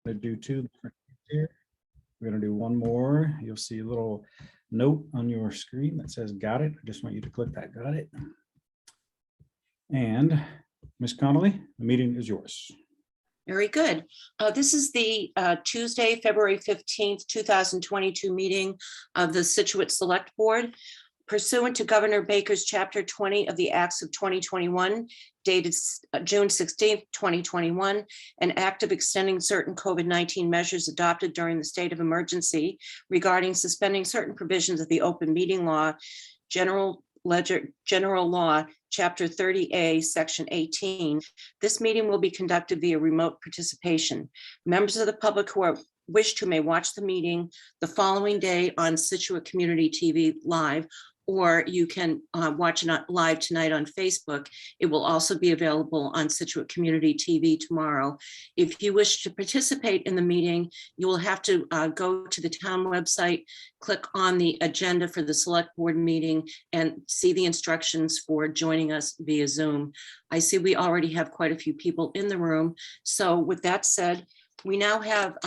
to do two different here. We're going to do one more. You'll see a little note on your screen that says got it. I just want you to click that got it. And Ms. Connolly, the meeting is yours. Very good. This is the Tuesday, February 15th, 2022 meeting of the Scituate Select Board. Pursuant to Governor Baker's Chapter 20 of the Acts of 2021, dated June 16th, 2021, an act of extending certain COVID-19 measures adopted during the state of emergency regarding suspending certain provisions of the open meeting law, General Law, Chapter 30A, Section 18. This meeting will be conducted via remote participation. Members of the public who wish to may watch the meeting the following day on Scituate Community TV Live, or you can watch it live tonight on Facebook. It will also be available on Scituate Community TV tomorrow. If you wish to participate in the meeting, you will have to go to the town website, click on the agenda for the select board meeting, and see the instructions for joining us via Zoom. I see we already have quite a few people in the room. So with that said, we now have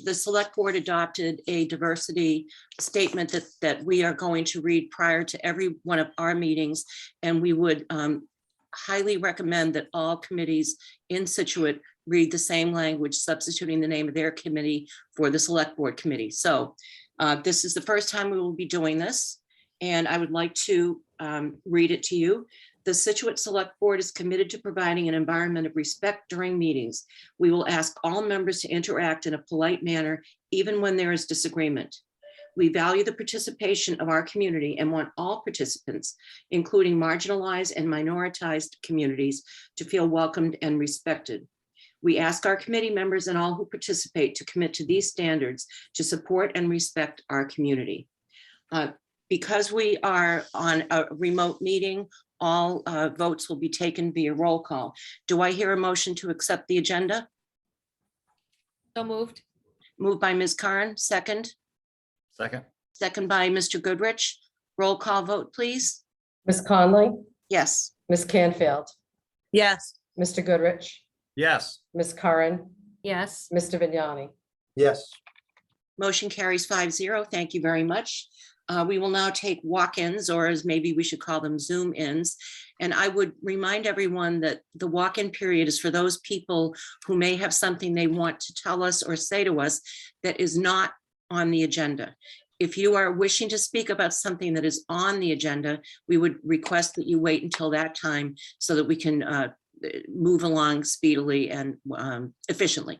the select board adopted a diversity statement that we are going to read prior to every one of our meetings. And we would highly recommend that all committees in Scituate read the same language, substituting the name of their committee for the select board committee. So this is the first time we will be doing this. And I would like to read it to you. The Scituate Select Board is committed to providing an environment of respect during meetings. We will ask all members to interact in a polite manner, even when there is disagreement. We value the participation of our community and want all participants, including marginalized and minoritized communities, to feel welcomed and respected. We ask our committee members and all who participate to commit to these standards to support and respect our community. Because we are on a remote meeting, all votes will be taken via roll call. Do I hear a motion to accept the agenda? So moved. Moved by Ms. Curran, second. Second. Second by Mr. Goodrich. Roll call vote, please. Ms. Conley, Yes. Ms. Canfield, Yes. Mr. Goodrich, Yes. Ms. Curran, Yes. Mr. Vignani. Yes. Motion carries 5-0. Thank you very much. We will now take walk-ins, or as maybe we should call them Zoom-ins. And I would remind everyone that the walk-in period is for those people who may have something they want to tell us or say to us that is not on the agenda. If you are wishing to speak about something that is on the agenda, we would request that you wait until that time so that we can move along speedily and efficiently.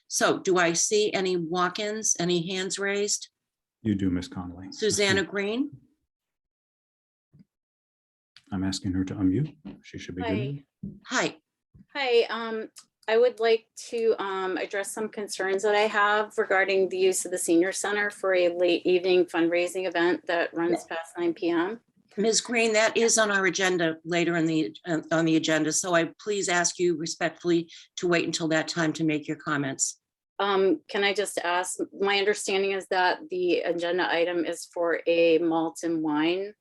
So do I see any walk-ins, any hands raised? You do, Ms. Connolly. Susanna Green? I'm asking her to unmute. She should be good. Hi. Hi, I would like to address some concerns that I have regarding the use of the senior center for a late evening fundraising event that runs past 9 p.m. Ms. Green, that is on our agenda later in the on the agenda. So I please ask you respectfully to wait until that time to make your comments. Can I just ask, my understanding is that the agenda item is for a malt and wine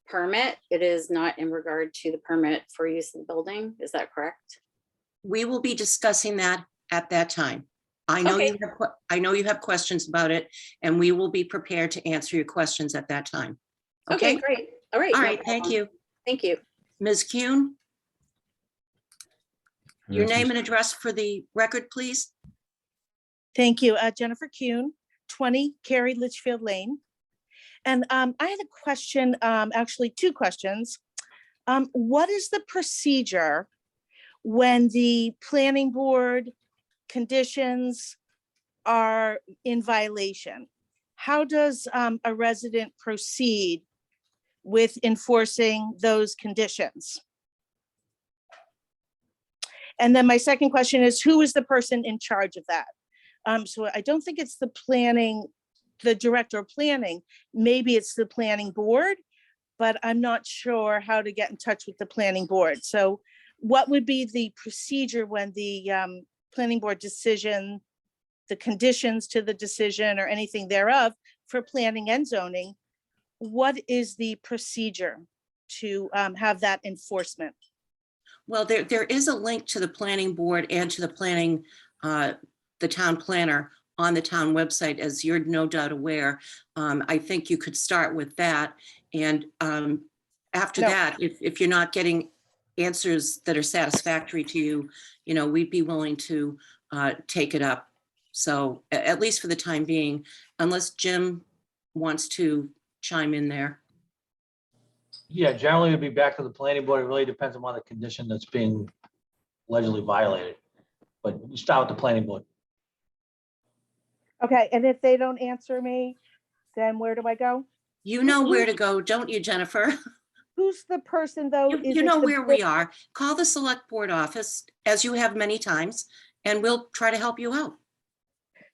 permit. It is not in regard to the permit for use of the building. Is that correct? We will be discussing that at that time. I know Okay. I know you have questions about it, and we will be prepared to answer your questions at that time. Okay, great. All right. All no right, thank problem. you. Thank you. Ms. Kuhn, your Yes, name Ms. and address for the record, please. Thank you. Jennifer Kuhn, 20 Carrie Litchfield Lane. And I had a question, actually two questions. What is the procedure when the planning board conditions are in violation? How does a resident proceed with enforcing those conditions? And then my second question is, who is the person in charge of that? So I don't think it's the director of planning. Maybe it's the planning board, but I'm not sure how to get in touch with the planning board. So what would be the procedure when the planning board decision, the conditions to the decision or anything thereof for planning and zoning, what is the procedure to have that enforcement? Well, there is a link to the planning board and to the planning, the the town planner on the town website, as you're no doubt aware. I think you could start with that. And after No. that, if you're not getting answers that are satisfactory to you, we'd be willing to take it up. So at least for the time being, unless Jim wants to chime in there. Yeah, generally it'd be back to the planning board. It really depends upon the condition that's being allegedly violated. But we start with the planning board. Okay, and if they don't answer me, then where do I go? You know where to go, don't you, Jennifer? Who's the person though? Is You it know the where we are. Call the select board office, as you have many times, and we'll try to help you out.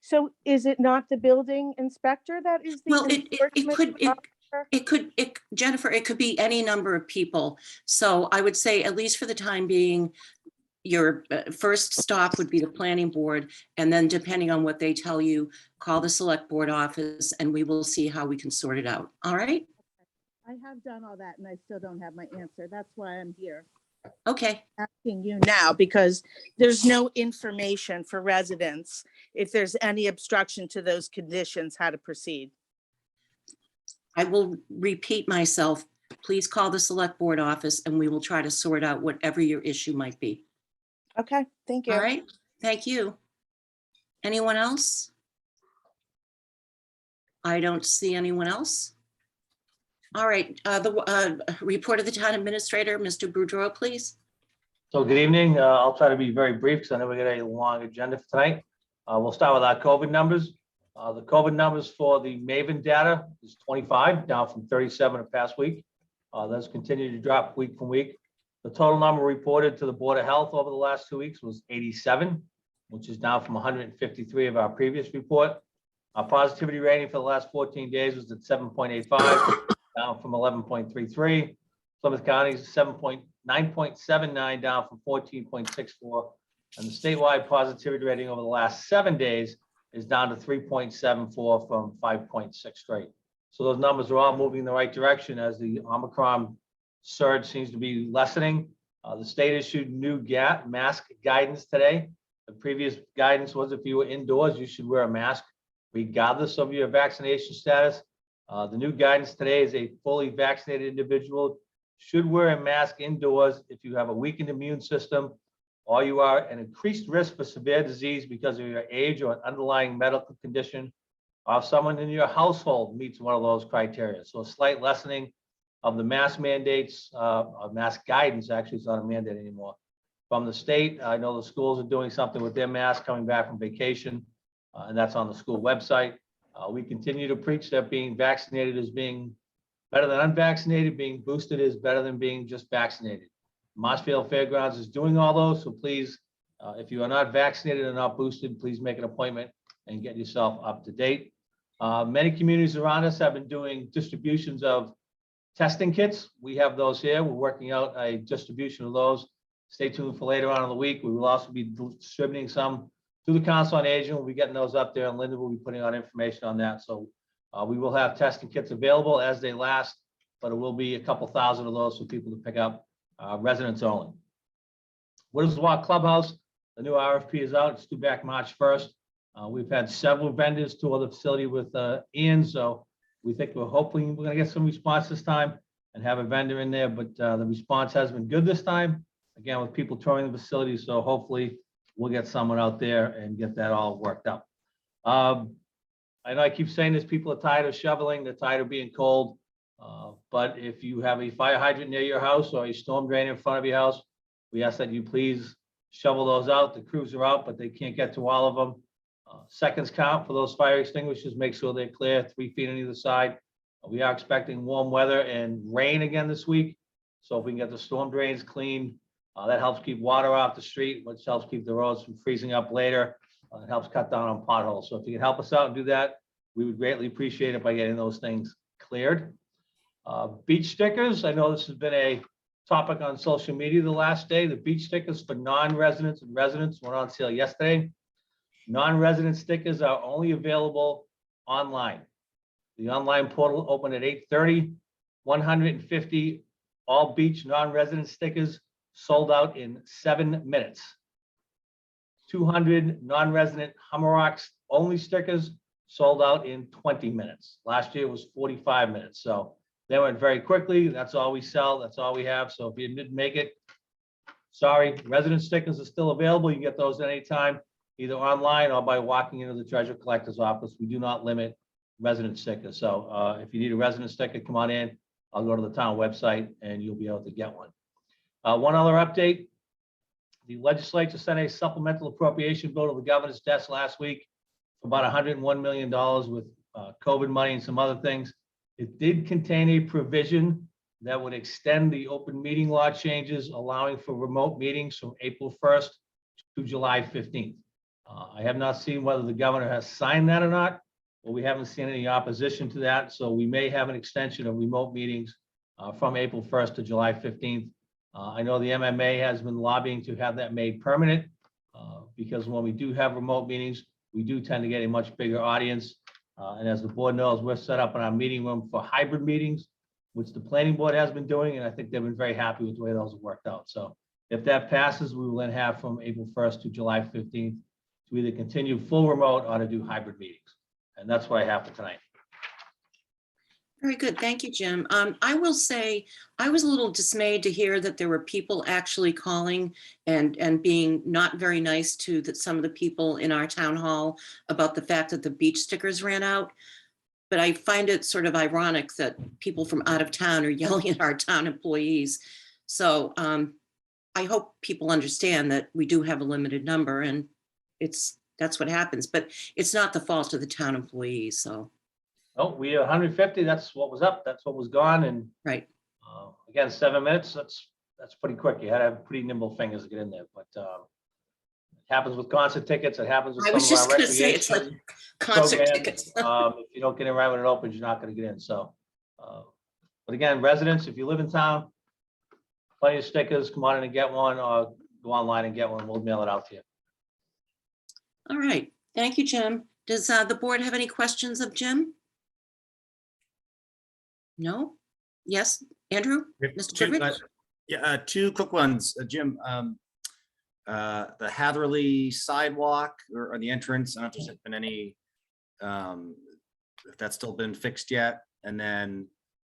So is it not the building inspector that is the Well, enforcement officer? Jennifer, it could be any number of people. So I would say, at least for the time being, your first stop would be the planning board. And then depending on what they tell you, call the select board office and we will see how we can sort it out. All right? I have done all that and I still don't have my answer. That's why I'm here Okay. asking you now, because there's no information for residents if there's any obstruction to those conditions, how to proceed. I will repeat myself. Please call the select board office and we will try to sort out whatever your issue might be. Okay, thank you. All right? Thank you. Anyone else? I don't see anyone else. All right, the report of the town administrator, Mr. Boudreau, please. So good evening. I'll try to be very brief because I know we got a long agenda for tonight. We'll start with our COVID numbers. The COVID numbers for the Maven data is 25, down from 37 the past week. That's continued to drop week from week. The total number reported to the Board of Health over the last 2 weeks was 87, which is down from 153 of our previous report. Our positivity rating for the last 14 days was at 7.85, down from 11.33. Plymouth County is 9.79, down from 14.64. And the statewide positivity rating over the last 7 days is down to 3.74 from 5.63. So those numbers are all moving in the right direction as the Omicron surge seems to be lessening. The state issued new mask guidance today. The previous guidance was if you were indoors, you should wear a mask regardless of your vaccination status. The new guidance today is a fully vaccinated individual should wear a mask indoors if you have a weakened immune system or you are at increased risk for severe disease because of your age or an underlying medical condition, or if someone in your household meets one of those criteria. So a slight lessening of the mask mandates, mask guidance, actually it's not a mandate anymore, from the state. I know the schools are doing something with their masks coming back from vacation, and that's on the school website. We continue to preach that being vaccinated is being better than unvaccinated, being boosted is better than being just vaccinated. Marshfield Fairgrounds is doing all those, so please, if you are not vaccinated and not boosted, please make an appointment and get yourself up to date. Many communities around us have been doing distributions of testing kits. We have those here. We're working out a distribution of those. Stay tuned for later on in the week. We will also be distributing some to the Council on Aging. We'll be getting those up there, and Linda will be putting out information on that. So we will have testing kits available as they last, but it will be a couple thousand of those for people to pick up, residents only. Woods Walk Clubhouse, the new RFP is out. It's due back March 1st. We've had several vendors tour the facility with Ian, so we think we're hoping we're going to get some response this time and have a vendor in there, but the response has been good this time, again, with people touring the facility, so hopefully we'll get someone out there and get that all worked out. I know I keep saying this, people are tired of shoveling, they're tired of being cold, but if you have a fire hydrant near your house or a storm drain in front of your house, we ask that you please shovel those out. The crews are out, but they can't get to all of them. Seconds count for those fire extinguishers. Make sure they're clear, 3 feet on either side. We are expecting warm weather and rain again this week. So if we can get the storm drains clean, that helps keep water off the street, which helps keep the roads from freezing up later. It helps cut down on potholes. So if you can help us out and do that, we would greatly appreciate it by getting those things cleared. Beach stickers. I know this has been a topic on social media the last day. The beach stickers for non-residents and residents went on sale yesterday. Non-resident stickers are only available online. The online portal opened at 8:30. 150 all beach non-resident stickers sold out in 7 minutes. 200 non-resident Hummerock only stickers sold out in 20 minutes. Last year was 45 minutes. So they went very quickly. That's all we sell. That's all we have. So if you didn't make it, sorry, resident stickers are still available. You can get those at any time, either online or by walking into the treasurer collector's office. We do not limit resident stickers. So if you need a resident sticker, come on in. I'll go to the town website and you'll be able to get one. One other update. The legislature sent a supplemental appropriation bill to the governor's desk last week for about $101 million with COVID money and some other things. It did contain a provision that would extend the open meeting law changes, allowing for remote meetings from April 1st to July 15th. I have not seen whether the governor has signed that or not, but we haven't seen any opposition to that. So we may have an extension of remote meetings from April 1st to July 15th. I know the MMA has been lobbying to have that made permanent because when we do have remote meetings, we do tend to get a much bigger audience. And as the board knows, we're set up in our meeting room for hybrid meetings, which the planning board has been doing. And I think they've been very happy with the way those have worked out. So if that passes, we will then have from April 1st to July 15th to either continue full remote or to do hybrid meetings. And that's what I have for tonight. Very good. Thank you, Jim. I will say, I was a little dismayed to hear that there were people actually calling and being not very nice to some of the people in our town hall about the fact that the beach stickers ran out. But I find it sort of ironic that people from out of town are yelling at our town employees. So I hope people understand that we do have a limited number and that's what happens, but it's not the fault of the town employees, so. Oh, we are 150. That's what was up. That's what was gone. And Right. again, 7 minutes. That's pretty quick. You had to have pretty nimble fingers to get in there. But it happens with concert tickets. It happens with I some was of just our gonna say, it's like recreation concert programs. tickets. If you don't get in right when it opens, you're not going to get in. So, but again, residents, if you live in town, plenty of stickers. Come on in and get one, or go online and get one. We'll mail it out to you. All right. Thank you, Jim. Does the board have any questions of Jim? No? Yes, Andrew? Mr. Goodrich? Yeah, two quick ones. Jim, the Hatherley sidewalk or the entrance, I don't know if there's been any, if that's still been fixed yet. And then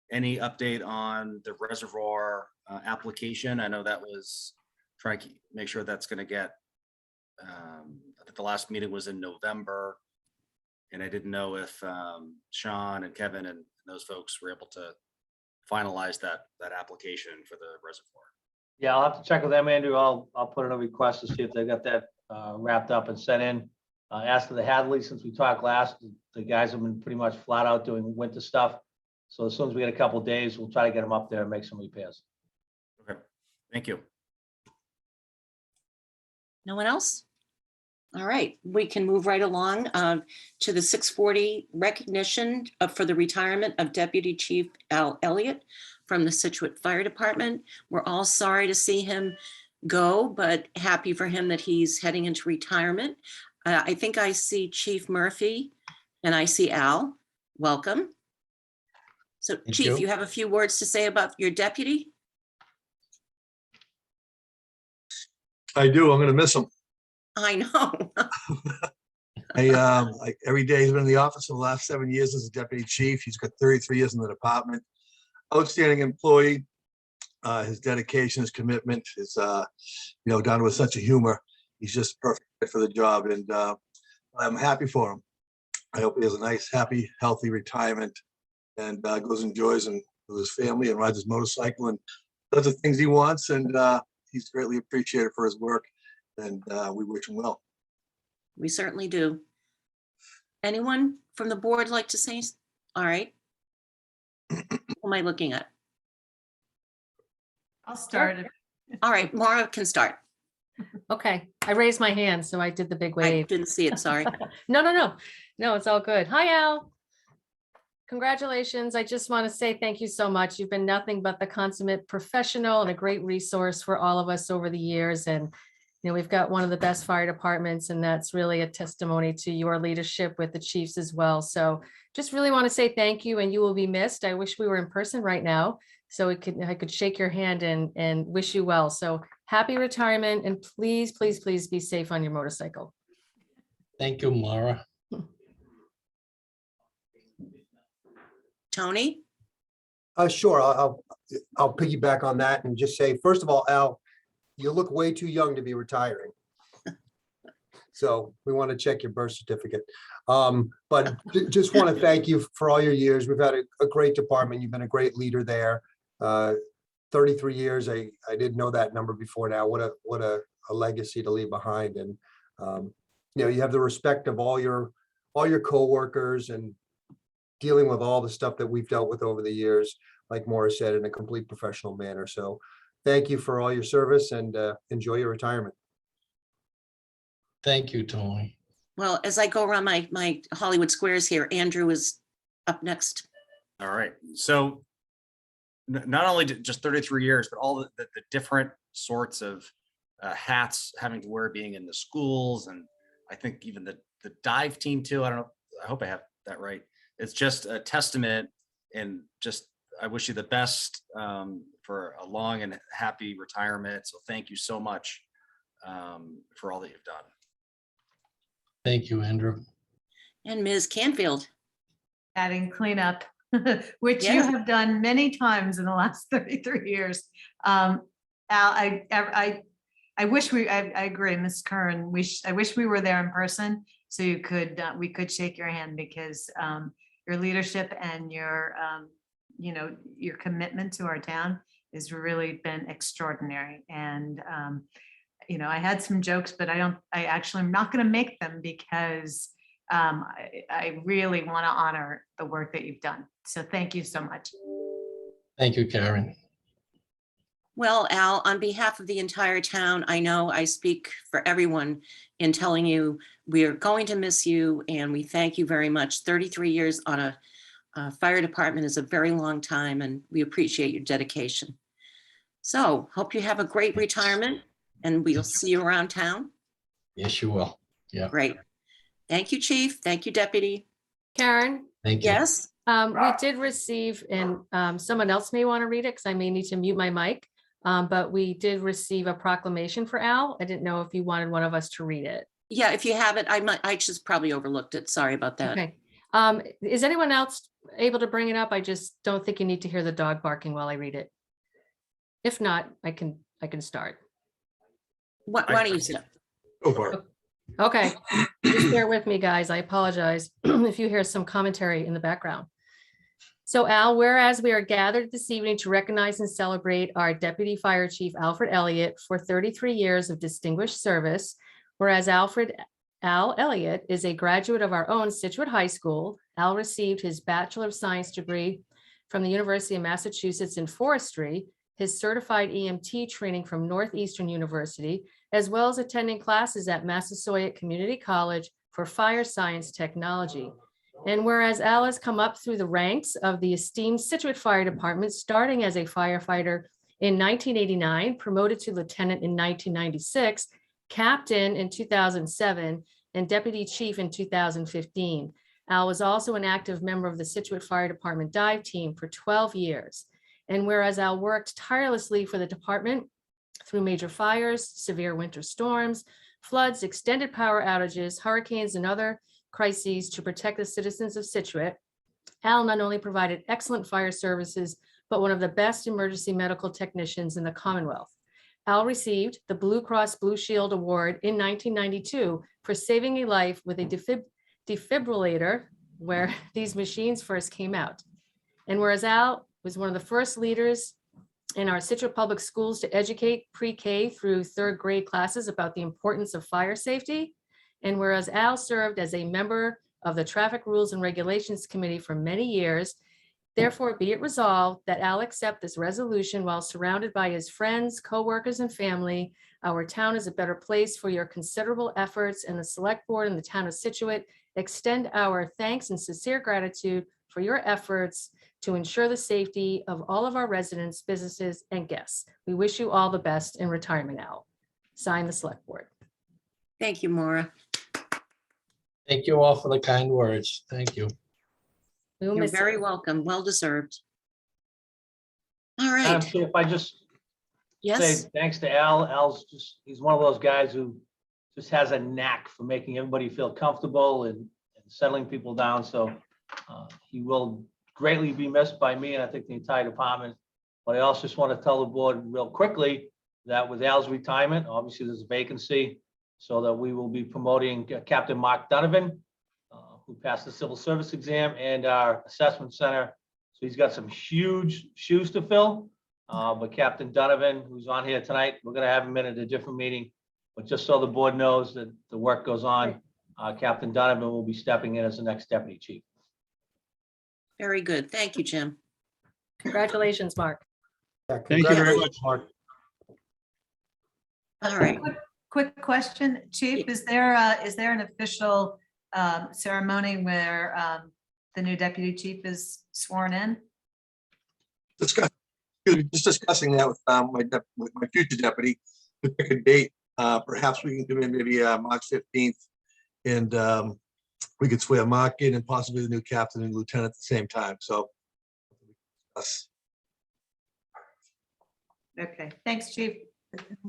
any update on the reservoir application? I know that was trying to make sure that's going to get, I think the last meeting was in November. And I didn't know if Sean and Kevin and those folks were able to finalize that application for the reservoir. Yeah, I'll have to check with them, Andrew. I'll put in a request to see if they got that wrapped up and sent in. As for the Hadley, since we talked last, the guys have been pretty much flat out doing winter stuff. So as soon as we get a couple of days, we'll try to get them up there and make some repairs. Okay, thank you. No one else? All right, we can move right along to the 640 recognition for the retirement of Deputy Chief Al Elliott from the Scituate Fire Department. We're all sorry to see him go, but happy for him that he's heading into retirement. I think I see Chief Murphy and I see Al. Welcome. So Chief, you have a few words to say about your deputy? I do. I'm going to miss him. I know. Every day he's been in the office for the last 7 years as a deputy chief. He's got 33 years in the department. Outstanding employee. His dedication, his commitment, his down to a sense of humor. He's just perfect for the job, and I'm happy for him. I hope he has a nice, happy, healthy retirement, and goes and enjoys and with his family and rides his motorcycle and does the things he wants. And he's greatly appreciated for his work. And we wish him well. We certainly do. Anyone from the board like to say? All right. Who am I looking at? I'll start. All right, Maura can start. Okay, I raised my hand, so I did the big I wave. didn't see it, sorry. No, it's all good. Hi, Al. Congratulations. I just want to say thank you so much. You've been nothing but the consummate professional and a great resource for all of us over the years. And we've got one of the best fire departments, and that's really a testimony to your leadership with the chiefs as well. So just really want to say thank you, and you will be missed. I wish we were in person right now so I could shake your hand and wish you well. So happy retirement, and please, please, please be safe on your motorcycle. Thank you, Mara. Tony? Sure, I'll piggyback on that and just say, first of all, Al, you look way too young to be retiring. So we want to check your birth certificate. But just want to thank you for all your years. We've had a great department. You've been a great leader there. 33 years, I didn't know that number before now. What a legacy to leave behind. And you know, you have the respect of all your coworkers and dealing with all the stuff that we've dealt with over the years, like Morris said, in a complete professional manner. So thank you for all your service, and enjoy your retirement. Thank you, Tony. Well, as I go around my Hollywood squares here, Andrew is up next. All right, so not only just 33 years, but all the different sorts of hats having to wear, being in the schools, and I think even the dive team too. I don't know, I hope I have that right. It's just a testament, and just I wish you the best for a long and happy retirement. So thank you so much for all that you've done. Thank you, Andrew. And Ms. Canfield. Adding cleanup, which you Yes. have done many times in the last 33 years. Al, I wish I agree, Ms. Curran. I wish we were there in person so we could shake your hand, because your leadership and your your commitment to our town has really been extraordinary. And I had some jokes, but I actually am not going to make them, because I really want to honor the work that you've done. So thank you so much. Thank you, Karen. Well, Al, on behalf of the entire town, I know I speak for everyone in telling you we are going to miss you, and we thank you very much. 33 years on a fire department is a very long time, and we appreciate your dedication. So hope you have a great retirement, and we'll see you around town. Yes, you will. Yeah. Great. Thank you, Chief. Thank you, Deputy. Karen, Thank you. Yes? we did receive, and someone else may want to read it because I may need to mute my mic. But we did receive a proclamation for Al. I didn't know if you wanted one of us to read it. Yeah, if you have it, I just probably overlooked it. Sorry about that. Okay. Is anyone else able to bring it up? I just don't think you need to hear the dog barking while I read it. If not, I can start. Why don't you start? Go for it. Okay, just bear with me, guys. I apologize if you hear some commentary in the background. So Al, whereas we are gathered this evening to recognize and celebrate our Deputy Fire Chief Alfred Elliott for 33 years of distinguished service, whereas Al Elliott is a graduate of our own Scituate High School. Al received his Bachelor of Science degree from the University of Massachusetts in forestry, his certified EMT training from Northeastern University, as well as attending classes at Massasoit Community College for fire science technology. And whereas Al has come up through the ranks of the esteemed Scituate Fire Department, starting as a firefighter in 1989, promoted to lieutenant in 1996, captain in 2007, and deputy chief in 2015. Al was also an active member of the Scituate Fire Department dive team for 12 years. And whereas Al worked tirelessly for the department through major fires, severe winter storms, floods, extended power outages, hurricanes, and other crises to protect the citizens of Scituate, Al not only provided excellent fire services, but one of the best emergency medical technicians in the Commonwealth. Al received the Blue Cross Blue Shield Award in 1992 for saving a life with a defibrillator, where these machines first came out. And whereas Al was one of the first leaders in our Scituate Public Schools to educate pre-K through third grade classes about the importance of fire safety, and whereas Al served as a member of the Traffic Rules and Regulations Committee for many years, therefore be it resolved that Al accept this resolution while surrounded by his friends, co-workers, and family. Our town is a better place for your considerable efforts, and the Select Board and the town of Scituate extend our thanks and sincere gratitude for your efforts to ensure the safety of all of our residents, businesses, and guests. We wish you all the best in retirement, Al. Sign the Select Board. Thank you, Maura. Thank you all for the kind words. Thank you. We will You're miss very you. welcome. Well deserved. All Madam right. Chair, if I just say Yes, thanks to Al. He's one of those guys who just has a knack for making everybody feel comfortable and settling people down. So he will greatly be missed by me and I think the entire department. But I also just want to tell the board real quickly that with Al's retirement, obviously there's a vacancy, so that we will be promoting Captain Mark Donovan, who passed the civil service exam and our assessment center. So he's got some huge shoes to fill. But Captain Donovan, who's on here tonight, we're gonna have him in at a different meeting. But just so the board knows that the work goes on, Captain Donovan will be stepping in as the next deputy chief. very good. Thank you, Jim. Congratulations, Mark. Yeah, Thank you very congratulations, Mark. All right. Quick question, Chief, is there an official ceremony where the new deputy chief is sworn in? Just discussing that with with my future deputy to pick a date. Perhaps we can do it maybe March 15th. And we could swear Mark in and possibly the new captain and lieutenant at the same time. So. Us. Okay, thanks, Chief.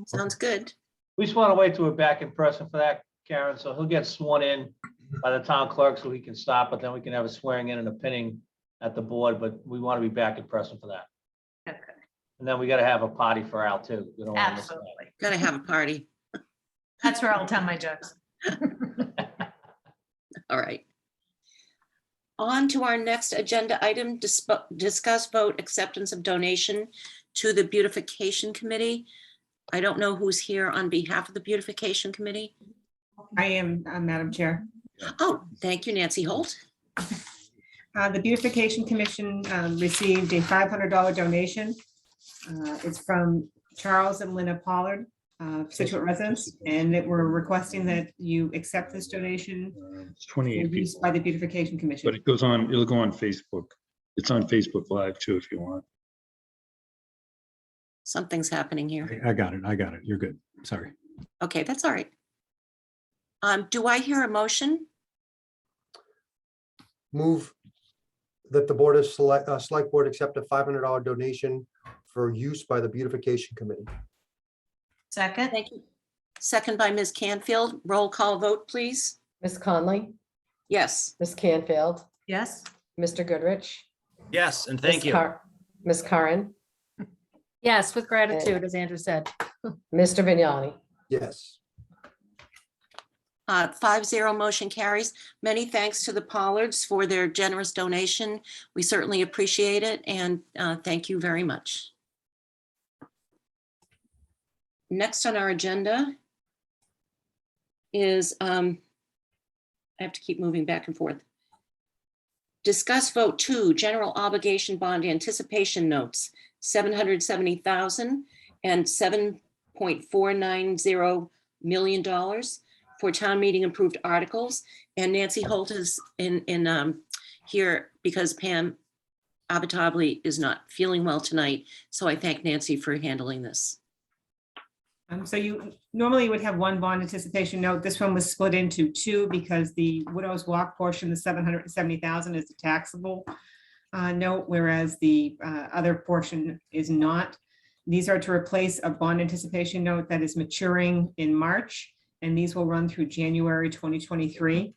Sounds good. We just want to wait till we're back in person for that, Karen. So he'll get sworn in by the town clerk so he can stop, but then we can have a swearing in and a pinning at the board, but we want to be back in person for that. Okay, And then we got to have a party for Al too. We don't want to miss that. absolutely. Gotta have a party. That's where I'll tell my jokes. All right. On to our next agenda item, discuss vote acceptance of donation to the Beautification Committee. I don't know who's here on behalf of the Beautification Committee. I am, Madam Chair. Oh, thank you, Nancy Holt. The Beautification Commission received a $500 donation. It's from Charles and Linda Pollard, Scituate residents, and that we're requesting that you accept this donation It's for 28 people, use by the Beautification Commission. but it'll go on Facebook. It's on Facebook Live too, if you want. Something's happening here. I got it. I got it. You're good. Sorry. Okay, that's all right. Do I hear a motion? Move that the Board of Select Board accept a $500 donation for use by the Beautification Committee. Second, Thank you. Second by Ms. Canfield. Roll call vote, please. Ms. Conley, Yes. Ms. Canfield, yes, Mr. Goodrich. Yes, and thank you. Ms. Curran, Yes, with gratitude, as Andrew said. Mr. Vignani. Yes. 5-0 motion carries. Many thanks to the Pollards for their generous donation. We certainly appreciate it, and thank you very much. Next on our agenda is, I have to keep moving back and forth. Discuss vote 2, general obligation bond anticipation notes, $770,000 and $7.490 million for town meeting approved articles. And Nancy Holt is in here because Pam Abitabli is not feeling well tonight. So I thank Nancy for handling this. So you normally would have one bond anticipation note. This one was split into two because the Widows Walk portion, the $770,000 is a taxable note, whereas the other portion is not. These are to replace a bond anticipation note that is maturing in March, and these will run through January 2023.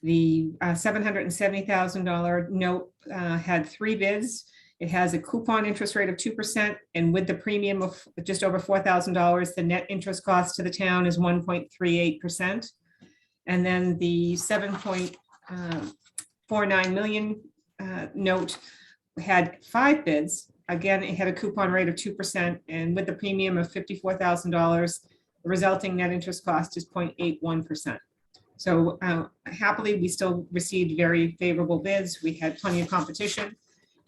The $770,000 note had 3 bids. It has a coupon interest rate of 2%, and with the premium of just over $4,000, the net interest cost to the town is 1.38%. And then the 7.49 million note had 5 bids. Again, it had a coupon rate of 2%, and with the premium of $54,000, the resulting net interest cost is 0.81%. So happily, we still received very favorable bids. We had plenty of competition.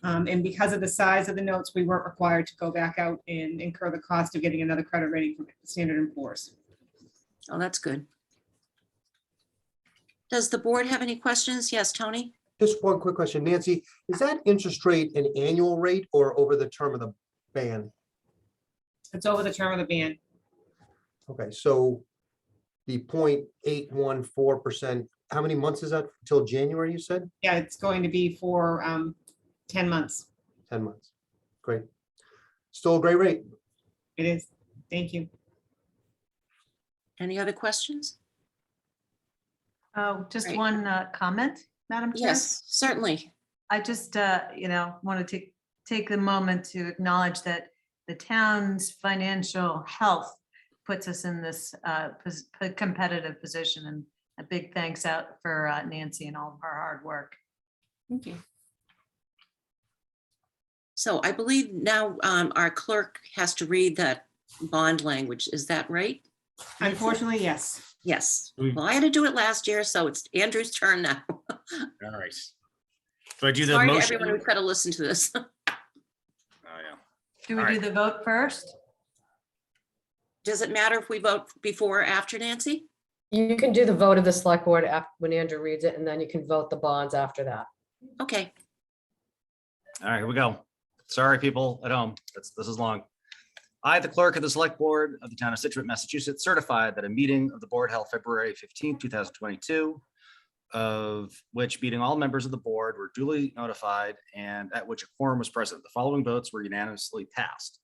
And because of the size of the notes, we weren't required to go back out and incur the cost of getting another credit rating from Standard & Poor's. Oh, that's good. Does the board have any questions? Yes, Tony? Just one quick question, Nancy, is that interest rate an annual rate or over the term of the ban? It's over the term of the ban. Okay, so the 0.814%, how many months is that until January, you said? Yeah, it's going to be for 10 months. 10 months. Great. Still a great rate. It is. Thank you. Any other questions? Oh, just Right. one comment, Madam Chair. Yes, certainly. I just, want to take the moment to acknowledge that the town's financial health puts us in this competitive position, and a big thanks out for Nancy and all of her hard work. Thank you. So I believe now our clerk has to read that bond language. Is that right? Unfortunately, yes. Yes. We- Well, I had to do it last year, so it's Andrew's turn now. All right. So I do the Sorry to motion. everyone who's got to listen to this. Oh, yeah. Do we All do right. the vote first? Does it matter if we vote before or after, Nancy? You can do the vote of the select board when Andrew reads it, and then you can vote the bonds after that. Okay. All right, here we go. Sorry, people at home. This is long. I, the clerk of the select board of the town of Scituate, Massachusetts, certified that a meeting of the board held February 15, 2022, of which meeting all members of the board were duly notified and at which a quorum was present. The following votes were unanimously passed,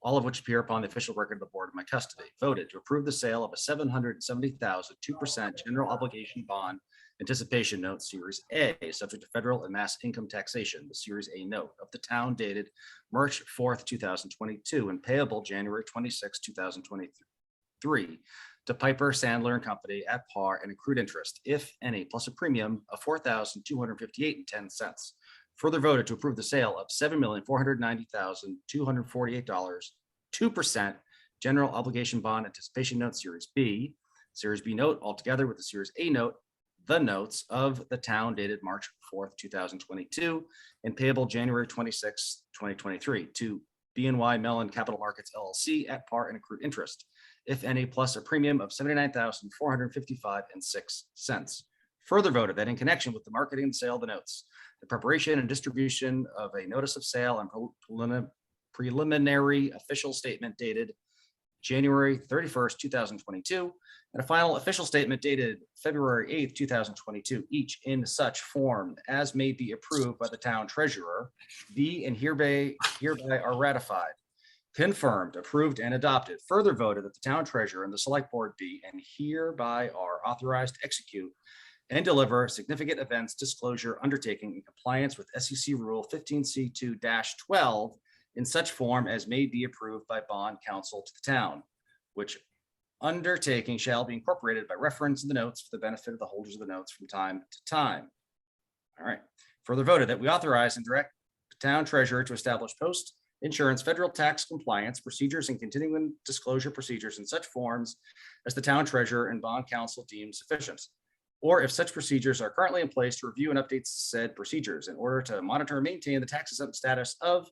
all of which appear upon the official record of the board in my custody. Voted to approve the sale of a $770,000 2% general obligation bond anticipation note, Series A, subject to federal and mass income taxation, the Series A note of the town dated March 4th, 2022, and payable January 26, 2023, to Piper Sandler and Company at par and accrued interest, if any, plus a premium of $4,258.10. Further voted to approve the sale of $7,490,248, 2% general obligation bond anticipation note, Series B note, altogether with the Series A note, the notes of the town dated March 4th, 2022, and payable January 26, 2023, to BNY Mellon Capital Markets LLC at par and accrued interest, if any, plus a premium of $79,455.06. Further voted that in connection with the marketing and sale of the notes, the preparation and distribution of a notice of sale and preliminary official statement dated January 31st, 2022, and a final official statement dated February 8th, 2022, each in such form as may be approved by the town treasurer, be and hereby are ratified, confirmed, approved, and adopted. Further voted that the town treasurer and the select board be and hereby are authorized to execute and deliver significant events disclosure undertaking in compliance with SEC Rule 15C2-12 in such form as may be approved by bond counsel to the town, which undertaking shall be incorporated by reference in the notes for the benefit of the holders of the notes from time to time. All right. Further voted that we authorize and direct the town treasurer to establish post-insurance federal tax compliance procedures and continuing disclosure procedures in such forms as the town treasurer and bond counsel deem sufficient, or if such procedures are currently in place, to review and update said procedures in order to monitor and maintain the tax exempt status of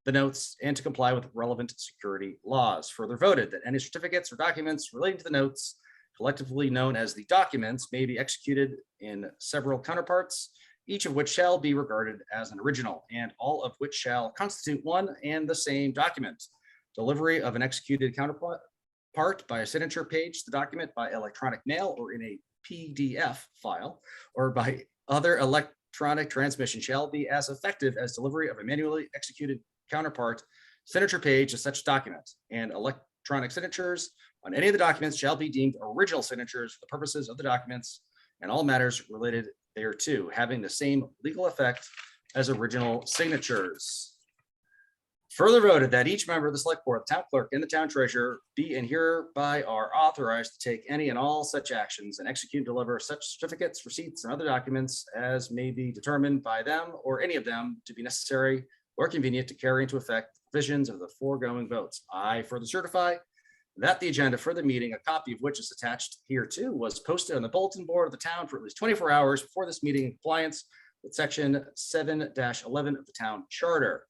the notes and to comply with relevant security laws. Further voted that any certificates or documents relating to the notes, collectively known as the documents, may be executed in several counterparts, each of which shall be regarded as an original, and all of which shall constitute one and the same document. Delivery of an executed counterpart by a signature page, the document by electronic mail or in a PDF file, or by other electronic transmission shall be as effective as delivery of a manually executed counterpart signature page of such document, and electronic signatures on any of the documents shall be deemed original signatures for the purposes of the documents and all matters related thereto, having the same legal effect as original signatures. Further voted that each member of the select board, the town clerk, and the town treasurer be and hereby are authorized to take any and all such actions and execute and deliver such certificates, receipts, and other documents as may be determined by them or any of them to be necessary or convenient to carry into effect provisions of the foregoing votes. I further certify that the agenda for the meeting, a copy of which is attached here too, was posted on the bulletin board of the town for at least 24 hours before this meeting in compliance with section 7-11 of the town charter.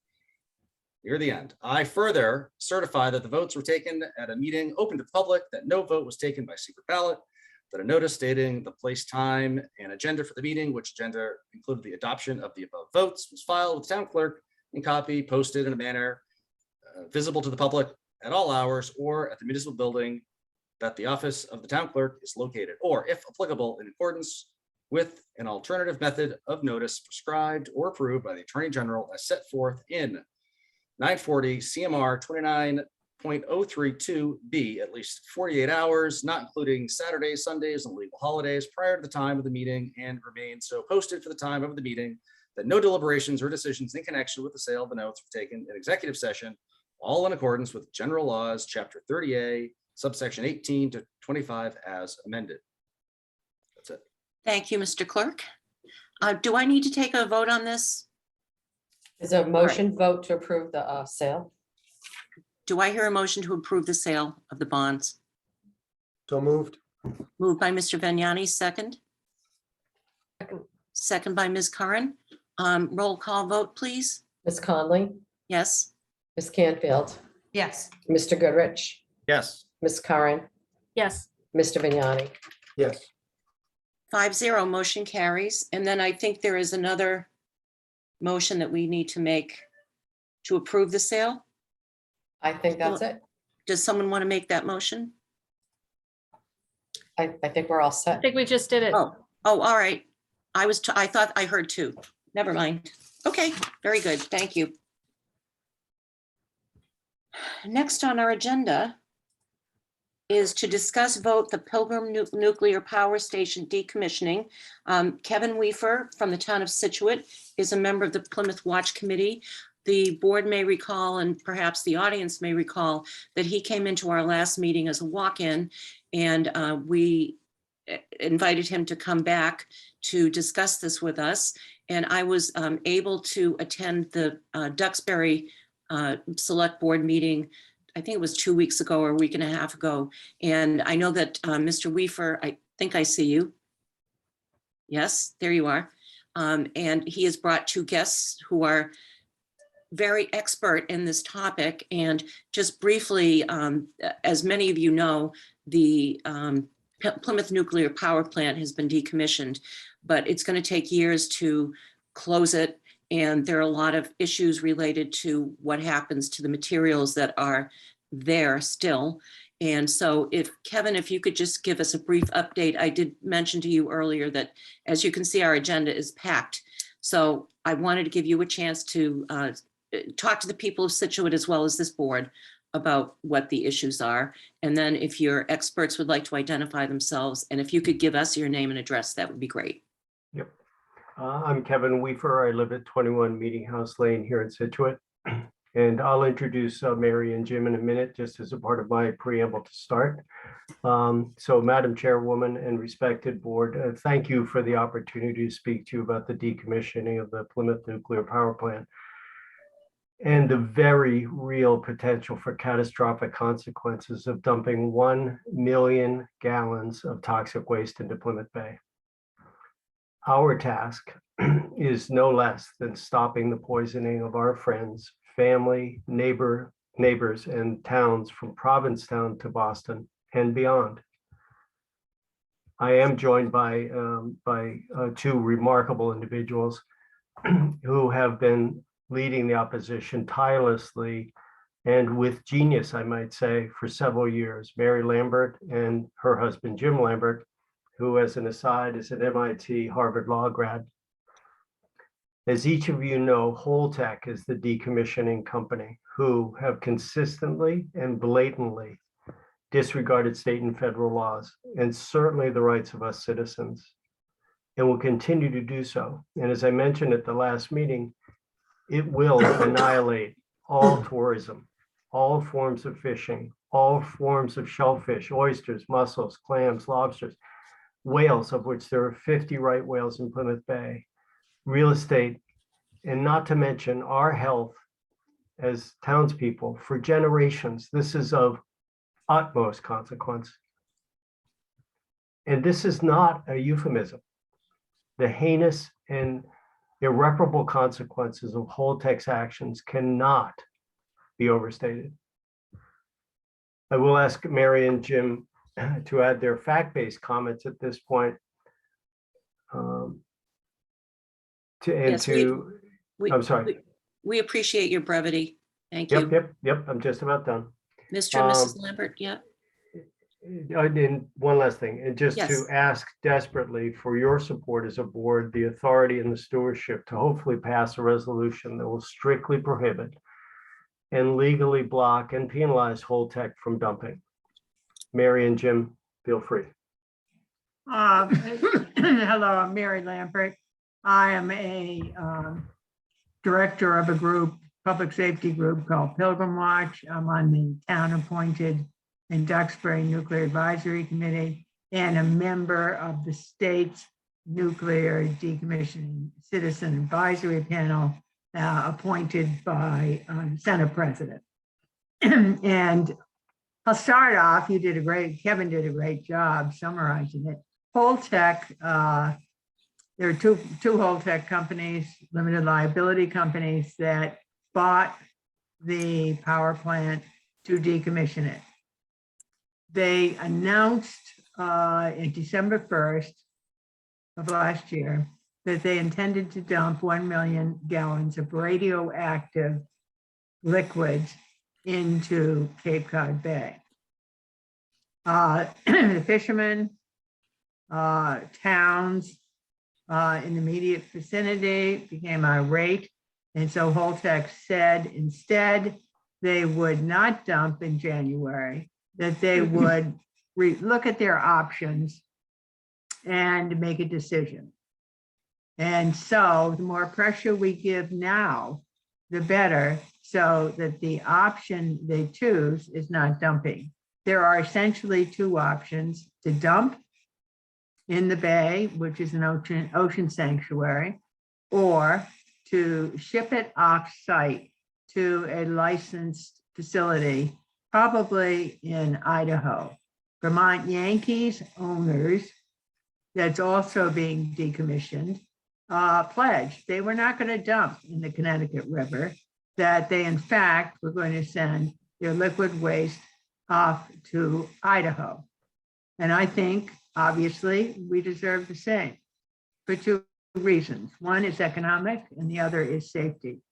Near the end, I further certify that the votes were taken at a meeting open to the public, that no vote was taken by secret ballot, that a notice stating the place, time, and agenda for the meeting, which agenda included the adoption of the above votes, was filed with the town clerk and copy posted in a manner visible to the public at all hours or at the municipal building that the office of the town clerk is located, or if applicable, in accordance with an alternative method of notice prescribed or approved by the Attorney General as set forth in 940 CMR 29.032B at least 48 hours, not including Saturdays, Sundays, and legal holidays prior to the time of the meeting, and remain so posted for the time of the meeting, that no deliberations or decisions in connection with the sale of the notes were taken in executive session, all in accordance with general laws, chapter 30A, subsection 18 to 25 as amended. That's it. Thank you, Mr. Clerk. Do I need to take a vote on this? Is a motion vote to approve the sale? Do I hear a motion to approve the sale of the bonds? So moved. Moved by Mr. Vignani, second. Second. Second by Ms. Curran. Roll call vote, please. Ms. Conley, Yes. Ms. Canfield, Yes. Mr. Goodrich, Yes. Ms. Curran, Yes. Mr. Vignani. Yes. 5-0, motion carries. And then I think there is another motion that we need to make to approve the sale. I think that's it. Does someone want to make that motion? I think we're all I set. think we just did it. Oh, all right. I thought I heard two. Never mind. Okay, very good. Thank you. Next on our agenda is to discuss vote the Pilgrim Nuclear Power Station decommissioning. Kevin Weaver from the town of Scituate is a member of the Plymouth Watch Committee. The board may recall, and perhaps the audience may recall, that he came into our last meeting as a walk-in, and we invited him to come back to discuss this with us. And I was able to attend the Duxbury Select Board meeting. I think it was 2 weeks ago or a week and a half ago. And I know that Mr. Weaver, I think I see you. Yes, there you are. And he has brought two guests who are very expert in this topic. And just briefly, as many of you know, the Plymouth Nuclear Power Plant has been decommissioned, but it's going to take years to close it. And there are a lot of issues related to what happens to the materials that are there still. And so if Kevin, if you could just give us a brief update. I did mention to you earlier that, as you can see, our agenda is packed. So I wanted to give you a chance to talk to the people of Scituate as well as this board about what the issues are. And then if your experts would like to identify themselves, and if you could give us your name and address, that would be great. Yep. I'm Kevin Weaver. I live at 21 Meeting House Lane here in Scituate. And I'll introduce Mary and Jim in a minute, just as a part of my preamble to start. So Madam Chairwoman and respected board, thank you for the opportunity to speak to you about the decommissioning of the Plymouth Nuclear Power Plant and the very real potential for catastrophic consequences of dumping 1 million gallons of toxic waste into Plymouth Bay. Our task is no less than stopping the poisoning of our friends, family, neighbors, and towns from Provincetown to Boston and beyond. I am joined by two remarkable individuals who have been leading the opposition tirelessly and with genius, I might say, for several years. Mary Lambert and her husband, Jim Lambert, who, as an aside, is an MIT Harvard Law grad. As each of you know, Holtec is the decommissioning company who have consistently and blatantly disregarded state and federal laws, and certainly the rights of us citizens, and will continue to do so. And as I mentioned at the last meeting, it will annihilate all tourism, all forms of fishing, all forms of shellfish, oysters, mussels, clams, lobsters, whales, of which there are 50 right whales in Plymouth Bay, real estate, and not to mention our health as townspeople for generations. This is of utmost consequence. And this is not a euphemism. The heinous and irreparable consequences of Holtec's actions cannot be overstated. I will ask Mary and Jim to add their fact-based comments at this point. I'm sorry. We appreciate your brevity. Thank you. Yep. I'm just about done. Mr. and Mrs. Lambert, yeah. And one last thing, and just Yes. to ask desperately for your support as a board, the authority and the stewardship to hopefully pass a resolution that will strictly prohibit and legally block and penalize Holtec from dumping. Mary and Jim, feel free. Hello, I'm Mary Lambert. I am a director of a group, public safety group called Pilgrim Watch. I'm on the town-appointed in Duxbury Nuclear Advisory Committee and a member of the state's Nuclear Decommissioning Citizen Advisory Panel appointed by the Senate President. And I'll start off, Kevin did a great job summarizing it. Holtec, there are two Holtec companies, limited liability companies that bought the power plant to decommission it. They announced in December 1st of last year that they intended to dump 1 million gallons of radioactive liquids into Cape Cod Bay. The fishermen, towns in the immediate vicinity became irate. And so Holtec said instead they would not dump in January, that they would look at their options and make a decision. And so the more pressure we give now, the better, so that the option they choose is not dumping. There are essentially two options: to dump in the bay, which is an ocean sanctuary, or to ship it off-site to a licensed facility, probably in Idaho. Vermont Yankees owners, that's also being decommissioned, pledged they were not going to dump in the Connecticut River, that they in fact were going to send their liquid waste off to Idaho. And I think, obviously, we deserve the same for two reasons. One is economic and the other is safety.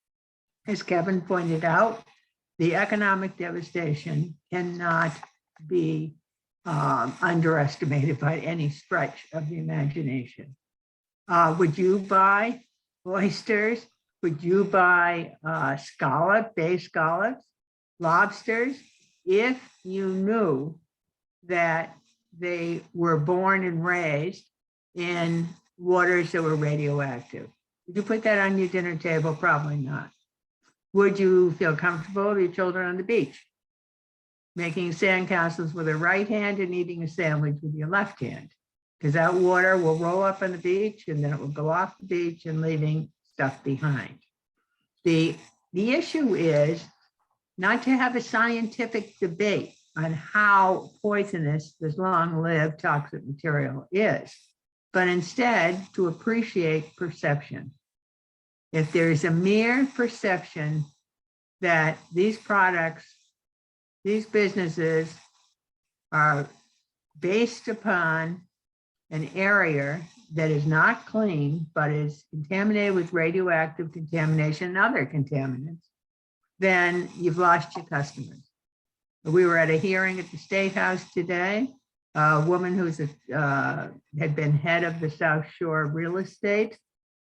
As Kevin pointed out, the economic devastation cannot be underestimated by any stretch of the imagination. Would you buy oysters? Would you buy bay scallops, lobsters, if you knew that they were born and raised in waters that were radioactive? Would you put that on your dinner table? Probably not. Would you feel comfortable with your children on the beach, making sandcastles with your right hand and eating a sandwich with your left hand? Because that water will roll up on the beach and then it will go off the beach and leaving stuff behind. The issue is not to have a scientific debate on how poisonous this long-lived toxic material is, but instead to appreciate perception. If there is a mere perception that these products, these businesses are based upon an area that is not clean, but is contaminated with radioactive contamination and other contaminants, then you've lost your customers. We were at a hearing at the State House today. A woman who's had been head of the South Shore Real Estate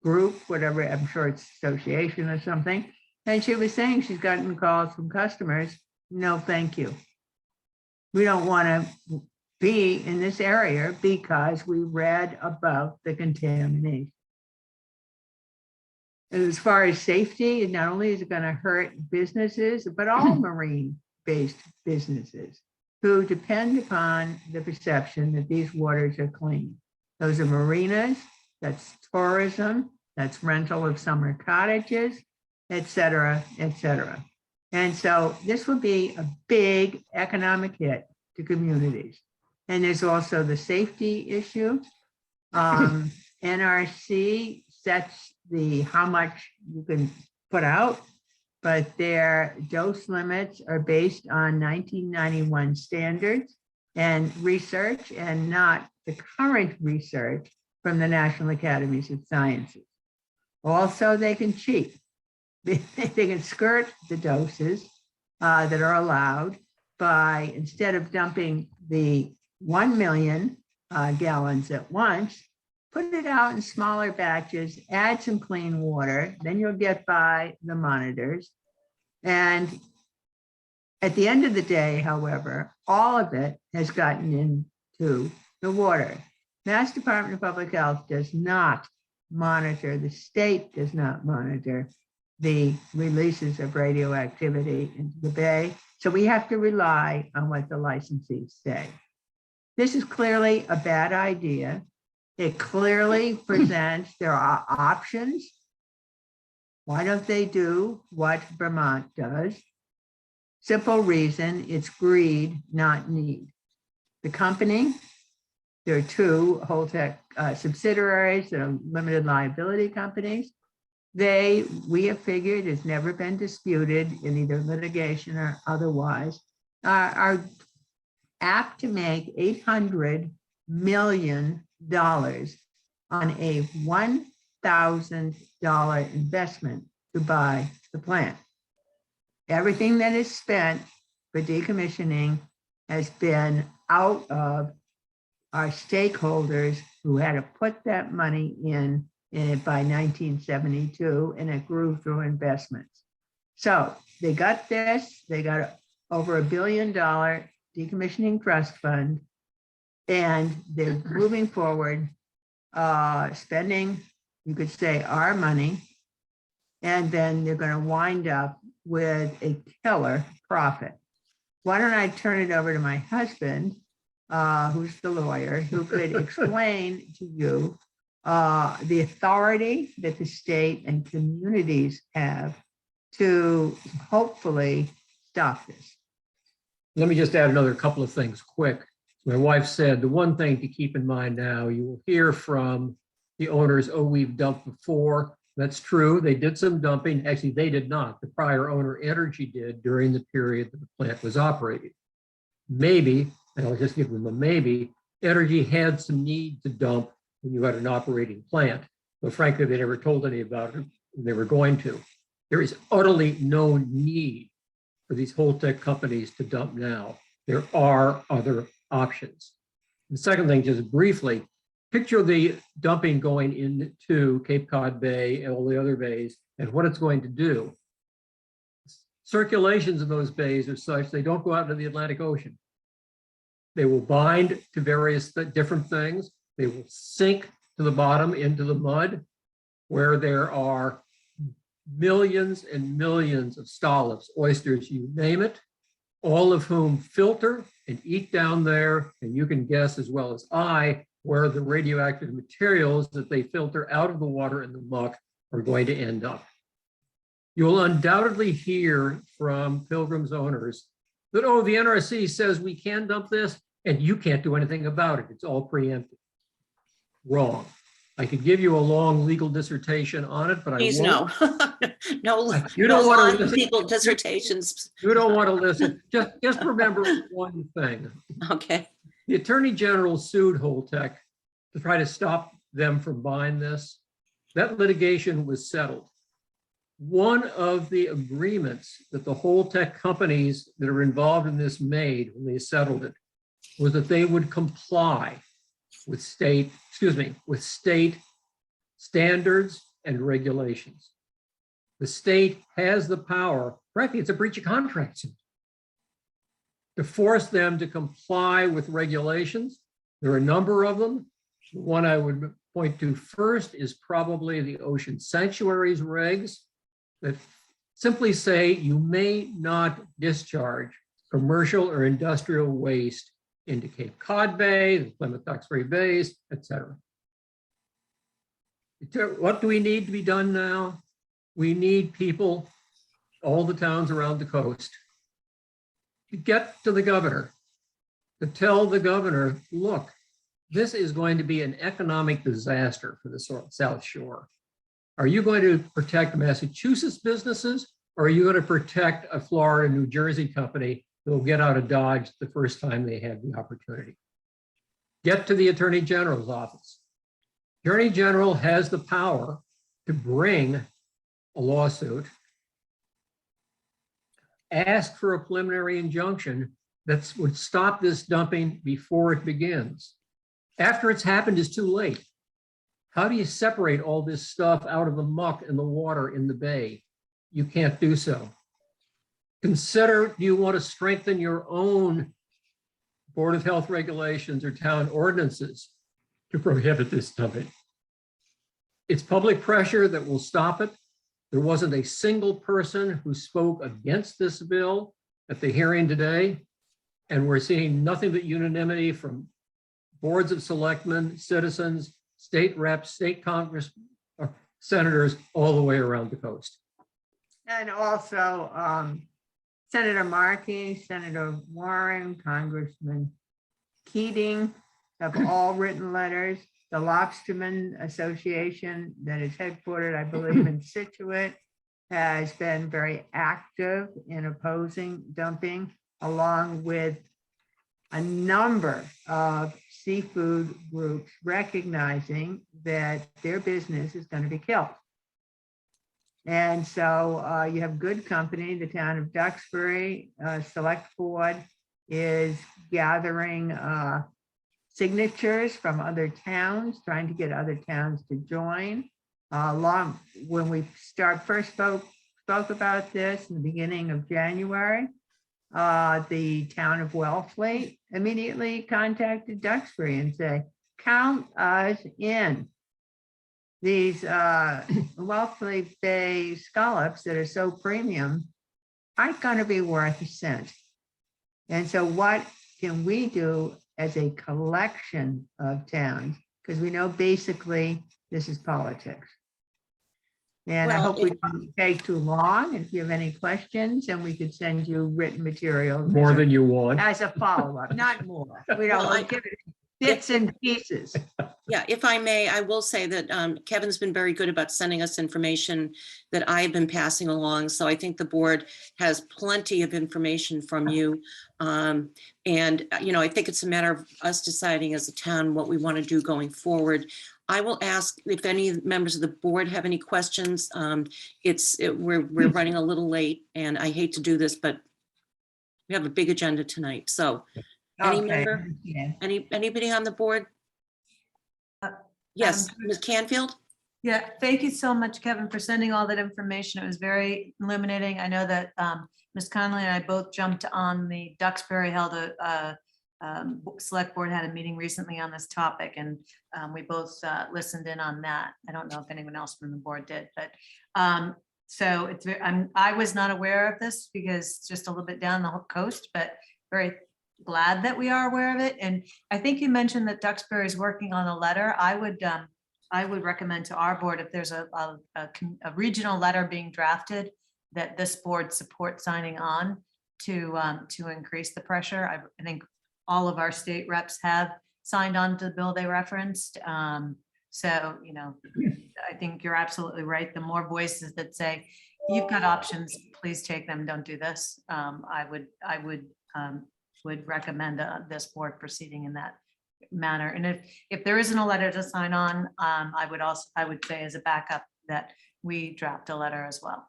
Group, whatever, I'm sure it's association or something. And she was saying she's gotten calls from customers, no, thank you. We don't want to be in this area because we read about the contamination. And as far as safety, not only is it going to hurt businesses, but all marine-based businesses who depend upon the perception that these waters are clean. Those are marinas, that's tourism, that's rental of summer cottages, et cetera, et cetera. And so this will be a big economic hit to communities. And there's also the safety issue. NRC sets how much you can put out, but their dose limits are based on 1991 standards and research, and not the current research from the National Academies of Sciences. Also, they can cheat. They can skirt the doses that are allowed by, instead of dumping the 1 million gallons at once, put it out in smaller batches, add some clean water, then you'll get by the monitors. And At the end of the day, however, all of it has gotten into the water. Mass Department of Public Health does not monitor, the state does not monitor the releases of radioactivity into the bay. So we have to rely on what the licensees say. This is clearly a bad idea. It clearly presents there are options. Why don't they do what Vermont does? Simple reason, it's greed, not need. The company, there are two Holtec subsidiaries, that are limited liability companies. We have figured, has never been disputed in either litigation or otherwise, are apt to make $800 million on a $1,000 investment to buy the plant. Everything that is spent for decommissioning has been out of our stakeholders who had to put that money in it by 1972, and it grew through investments. So they got this, they got over $1 billion decommissioning trust fund, and they're moving forward, spending, you could say, our money, and then they're going to wind up with a killer profit. Why don't I turn it over to my husband, who's the lawyer, who could explain to you the authority that the state and communities have to hopefully stop this. Let me just add another couple of things quick. My wife said the one thing to keep in mind now, you will hear from the owners, oh, we've dumped before. That's true. They did some dumping. Actually, they did not. The prior owner, Energy, did during the period that the plant was operating. Maybe, and I'll just give them a maybe, Energy had some need to dump when you had an operating plant. But frankly, they never told any about it. They were going to. There is utterly no need for these Holtec companies to dump now. There are other options. The second thing, just briefly, picture the dumping going into Cape Cod Bay and all the other bays and what it's going to do. Circulations in those bays are such they don't go out into the Atlantic Ocean. They will bind to various different things. They will sink to the bottom into the mud where there are millions and millions of scallops, oysters, you name it, all of whom filter and eat down there. And you can guess as well as I where the radioactive materials that they filter out of the water and the muck are going to end up. You will undoubtedly hear from Pilgrim's owners that, oh, the NRC says we can dump this and you can't do anything about it. It's all preempted. Wrong. I could give you a long legal dissertation on it, but Please, I no. won't. No, You no don't want long to listen. legal dissertations. You don't want to listen. Just remember one thing. Okay. The Attorney General sued Holtec to try to stop them from buying this. That litigation was settled. One of the agreements that the Holtec companies that are involved in this made when they settled it was that they would comply with state standards and regulations. The state has the power, frankly, it's a breach of contract suit, to force them to comply with regulations. There are a number of them. The one I would point to first is probably the Ocean Sanctuaries regs that simply say you may not discharge commercial or industrial waste into Cape Cod Bay, the Plymouth Duxbury Bays, etc. What do we need to be done now? We need people, all the towns around the coast, to get to the governor, to tell the governor, look, this is going to be an economic disaster for the South Shore. Are you going to protect Massachusetts businesses, or are you going to protect a Florida, New Jersey company that will get out of Dodge the first time they have the opportunity? Get to the Attorney General's office. The Attorney General has the power to bring a lawsuit, ask for a preliminary injunction that would stop this dumping before it begins. After it's happened, it's too late. How do you separate all this stuff out of the muck and the water in the bay? You can't do so. consider, do you want to strengthen your own Board of Health regulations or town ordinances to prohibit this dumping? It's public pressure that will stop it. There wasn't a single person who spoke against this bill at the hearing today. And we're seeing nothing but unanimity from boards of selectmen, citizens, state reps, state Congress, senators, all the way around the coast. And also Senator Markey, Senator Warren, Congressman Keating have all written letters. The Lobstermen Association that is headquartered, I believe, in Scituate has been very active in opposing dumping, along with a number of seafood groups recognizing that their business is going to be killed. And so you have good company. The town of Duxbury Select Board is gathering signatures from other towns, trying to get other towns to join. When we first spoke about this in the beginning of January, the town of Wellfleet immediately contacted Duxbury and said, count us in. These Wellfleet Bay scallops that are so premium aren't going to be worth a cent. And so what can we do as a collection of towns? Because we know basically this is politics. And I Well, hope we don't take too long. If you have any questions, and we could send you written material. More than you want. As a follow-up, not more. We don't Well, want to give it bits and pieces. Yeah, if I may, I will say that Kevin's been very good about sending us information that I've been passing along. So I think the board has plenty of information from you. And, I think it's a matter of us deciding as a town what we want to do going forward. I will ask if any members of the board have any questions. We're running a little late, and I hate to do this, but we have a big agenda tonight. So any Okay, member, yeah. anybody on the board? Yes, Ms. Canfield? Yeah, thank you so much, Kevin, for sending all that information. It was very illuminating. I know that Ms. Conley and I both jumped on the Duxbury held a select board had a meeting recently on this topic, and we both listened in on that. I don't know if anyone else from the board did, but so it's I was not aware of this because it's just a little bit down the coast, but very glad that we are aware of it. And I think you mentioned that Duxbury is working on a letter. I would recommend to our board, if there's a regional letter being drafted, that this board support signing on to increase the pressure. I think all of our state reps have signed on to the bill they referenced. So, I think you're absolutely right. The more voices that say, you've got options, please take them, don't do this. I would recommend this board proceeding in that manner. And if there isn't a letter to sign on, I would say as a backup that we draft a letter as well.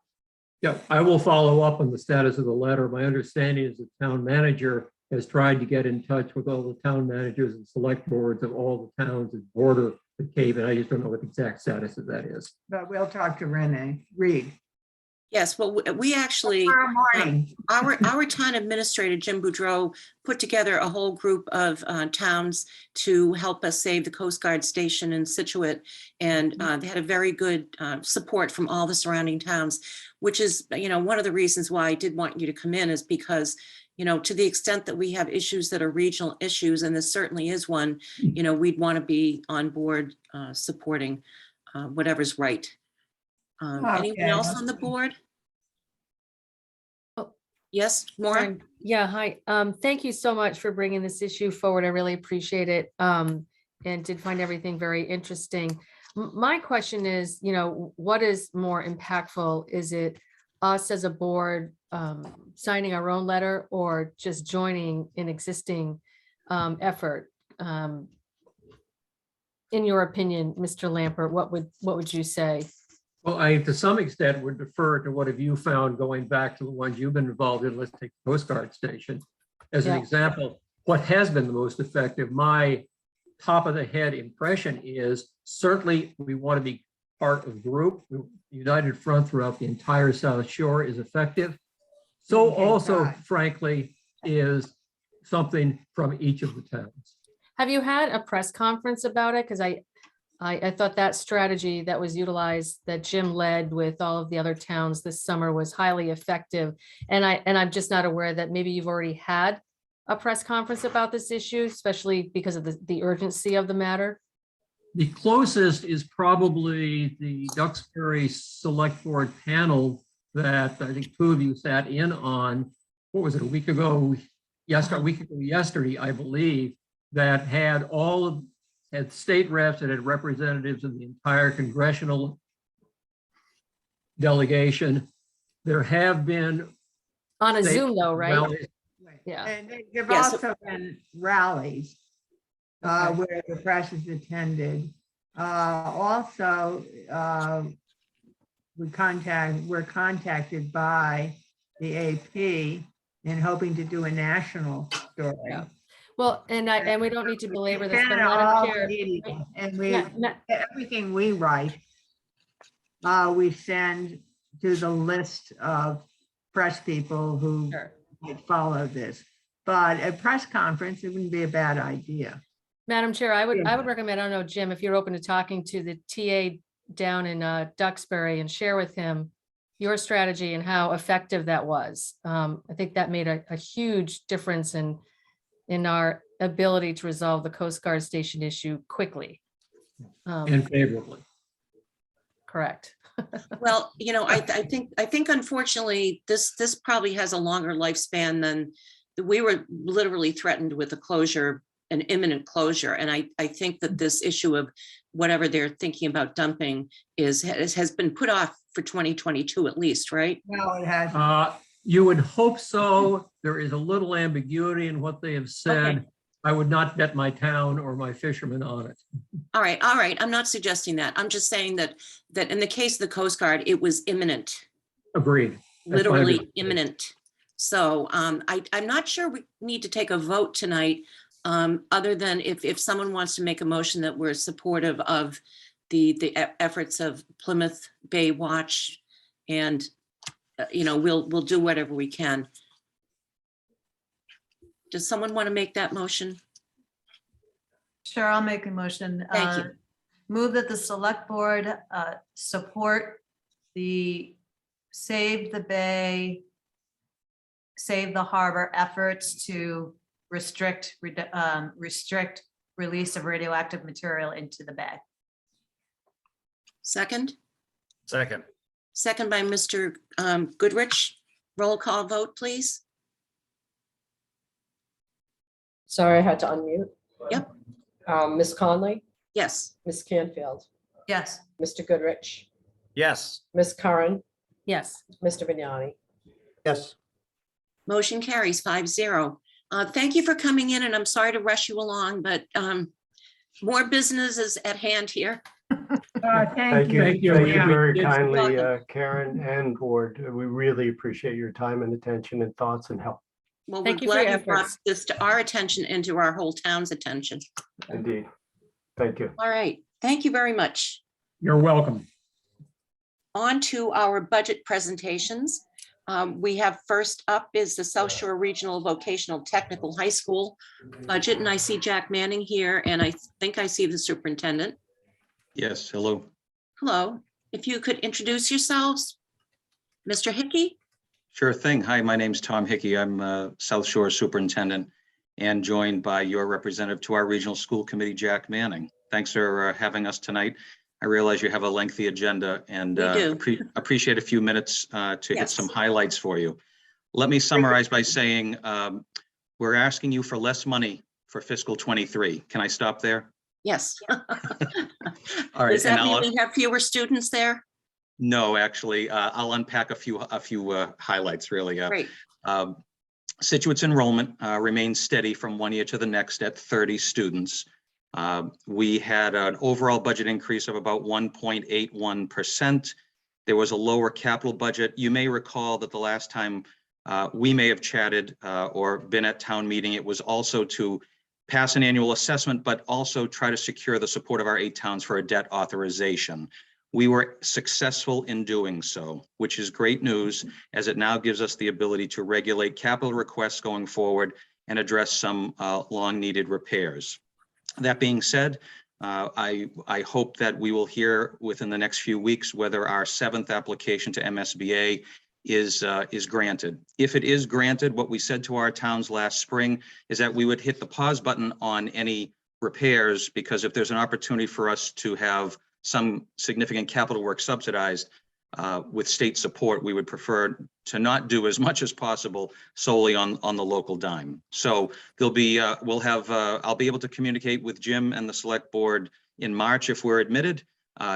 Yeah, I will follow up on the status of the letter. My understanding is the town manager has tried to get in touch with all the town managers and select boards of all the towns that border the Cape, and I just don't know what the exact status of that is. But we'll talk to Renee Reed. Yes, well, we actually, Tomorrow morning. our town administrator, Jim Boudreau, put together a whole group of towns to help us save the Coast Guard station in Scituate. And they had a very good support from all the surrounding towns, which is, one of the reasons why I did want you to come in is because, to the extent that we have issues that are regional issues, and this certainly is one, we'd want to be on board supporting whatever's right. Anyone else on the board? Oh, yes, Maura? Yeah, hi. Thank you so much for bringing this issue forward. I really appreciate it. And did find everything very interesting. My question is, what is more impactful? Is it us as a board signing our own letter, or just joining an existing effort? In your opinion, Mr. Lampert, what would you say? Well, I, to some extent, would defer to what have you found going back to the ones you've been involved in. Let's take the Coast Guard Station as an example. What has been the most effective? My top of the head impression is certainly we want to be part of the group. United Front throughout the entire South Shore is effective. So Okay, also, right. frankly, is something from each of the towns. Have you had a press conference about it? Because I thought that strategy that was utilized, that Jim led with all of the other towns this summer, was highly effective. And I'm just not aware that maybe you've already had a press conference about this issue, especially because of the urgency of the matter. The closest is probably the Duxbury Select Board panel that I think two of you sat in on. What was it, a week ago? Yesterday, I believe, that had had state reps and had representatives of the entire congressional delegation. There have been On a state Zoom though, right? rallies. Yeah. And there've Yes. also been rallies where the press has attended. Also, we're contacted by the AP and hoping to do a national story. Yeah. Well, and we don't need to belabor this, Been but in Madam all Chair, media, and Ma- everything we write, we send to the list of press people who Sure. might follow this. But a press conference, it wouldn't be a bad idea. Madam Chair, I would recommend, I don't know, Jim, if you're open to talking to the TA down in Duxbury and share with him your strategy and how effective that was. I think that made a huge difference in our ability to resolve the Coast Guard station issue quickly. And favorably. Correct. Well, I think unfortunately, this probably has a longer lifespan than we were literally threatened with a closure, an imminent closure. And I think that this issue of whatever they're thinking about dumping has been put off for 2022 at least, right? No, it hasn't. You would hope so. There is a little ambiguity in what they have said. Okay. I would not bet my town or my fishermen on it. All right. I'm not suggesting that. I'm just saying that in the case of the Coast Guard, it was imminent, Agreed. That's my literally view. imminent. So I'm not sure we need to take a vote tonight, other than if someone wants to make a motion that we're supportive of the efforts of Plymouth Bay Watch, and we'll do whatever we can. Does someone want to make that motion? Sure, I'll make a motion. Thank you. Move that the select board support the Save the Bay, Save the Harbor efforts to restrict release of radioactive material into the bay. Second? Second. Second by Mr. Goodrich. Roll call vote, please. Sorry, I had to unmute. Yep. Ms. Conley, Yes. Ms. Canfield, Yes. Mr. Goodrich, Yes. Ms. Curran, Yes. Mr. Vignani. Yes. Motion carries 5-0. Thank you for coming in, and I'm sorry to rush you along, but more business is at hand here. Thank you. Thank you. Thank you Yeah. very Yes. kindly, Welcome. Karen and board. We really appreciate your time and attention and thoughts and help. Well, we're Thank you for your glad you brought efforts. this to our attention and to our whole town's attention. Indeed. Thank you. All right. Thank you very much. You're welcome. On to our budget presentations. We have first up is the South Shore Regional Vocational Technical High School budget, and I see Jack Manning here, and I think I see the superintendent. Yes, hello. Hello. If you could introduce yourselves. Mr. Hickey? Sure thing. Hi, my name's Tom Hickey. I'm South Shore Superintendent and joined by your representative to our Regional School Committee, Jack Manning. Thanks for having us tonight. I realize you have a lengthy agenda and We do. appreciate a few minutes to hit Yes. some highlights for you. Let me summarize by saying we're asking you for less money for fiscal 23. Can I stop there? Yes. All right. Does that and mean I'll- we have fewer students there? No, actually, I'll unpack a few highlights really. Great. Situate's enrollment remains steady from one year to the next at 30 students. We had an overall budget increase of about 1.81%. There was a lower capital budget. You may recall that the last time we may have chatted or been at town meeting, it was also to pass an annual assessment, but also try to secure the support of our 8 towns for a debt authorization. We were successful in doing so, which is great news, as it now gives us the ability to regulate capital requests going forward and address some long-needed repairs. That being said, I hope that we will hear within the next few weeks whether our 7th application to MSBA is granted. If it is granted, what we said to our towns last spring is that we would hit the pause button on any repairs, because if there's an opportunity for us to have some significant capital work subsidized with state support, we would prefer to not do as much as possible solely on the local dime. So there'll be, I'll be able to communicate with Jim and the select board in March if we're admitted.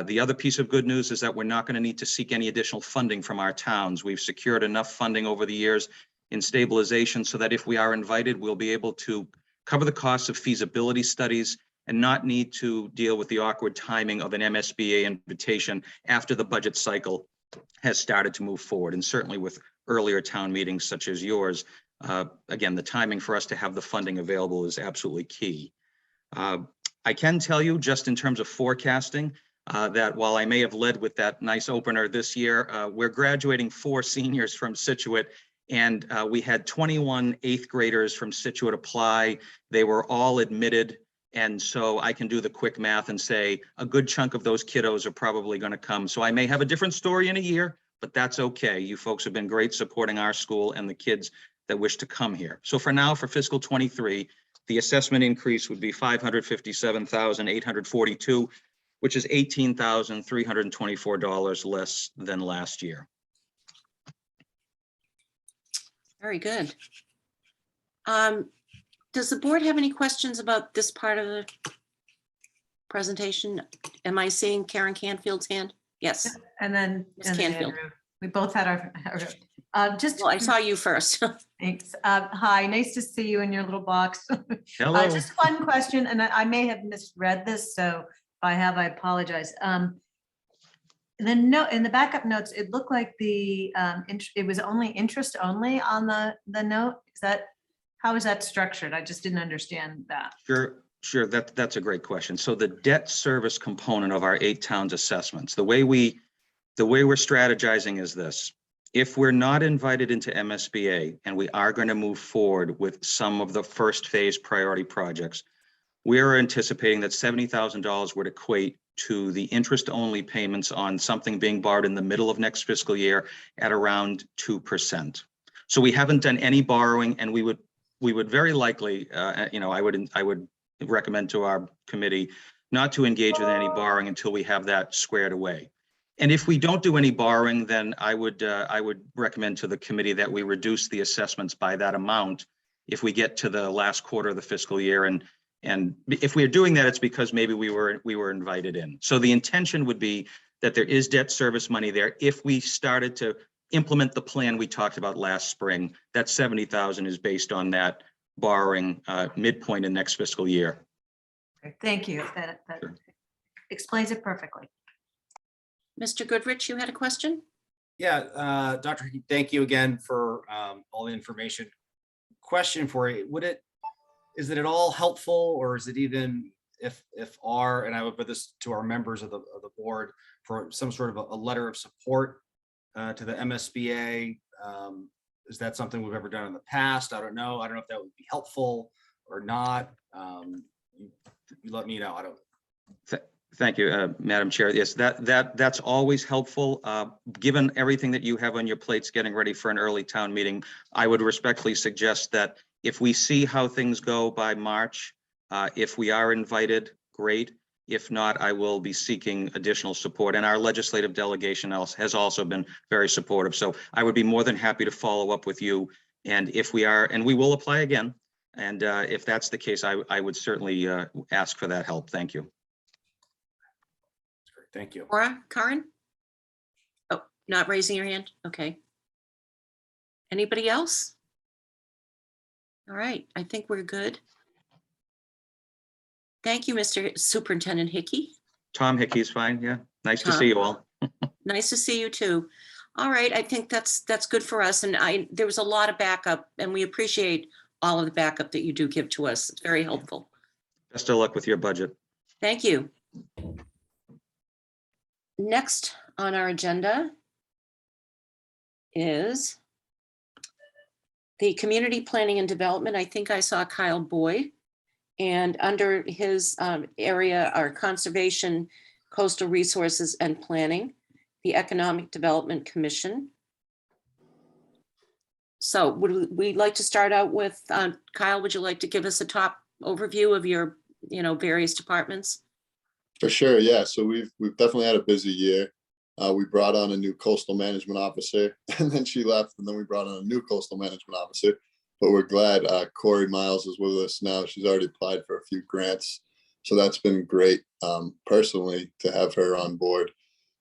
The other piece of good news is that we're not going to need to seek any additional funding from our towns. We've secured enough funding over the years in stabilization so that if we are invited, we'll be able to cover the costs of feasibility studies and not need to deal with the awkward timing of an MSBA invitation after the budget cycle has started to move forward. And certainly with earlier town meetings such as yours, again, the timing for us to have the funding available is absolutely key. I can tell you, just in terms of forecasting, that while I may have led with that nice opener this year, we're graduating 4 seniors from Scituate, and we had 21 8th graders from Scituate apply. They were all admitted. And so I can do the quick math and say a good chunk of those kiddos are probably going to come. So I may have a different story in a year, but that's okay. You folks have been great supporting our school and the kids that wish to come here. So for now, for fiscal 23, the assessment increase would be $557,842, which is $18,324 less than last year. Very good. Does the board have any questions about this part of the presentation? Am I seeing Karen Canfield's hand? Yes. And then, Ms. Canfield. Andrew. We both had our just. Well, I saw you first. Thanks. Hi, nice to see you in your little box. Hello. Just one question, and I may have misread this, so if I have, I apologize. The note in the backup notes, it looked like the it was only interest only on the note. Is that, how is that structured? I just didn't understand that. Sure. That's a great question. So the debt service component of our 8 towns assessments, the way we're strategizing is this. If we're not invited into MSBA and we are going to move forward with some of the first phase priority projects, we are anticipating that $70,000 would equate to the interest only payments on something being borrowed in the middle of next fiscal year at around 2%. So we haven't done any borrowing, and we would very likely, I would recommend to our committee not to engage with any borrowing until we have that squared away. And if we don't do any borrowing, then I would recommend to the committee that we reduce the assessments by that amount if we get to the last quarter of the fiscal year. And if we are doing that, it's because maybe we were invited in. So the intention would be that there is debt service money there. If we started to implement the plan we talked about last spring, that $70,000 is based on that borrowing midpoint in next fiscal year. Okay, thank you. That Sure. explains it perfectly. Mr. Goodrich, you had a question? Yeah, Dr. Hickey, thank you again for all the information. Question for you: is it at all helpful, or is it even if and I would put this to our members of the board for some sort of a letter of support to the MSBA? Is that something we've ever done in the past? I don't know if that would be helpful or not. You let me know. I don't. Thank you, Madam Chair. Yes, that's always helpful. Given everything that you have on your plates getting ready for an early town meeting, I would respectfully suggest that if we see how things go by March, if we are invited, great. If not, I will be seeking additional support. And our legislative delegation has also been very supportive. So I would be more than happy to follow up with you. And if we are, and we will apply again. And if that's the case, I would certainly ask for that help. Thank you. Thank you. Laura, Karen? Oh, not raising your hand? Okay. Anybody else? All right, I think we're good. Thank you, Mr. Superintendent Hickey. Tom Hickey's fine. Yeah. Nice to Tom. see you all. Nice to see you too. All right, I think that's good for us. And there was a lot of backup, and we appreciate all of the backup that you do give to us. It's very helpful. Best of luck with your budget. Thank you. Next on our agenda is the Community Planning and Development. I think I saw Kyle Boyd. And under his area are Conservation, Coastal Resources and Planning, the Economic Development Commission. So would we like to start out with, Kyle, would you like to give us a top overview of your, various departments? For sure, yeah. So we've definitely had a busy year. We brought on a new coastal management officer, and then she left, and then we brought on a new coastal management officer. But we're glad Corey Miles is with us now. She's already applied for a few grants, so that's been great personally to have her on board.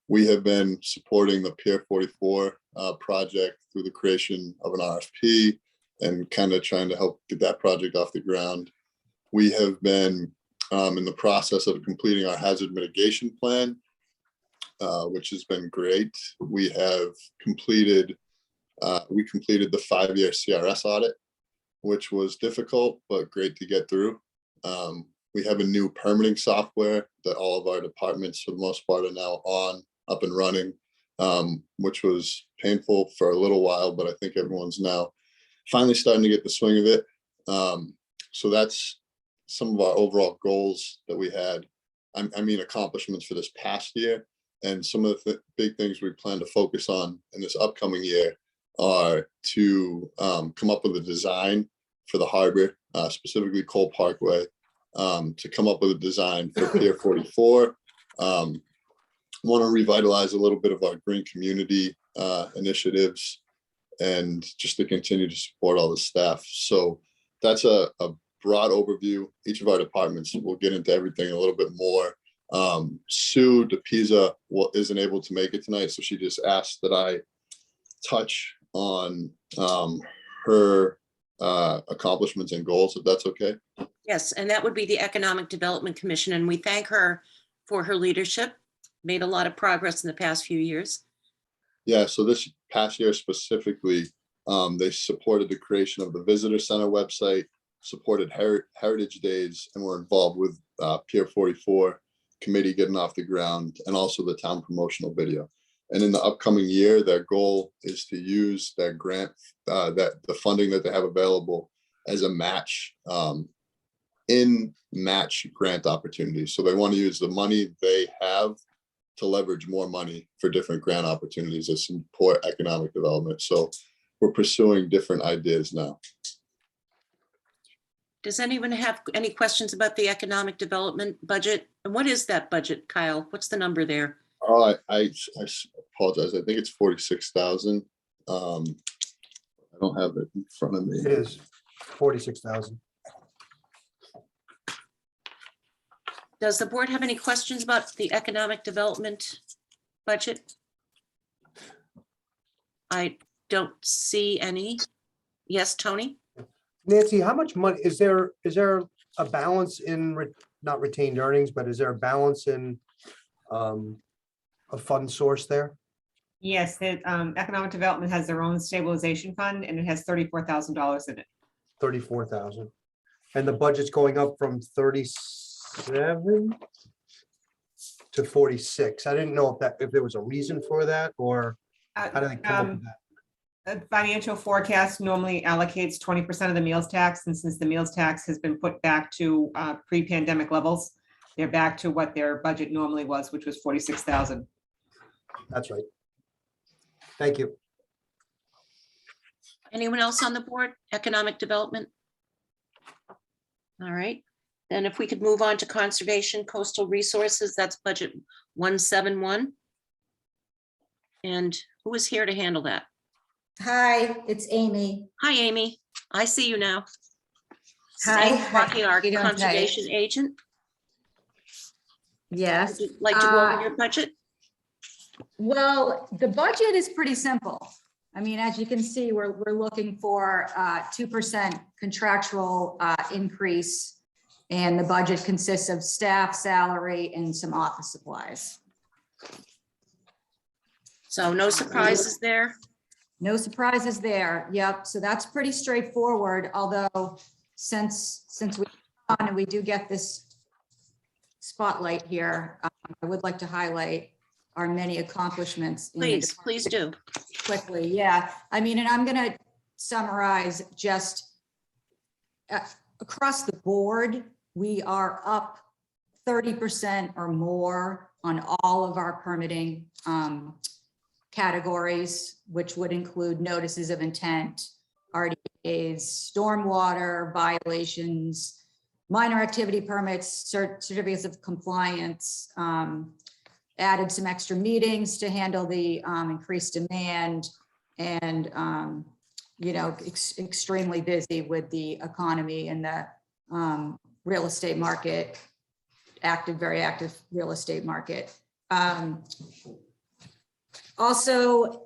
We have been supporting the Pier 44 project through the creation of an RFP and kind of trying to help get that project off the ground. We have been in the process of completing our hazard mitigation plan, which has been great. We have completed the 5-year CRS audit, which was difficult, but great to get through. We have a new permitting software that all of our departments, for the most part, are now up and running, which was painful for a little while, but I think everyone's now finally starting to get the swing of it. So that's some of our overall goals that we had. I mean, accomplishments for this past year. And some of the big things we plan to focus on in this upcoming year are to come up with a design for the harbor, specifically Cole Parkway, to come up with a design for Pier 44. Want to revitalize a little bit of our green community initiatives and just to continue to support all the staff. So that's a broad overview. Each of our departments will get into everything a little bit more. Sue DePisa isn't able to make it tonight, so she just asked that I touch on her accomplishments and goals, if that's okay. Yes, and that would be the Economic Development Commission, and we thank her for her leadership. Made a lot of progress in the past few years. Yeah, so this past year specifically, they supported the creation of the Visitor Center website, supported Heritage Days, and were involved with Pier 44 committee getting off the ground, and also the town promotional video. And in the upcoming year, their goal is to use their grant, the funding that they have available as a match in match grant opportunities. So they want to use the money they have to leverage more money for different grant opportunities that support economic development. So we're pursuing different ideas now. Does anyone have any questions about the economic development budget? And what is that budget, Kyle? What's the number there? Oh, I apologize. I think it's 46,000. I don't have it in front of me. It is 46,000. Does the board have any questions about the economic development budget? I don't see any. Yes, Tony? Nancy, how much money is there a balance in not retained earnings, but is there a balance in a fund source there? Yes, the economic development has their own stabilization fund and it has $34,000 in it. 34,000. And the budget's going up from 37 to 46. I didn't know if there was a reason for that, or how did they come up with that? A financial forecast normally allocates 20% of the meals tax, and since the meals tax has been put back to pre-pandemic levels, they're back to what their budget normally was, which was 46,000. That's right. Thank you. Anyone else on the board? Economic development? All right, then if we could move on to conservation, coastal resources, that's budget 171. And who is here to handle that? Hi, it's Amy. Hi, Amy. I see you now. Hi. Amy Rocky, our How you doing today? conservation agent. Yes. Would you like to go over your budget? Well, the budget is pretty simple. I mean, as you can see, we're looking for 2% contractual increase, and the budget consists of staff salary and some office supplies. So no surprises there? No surprises there. Yep. So that's pretty straightforward. Although since we on and we do get this spotlight here, I would like to highlight our many accomplishments. in the Please, please do. quickly. Yeah, I mean, and I'm going to summarize just across the board, we are up 30% or more on all of our permitting categories, which would include notices of intent, RDAs, stormwater violations, minor activity permits, certificates of compliance, added some extra meetings to handle the increased demand, and you know, extremely busy with the economy and the real estate market, very active real estate market. Also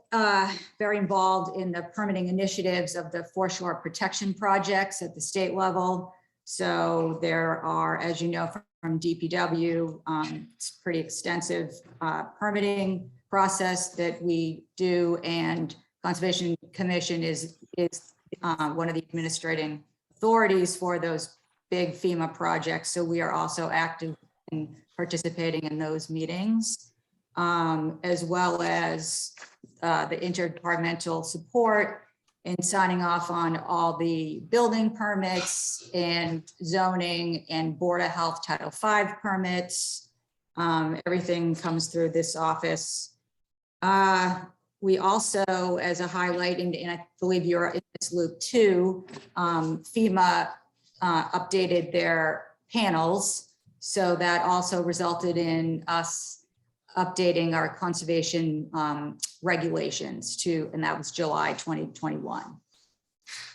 very involved in the permitting initiatives of the foreshore protection projects at the state level. So there are, as you know, from DPW, it's pretty extensive permitting process that we do, and Conservation Commission is one of the administrating authorities for those big FEMA projects. So we are also active in participating in those meetings, as well as the interdepartmental support and signing off on all the building permits and zoning and Board of Health Title V permits. Everything comes through this office. We also, as a highlight, and I believe you're in this loop too, FEMA updated their panels. So that also resulted in us updating our conservation regulations too, and that was July 2021.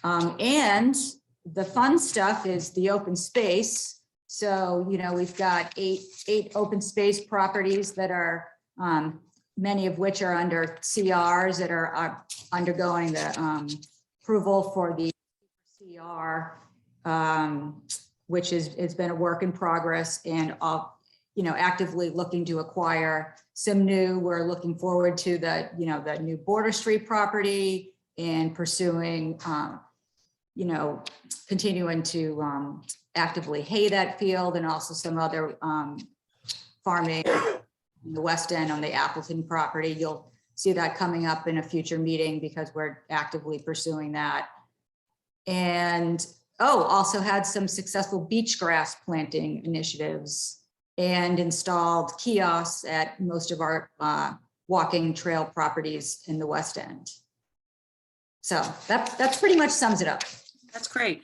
And the fun stuff is the open space. So, you know, we've got eight open space properties that are, many of which are under CRs that are undergoing the approval for the CR, which has been a work in progress, and you know, actively looking to acquire some new. We're looking forward to the, you know, the new Border Street property and pursuing, you know, continuing to actively hay that field, and also some other farming in the West End on the Appleton property. You'll see that coming up in a future meeting because we're actively pursuing that. And also had some successful beach grass planting initiatives and installed kiosks at most of our walking trail properties in the West End. So that pretty much sums it up. That's great.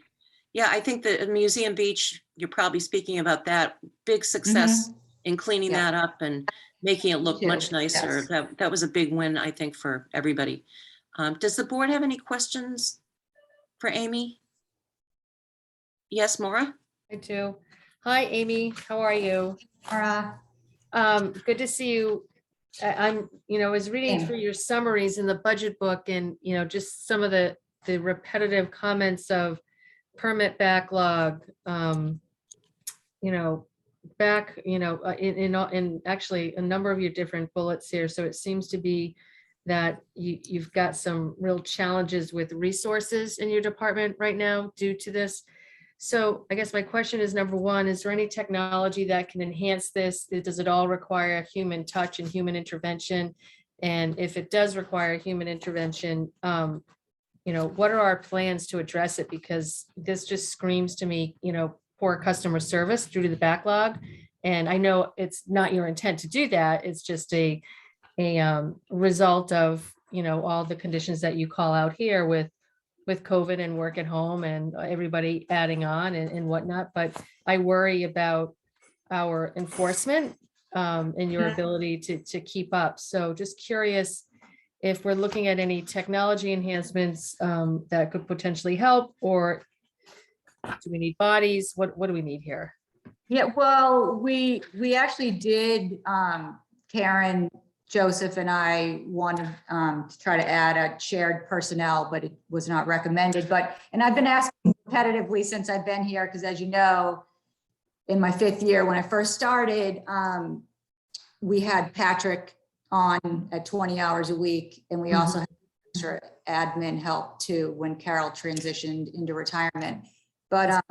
Yeah, I think that Museum Beach, you're probably speaking about that big success in cleaning that up and making it look much nicer. Yes. That was a big win, I think, for everybody. Does the board have any questions for Amy? Yes, Maura? I do. Hi, Amy. How are you? Good to see you. I'm, you know, I was reading through your summaries in the budget book, and, you know, just some of the repetitive comments of permit backlog, you know, in actually a number of your different bullets here. So it seems to be that you've got some real challenges with resources in your department right now due to this. So I guess my question is, number one, is there any technology that can enhance this? Does it all require human touch and human intervention? And if it does require human intervention, you know, what are our plans to address it? Because this just screams to me, you know, poor customer service due to the backlog. And I know it's not your intent to do that. It's just a result of, you know, all the conditions that you call out here with COVID and work at home and everybody adding on and whatnot. But I worry about our enforcement and your ability to keep up. So just curious if we're looking at any technology enhancements that could potentially help, or do we need bodies? What do we need here? Yeah, well, we actually did, Karen, Joseph and I wanted to try to add a shared personnel, but it was not recommended. And I've been asking repetitively since I've been here, because as you know, in my 5th year, when I first started, we had Patrick on at 20 hours a week. And we also had extra admin help too, when Carol transitioned into retirement. But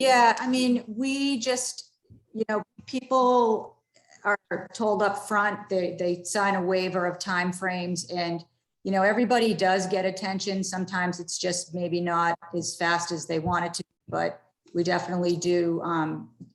yeah, I mean, we just, you know, people are told up front. They sign a waiver of timeframes, and, you know, everybody does get attention. Sometimes it's just maybe not as fast as they want it to, but we definitely do,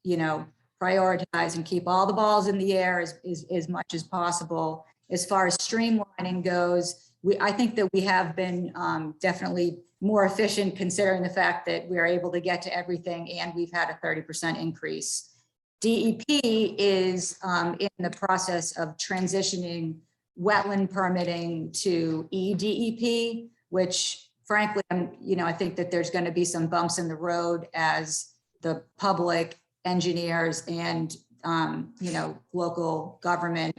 you know, prioritize and keep all the balls in the air as much as possible. As far as streamlining goes, I think that we have been definitely more efficient, considering the fact that we are able to get to everything and we've had a 30% increase. DEP is in the process of transitioning wetland permitting to EDEP, which frankly, you know, I think that there's going to be some bumps in the road as the public, engineers, and you know, local government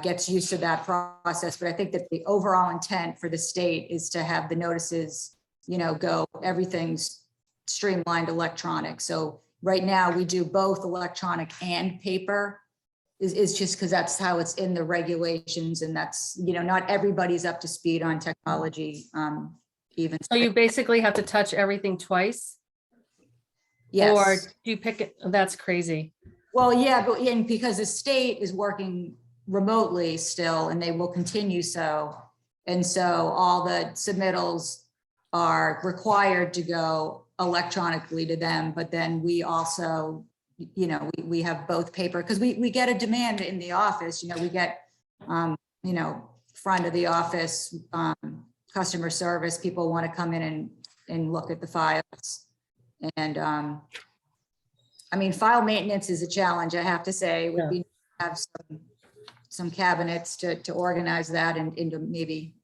gets used to that process. But I think that the overall intent for the state is to have the notices, you know, go, everything's streamlined electronic. So right now we do both electronic and paper, is just because that's how it's in the regulations, and that's, you know, not everybody's up to speed on technology even. So you basically have to touch everything twice? Yes. Or do you pick it? That's crazy. Well, yeah, but and because the state is working remotely still, and they will continue so. And so all the submittals are required to go electronically to them, but then we also, you know, we have both paper, because we get a demand in the office, you know, we get, you know, front of the office, customer service, people want to come in and look at the files. And I mean, file maintenance is a challenge, I have to say. It would be nice to have some cabinets to organize that and into maybe,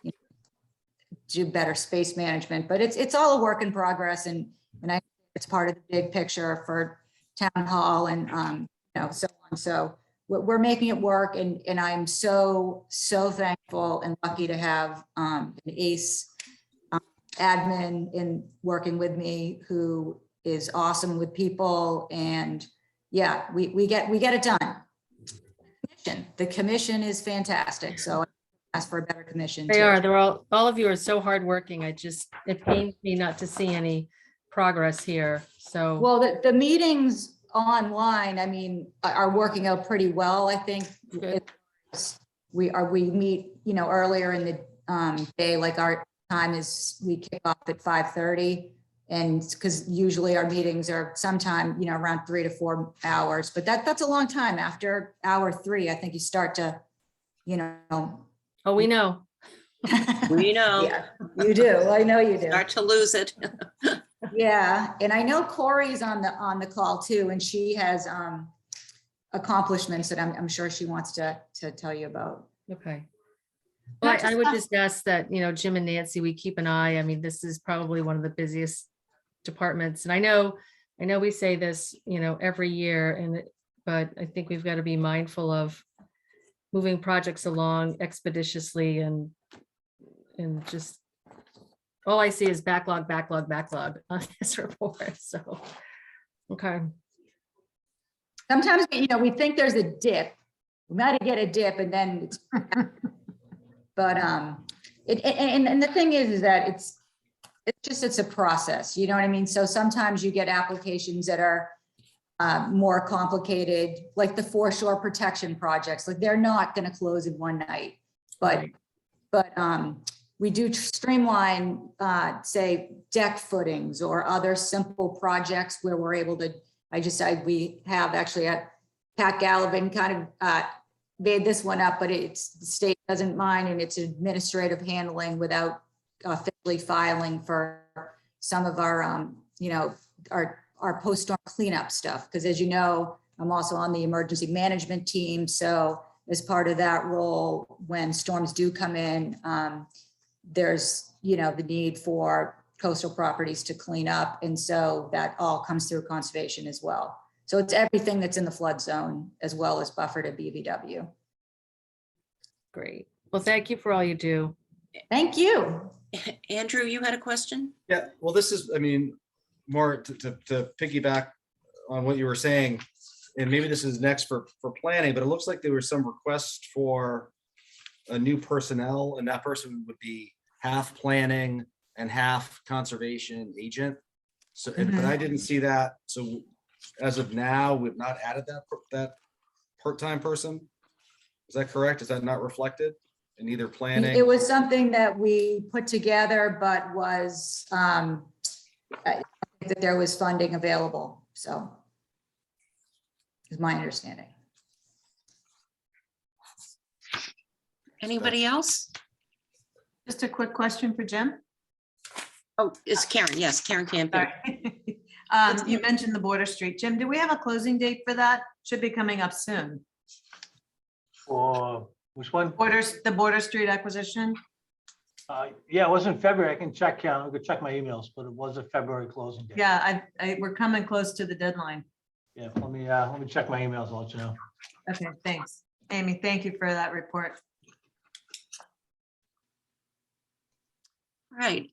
you know, do better space management. But it's all a work in progress, and I it's part of the big picture for town hall and you know, so on. So we're making it work, and I'm so thankful and lucky to have an ace admin in working with me who is awesome with people. And yeah, we get it done. The commission is fantastic, so I ask for a better commission. They too. are. They're all of you are so hardworking. It pains me not to see any progress here. So Well, the meetings online, I mean, are working out pretty well, I think. We meet, you know, earlier in the day, like our time is, we kick off at 5:30. And because usually our meetings are sometime, you know, around 3 to 4 hours, but that's a long time. After hour 3, I think you start to, you know. Oh, we know. We know. Yeah, you do. I know you do. Start to lose it. Yeah, and I know Corey's on the call too, and she has accomplishments that I'm sure she wants to tell you about. Okay. Well, I would just ask that, you know, Jim and Nancy, we keep an eye. I mean, this is probably one of the busiest departments. And I know we say this, you know, every year, but I think we've got to be mindful of moving projects along expeditiously, and just all I see is backlog on this report. So, okay. Sometimes, you know, we think there's a dip. We might get a dip, and then it's but and the thing is that it's a process, you know what I mean? So sometimes you get applications that are more complicated, like the foreshore protection projects. Like, they're not going to close in one night, but we do streamline, say, deck footings or other simple projects where we're able to. We have actually Pat Gallivan kind of made this one up, but the state doesn't mind, and it's administrative handling without officially filing for some of our, you know, our post-storm cleanup stuff. Because as you know, I'm also on the emergency management team. So as part of that role, when storms do come in, there's, you know, the need for coastal properties to clean up. And so that all comes through conservation as well. So it's everything that's in the flood zone as well as buffer to BVW. Great. Well, thank you for all you do. Thank you. Andrew, you had a question? Yeah, well, this is, I mean, more to piggyback on what you were saying, and maybe this is next for planning, but it looks like there was some request for a new personnel, and that person would be half planning and half conservation agent. So, but I didn't see that. So as of now, we've not added that part-time person. Is that correct? Is that not reflected in either planning? It was something that we put together, but was, that there was funding available, so is my understanding. Anybody else? Just a quick question for Jim. Oh, it's Karen. Yes, Karen Campy. Sorry. You mentioned the Border Street. Jim, do we have a closing date for that? Should be coming up soon. For which one? The Border Street acquisition? Yeah, it was in February. I can check, I could check my emails, but it was a February closing date. Yeah, we're coming close to the deadline. Yeah, let me check my emails. I'll let you know. Okay, thanks. Amy, thank you for that report. All right.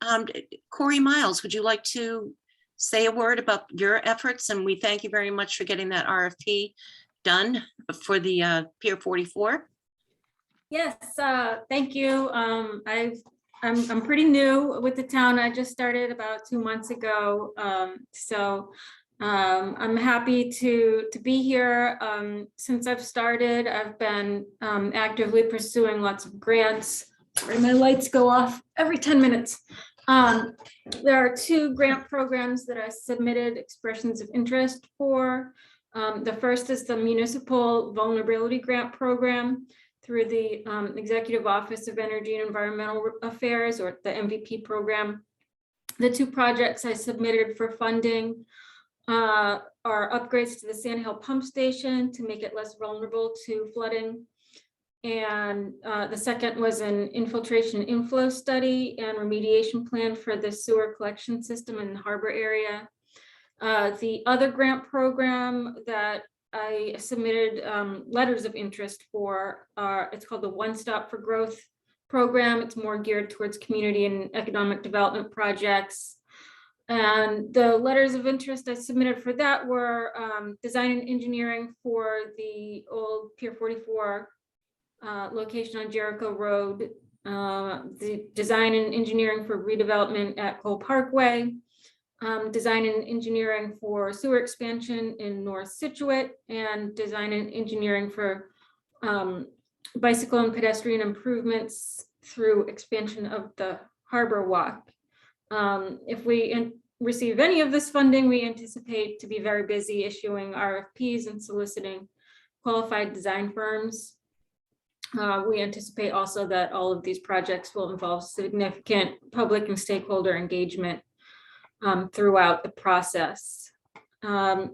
Corey Miles, would you like to say a word about your efforts? And we thank you very much for getting that RFP done for the Pier 44. Yes, thank you. I'm pretty new with the town. I just started about 2 months ago. I'm happy to be here. Since I've started, I've been actively pursuing lots of grants. Sorry, my lights go off every 10 minutes. There are 2 grant programs that I submitted expressions of interest for. The first is the Municipal Vulnerability Grant Program through the Executive Office of Energy and Environmental Affairs, or the MVP program. The 2 projects I submitted for funding are upgrades to the Sand Hill Pump Station to make it less vulnerable to flooding. And the second was an infiltration inflow study and remediation plan for the sewer collection system in the harbor area. The other grant program that I submitted letters of interest for, it's called the One Stop for Growth program. It's more geared towards community and economic development projects. And the letters of interest I submitted for that were design and engineering for the old Pier 44 location on Jericho Road, the design and engineering for redevelopment at Cole Parkway, design and engineering for sewer expansion in North Scituate, and design and engineering for bicycle and pedestrian improvements through expansion of the Harbor Walk. If we receive any of this funding, we anticipate to be very busy issuing RFPs and soliciting qualified design firms. We anticipate also that all of these projects will involve significant public and stakeholder engagement throughout the process. The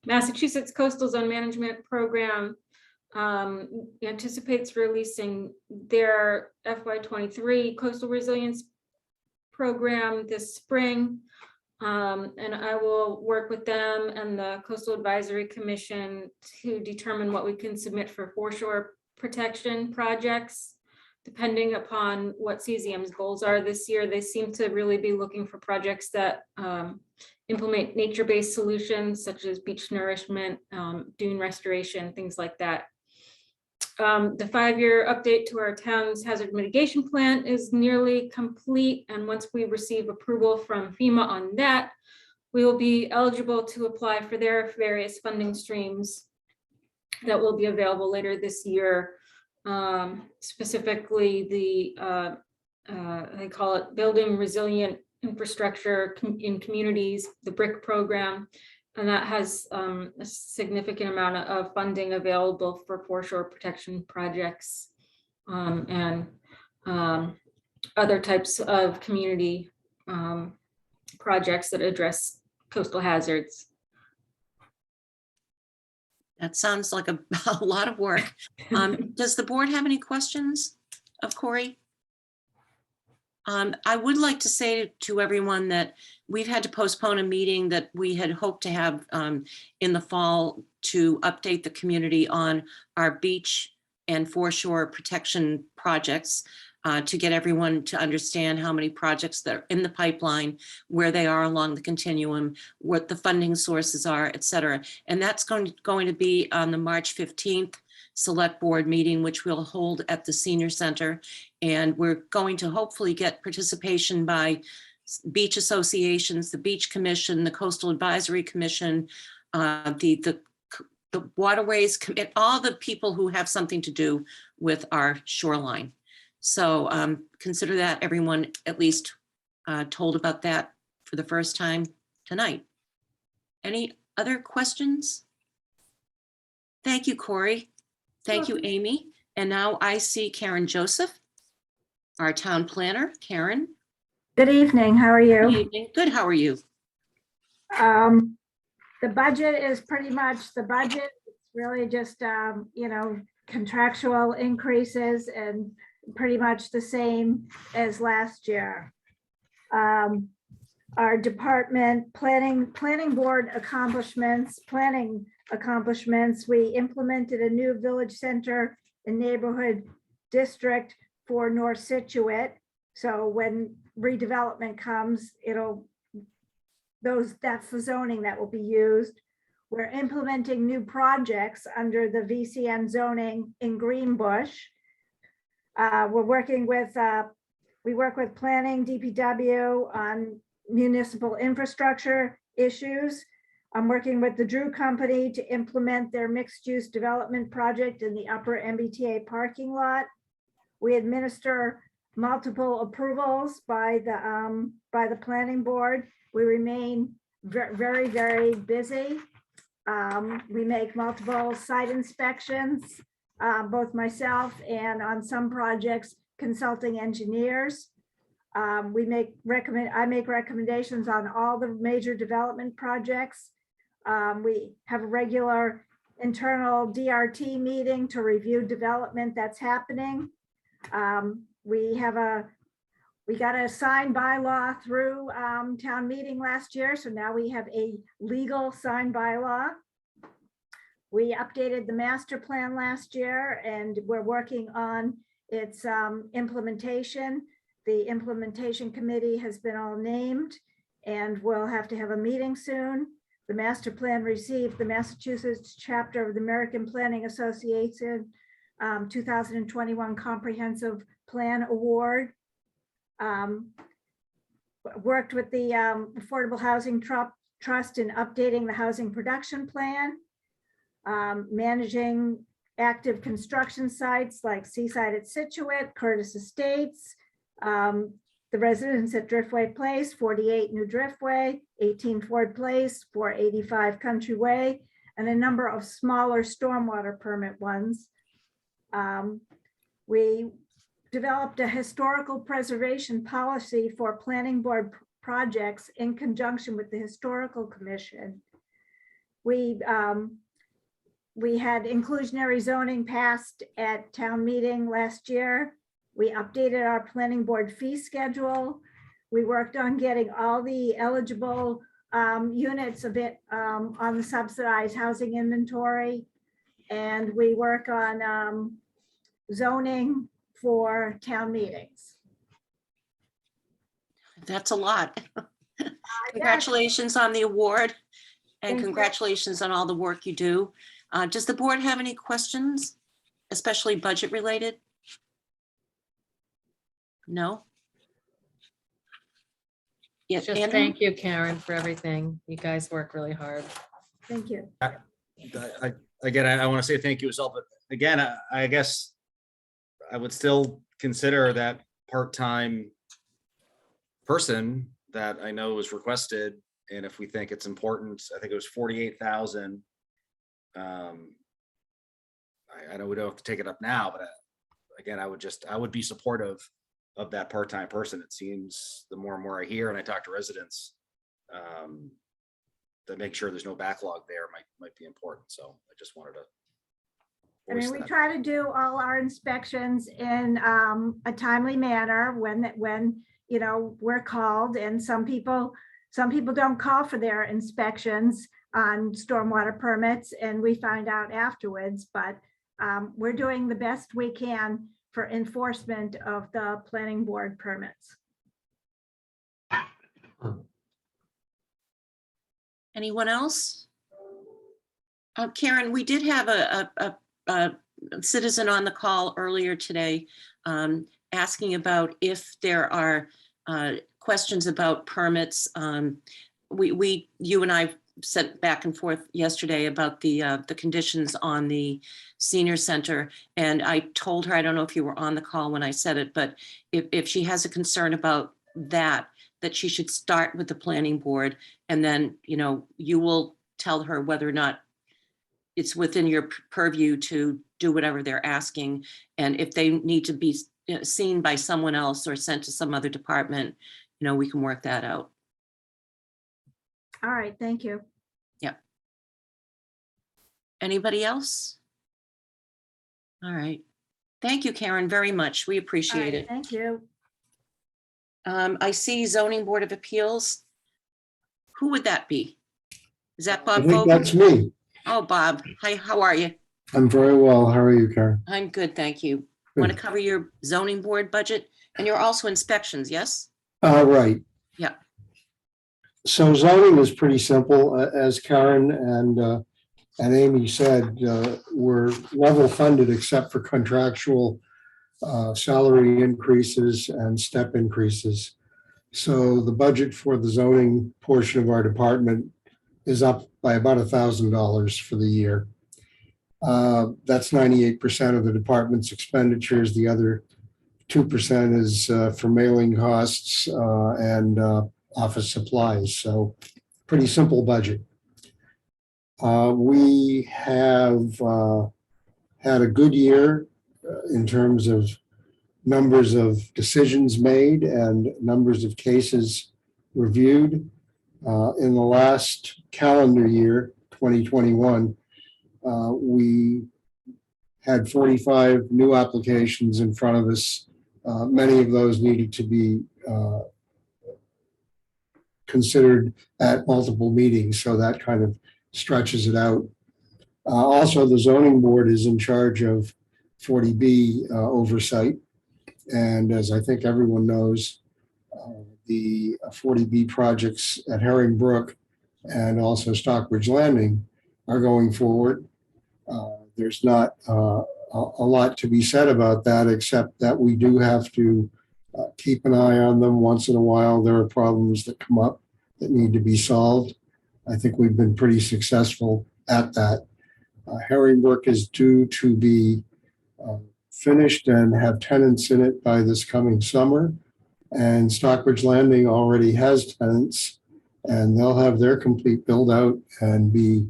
Massachusetts Coastal Zone Management Program anticipates releasing their FY23 Coastal Resilience Program this spring. And I will work with them and the Coastal Advisory Commission to determine what we can submit for foreshore protection projects. Depending upon what CZM's goals are this year, they seem to really be looking for projects that implement nature-based solutions such as beach nourishment, dune restoration, things like that. The 5-year update to our town's hazard mitigation plan is nearly complete. And once we receive approval from FEMA on that, we will be eligible to apply for their various funding streams that will be available later this year. Specifically the, they call it Building Resilient Infrastructure in Communities, the BRIC program. And that has a significant amount of funding available for foreshore protection projects and other types of community projects that address coastal hazards. That sounds like a lot of work. Does the board have any questions of Corey? I would like to say to everyone that we've had to postpone a meeting that we had hoped to have in the fall to update the community on our beach and foreshore protection projects, to get everyone to understand how many projects that are in the pipeline, where they are along the continuum, what the funding sources are, et cetera. And that's going to be on the March 15th select board meeting, which we'll hold at the senior center. And we're going to hopefully get participation by beach associations, the Beach Commission, the Coastal Advisory Commission, the the waterways, all the people who have something to do with our shoreline. So consider that everyone at least told about that for the first time tonight. Any other questions? Thank you, Corey. Thank you, Amy. And now I see Karen Joseph, our town planner. Karen. Good evening, how are Good you? evening. Good, how are you? The budget is pretty much the budget. It's really just, you know, contractual increases and pretty much the same as last year. Our department planning board accomplishments, we implemented a new village center and neighborhood district for North Scituate. So when redevelopment comes, that's the zoning that will be used. We're implementing new projects under the VCN zoning in Greenbush. We work with planning, DPW on municipal infrastructure issues. I'm working with the Drew Company to implement their mixed-use development project in the upper MBTA parking lot. We administer multiple approvals by the planning board. We remain very, very busy. We make multiple site inspections, both myself and on some projects, consulting engineers. I make recommendations on all the major development projects. We have a regular internal DRT meeting to review development that's happening. We got a signed bylaw through town meeting last year, so now we have a legal signed bylaw. We updated the master plan last year and we're working on its implementation. The implementation committee has been all named and we'll have to have a meeting soon. The master plan received the Massachusetts chapter of the American Planning Association 2021 Comprehensive Plan Award. Worked with the Affordable Housing Trust in updating the housing production plan, managing active construction sites like Seaside at Scituate, Curtis Estates, the residents at Driftway Place, 48 New Driftway, 18 Ford Place, 485 Country Way, and a number of smaller stormwater permit ones. We developed a historical preservation policy for planning board projects in conjunction with the Historical Commission. We had inclusionary zoning passed at town meeting last year. We updated our planning board fee schedule. We worked on getting all the eligible units of it on the subsidized housing inventory. And we work on zoning for town meetings. That's a lot. Congratulations on the award and congratulations on all the work you do. Does the board have any questions, especially budget related? No? Yes, Just Andrew? thank you, Karen, for everything. You guys work really hard. Thank you. Again, I want to say thank you as well, but again, I guess I would still consider that part-time person that I know was requested, and if we think it's important, I think it was 48,000. I know we don't have to take it up now, but again, I would be supportive of that part-time person. It seems the more and more I hear and I talk to residents, that make sure there's no backlog there might be important. So I just wanted to. I mean, we try to do all our inspections in a timely manner when you know we're called, and some people don't call for their inspections on stormwater permits, and we find out afterwards. But we're doing the best we can for enforcement of the planning board permits. Anyone else? Karen, we did have a citizen on the call earlier today asking about if there are questions about permits. You and I sent back and forth yesterday about the conditions on the senior center. And I told her, I don't know if you were on the call when I said it, but if she has a concern about that she should start with the planning board, and then, you will tell her whether or not it's within your purview to do whatever they're asking. And if they need to be seen by someone else or sent to some other department, we can work that out. All right, thank you. Yeah. Anybody else? All right. Thank you, Karen, very much. We All appreciate right, it. thank you. I see zoning board of appeals. Who would that be? Is that I Bob think Vogel? that's me. Oh, Bob. Hi, how are you? I'm very well. How are you, Karen? I'm good, thank you. Want to cover your zoning board budget? And you're also inspections, yes? Right. Yeah. So zoning is pretty simple, as Karen and Amy said. We're level funded except for contractual salary increases and step increases. So the budget for the zoning portion of our department is up by about $1,000 for the year. That's 98% of the department's expenditures. The other 2% is for mailing costs and office supplies. So pretty simple budget. We have had a good year in terms of numbers of decisions made and numbers of cases reviewed. In the last calendar year, 2021, we had 45 new applications in front of us. Many of those needed to be considered at multiple meetings, so that kind of stretches it out. Also, the zoning board is in charge of 40B oversight. And as I think everyone knows, the 40B projects at Herring Brook and also Stockbridge Landing are going forward. There's not a lot to be said about that, except that we do have to keep an eye on them. Once in a while, there are problems that come up that need to be solved. I think we've been pretty successful at that. Herring Brook is due to be finished and have tenants in it by this coming summer. And Stockbridge Landing already has tenants, and they'll have their complete build out and be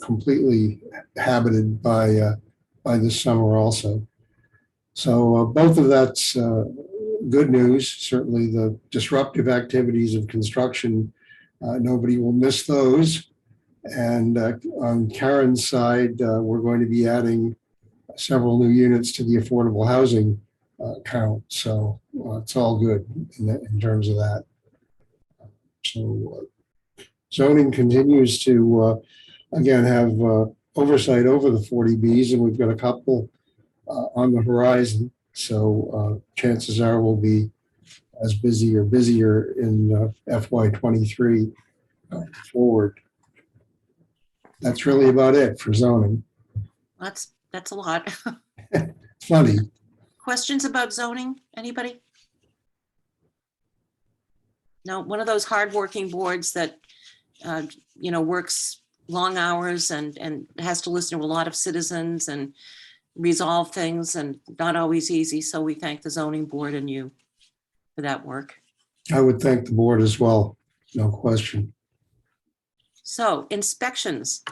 completely habited by this summer also. So both of that's good news. Certainly the disruptive activities of construction, nobody will miss those. And on Karen's side, we're going to be adding several new units to the affordable housing count. So it's all good in terms of that. So zoning continues to, again, have oversight over the 40Bs, and we've got a couple on the horizon. So chances are we'll be as busy or busier in FY23 forward. That's really about it for zoning. That's a lot. Funny. Questions about zoning? Anybody? No, one of those hardworking boards that, works long hours and has to listen to a lot of citizens and resolve things, and not always easy. So we thank the zoning board and you for that work. I would thank the board as well, no question. So inspections.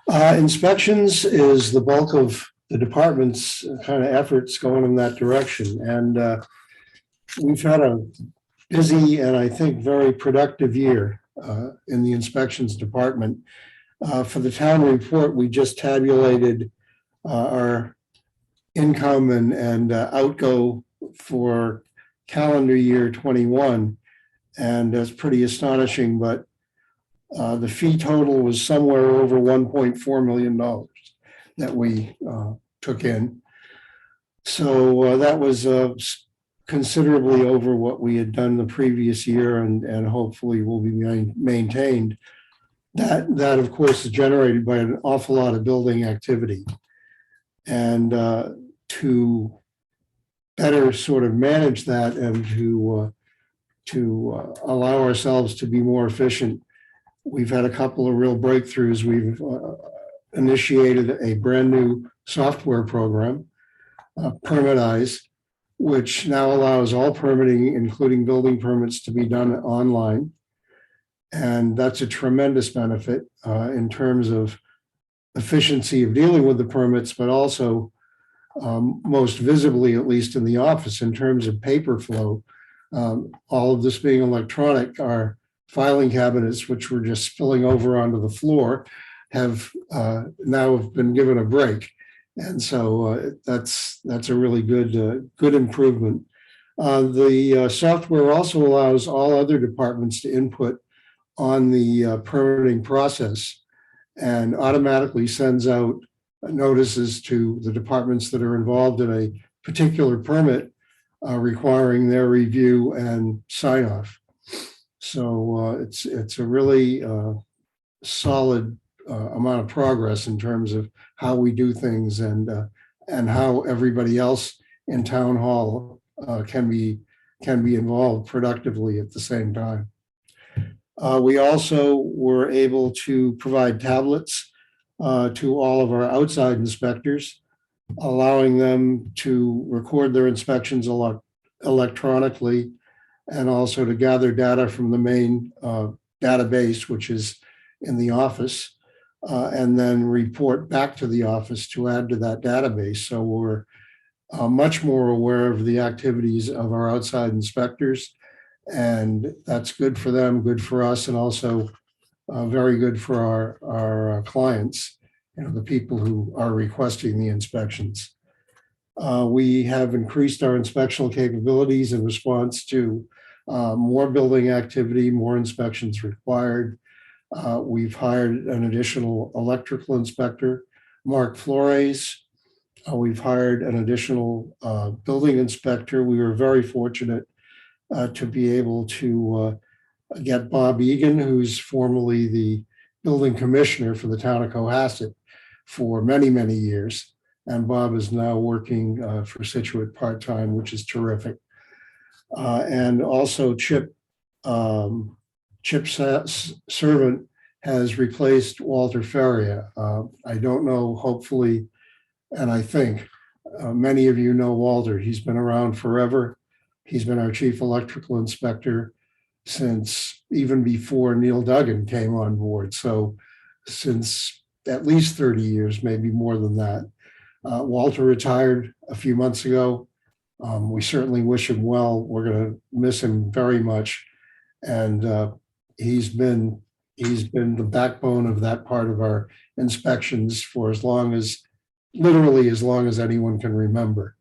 Inspections is the bulk of the department's kind of efforts going in that direction. And we've had a busy and I think very productive year in the inspections department. For the town report, we just tabulated our income and outgo for calendar year 21. And that's pretty astonishing, but the fee total was somewhere over $1.4 million that we took in. So that was considerably over what we had done the previous year, and hopefully will be maintained. That of course is generated by an awful lot of building activity. And to better sort of manage that and to allow ourselves to be more efficient, we've had a couple of real breakthroughs. We've initiated a brand new software program, Permitize, which now allows all permitting, including building permits, to be done online. And that's a tremendous benefit in terms of efficiency of dealing with the permits, but also most visibly, at least in the office, in terms of paper flow. All of this being electronic, our filing cabinets, which were just spilling over onto the floor, have now been given a break. And so that's a really good improvement. The software also allows all other departments to input on the permitting process and automatically sends out notices to the departments that are involved in a particular permit requiring their review and sign off. So it's a really solid amount of progress in terms of how we do things and how everybody else in town hall can be involved productively at the same time. We also were able to provide tablets to all of our outside inspectors, allowing them to record their inspections electronically and also to gather data from the main database, which is in the office, and then report back to the office to add to that database. So we're much more aware of the activities of our outside inspectors, and that's good for them, good for us, and also very good for our clients, the people who are requesting the inspections. We have increased our inspectional capabilities in response to more building activity, more inspections required. We've hired an additional electrical inspector, Mark Flores. We've hired an additional building inspector. We were very fortunate to be able to get Bob Egan, who's formerly the building commissioner for the town of Cohasset for many, many years. And Bob is now working for Scituate part-time, which is terrific. And also Chip Servant has replaced Walter Feria. I don't know, hopefully, and I think many of you know Walter. He's been around forever. He's been our chief electrical inspector since even before Neil Duggan came on board. So since at least 30 years, maybe more than that. Walter retired a few months ago. We certainly wish him well. We're going to miss him very much. And he's been the backbone of that part of our inspections for literally as long as anyone can remember.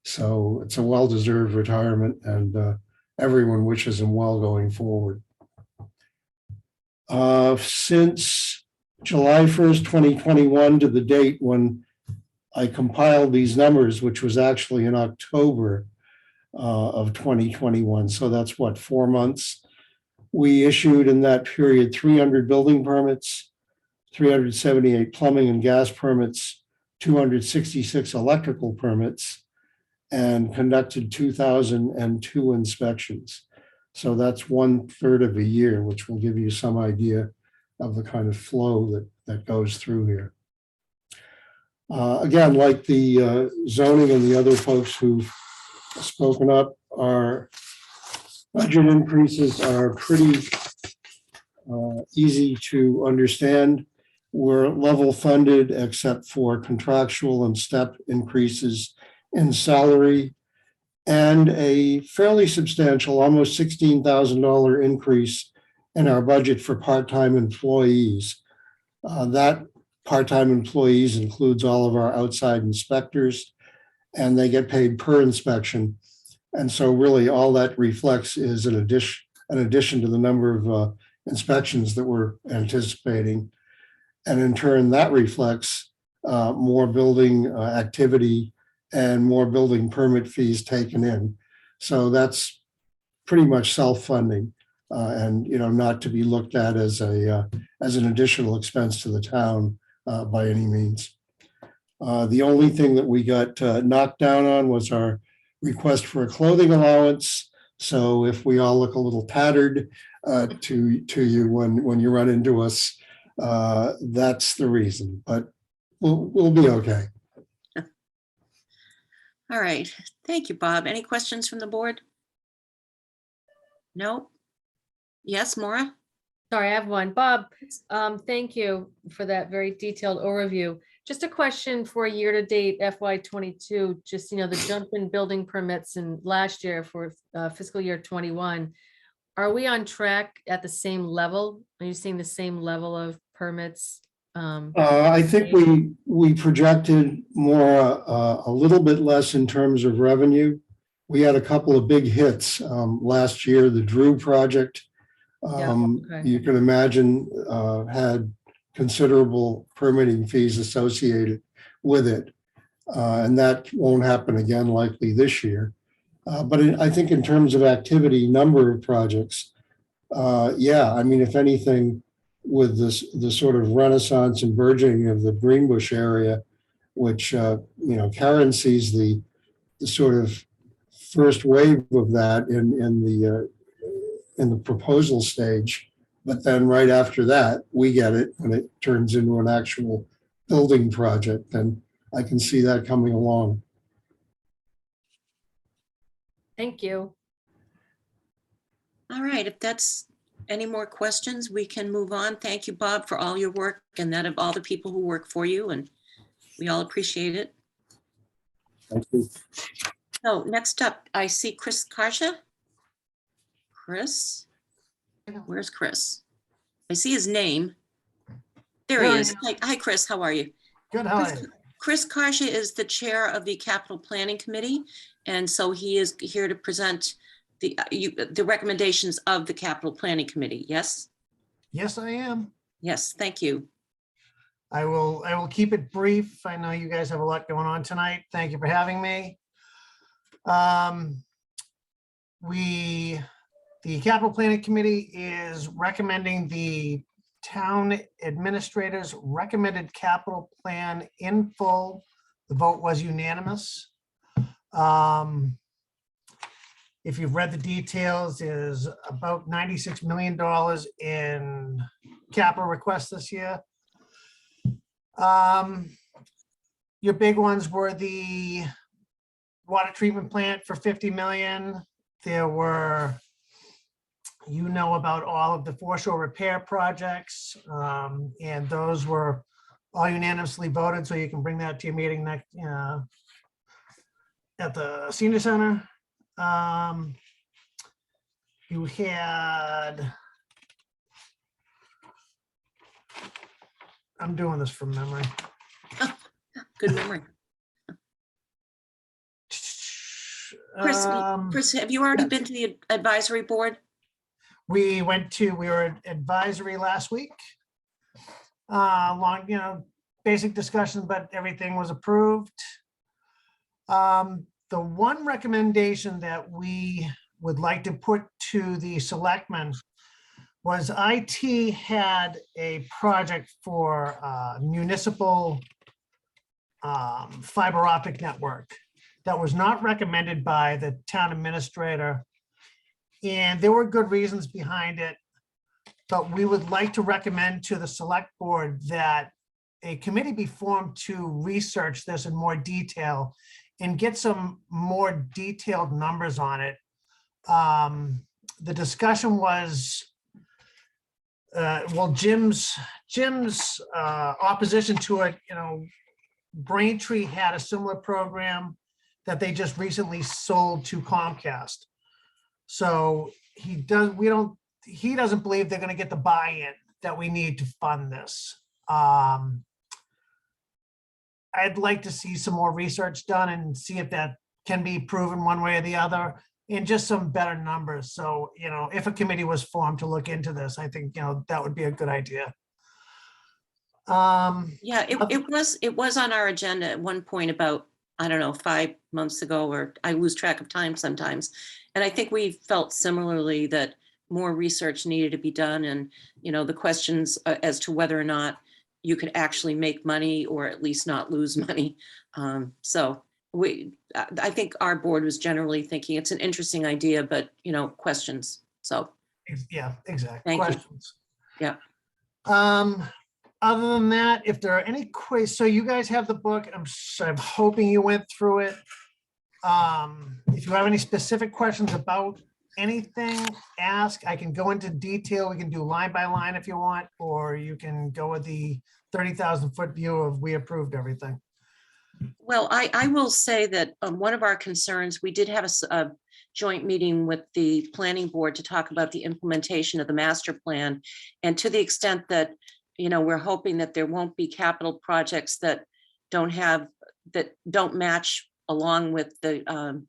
So it's a well-deserved retirement, and everyone wishes him well going forward. Since July 1st, 2021 to the date when I compiled these numbers, which was actually in October of 2021. So that's what, 4 months. We issued in that period 300 building permits, 378 plumbing and gas permits, 266 electrical permits, and conducted 2,002 inspections. So that's 1/3 of a year, which will give you some idea of the kind of flow that goes through here. Again, like the zoning and the other folks who've spoken up, our budget increases are pretty easy to understand. We're level funded except for contractual and step increases in salary, and a fairly substantial, almost $16,000 increase in our budget for part-time employees. That part-time employees includes all of our outside inspectors, and they get paid per inspection. And so really all that reflects is an addition to the number of inspections that we're anticipating. And in turn, that reflects more building activity and more building permit fees taken in. So that's pretty much self-funding and not to be looked at as an additional expense to the town by any means. The only thing that we got knocked down on was our request for a clothing allowance. So if we all look a little tattered to you when you run into us, that's the reason, but we'll be okay. All right, thank you, Bob. Any questions from the board? No? Yes, Maura? Sorry, I have one. Bob, thank you for that very detailed overview. Just a question for year-to-date FY '22, just, the jump in building permits in last year for fiscal year '21. Are we on track at the same level? Are you seeing the same level of permits? I think we projected more, a little bit less in terms of revenue. We had a couple of big hits last year, the Drew project. Okay. You can imagine had considerable permitting fees associated with it. And that won't happen again likely this year. But I think in terms of activity, number of projects, yeah, I mean, if anything, with the sort of renaissance and burgeoning of the Greenbush area, which, Karen sees the sort of first wave of that in the proposal stage. But then right after that, we get it when it turns into an actual building project. And I can see that coming along. Thank you. All right, if that's any more questions, we can move on. Thank you, Bob, for all your work and that of all the people who work for you, and we all appreciate it. Thank you. So next up, I see Chris Karsha. Chris? Where's Chris? I see his name. There he is. Hi, Chris, how are you? Good, how are you? Chris Karsha is the chair of the Capital Planning Committee, and so he is here to present the recommendations of the Capital Planning Committee, yes? Yes, I am. Yes, thank you. I will keep it brief. I know you guys have a lot going on tonight. Thank you for having me. The Capital Planning Committee is recommending the town administrator's recommended capital plan in full. The vote was unanimous. If you've read the details, is about $96 million in capital requests this year. Your big ones were the water treatment plant for 50 million. There were, about all of the foreshore repair projects, and those were all unanimously voted. So you can bring that to your meeting next at the senior center. You had, I'm doing this from memory. Good memory. Chris, have you already been to the advisory board? We were at advisory last week. Basic discussion, but everything was approved. The one recommendation that we would like to put to the selectmen was IT had a project for municipal fiber optic network that was not recommended by the town administrator. And there were good reasons behind it, but we would like to recommend to the select board that a committee be formed to research this in more detail and get some more detailed numbers on it. The discussion was, Jim's opposition to it, Braintree had a similar program that they just recently sold to Comcast. So he doesn't believe they're going to get the buy-in that we need to fund this. I'd like to see some more research done and see if that can be proven one way or the other, and just some better numbers. So, if a committee was formed to look into this, I think, that would be a good idea. Yeah, it was on our agenda at one point about, I don't know, 5 months ago, or I lose track of time sometimes. And I think we felt similarly that more research needed to be done, and, the questions as to whether or not you could actually make money or at least not lose money. So I think our board was generally thinking it's an interesting idea, but, questions. So, Yeah, exactly. Thank you. Questions. yeah. Other than that, if there are any quiz, so you guys have the book. I'm hoping you went through it. If you have any specific questions about anything, ask. I can go into detail. We can do line by line if you want, or you can go with the 30,000-foot view of we approved everything. Well, I will say that one of our concerns, we did have a joint meeting with the planning board to talk about the implementation of the master plan. And to the extent that, we're hoping that there won't be capital projects that don't match along with the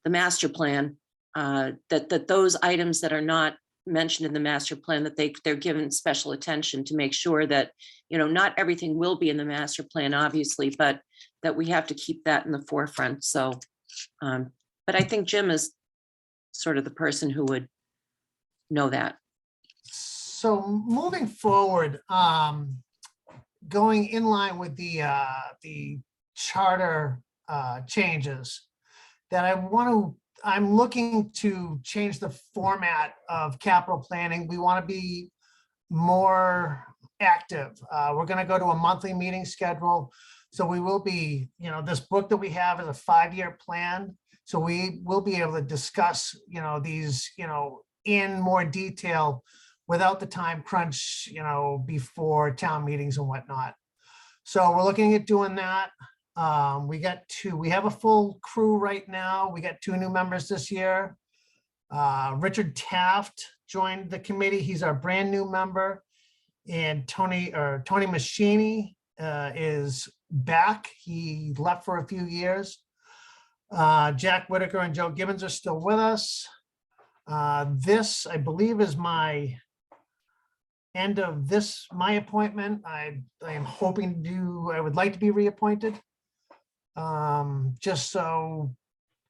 master plan, that those items that are not mentioned in the master plan, that they're given special attention to make sure that, not everything will be in the master plan, obviously, but that we have to keep that in the forefront. So, but I think Jim is sort of the person who would know that. So moving forward, going in line with the charter changes, that I'm looking to change the format of capital planning. We want to be more active. We're going to go to a monthly meeting schedule. So we will be, this book that we have is a 5-year plan. So we will be able to discuss, these, in more detail without the time crunch, before town meetings and whatnot. So we're looking at doing that. We have a full crew right now. We got 2 new members this year. Richard Taft joined the committee. He's our brand new member. And Tony Machini is back. He left for a few years. Jack Whitaker and Joe Gibbons are still with us. This, I believe, is my end of my appointment. I am hoping I would like to be reappointed. Just so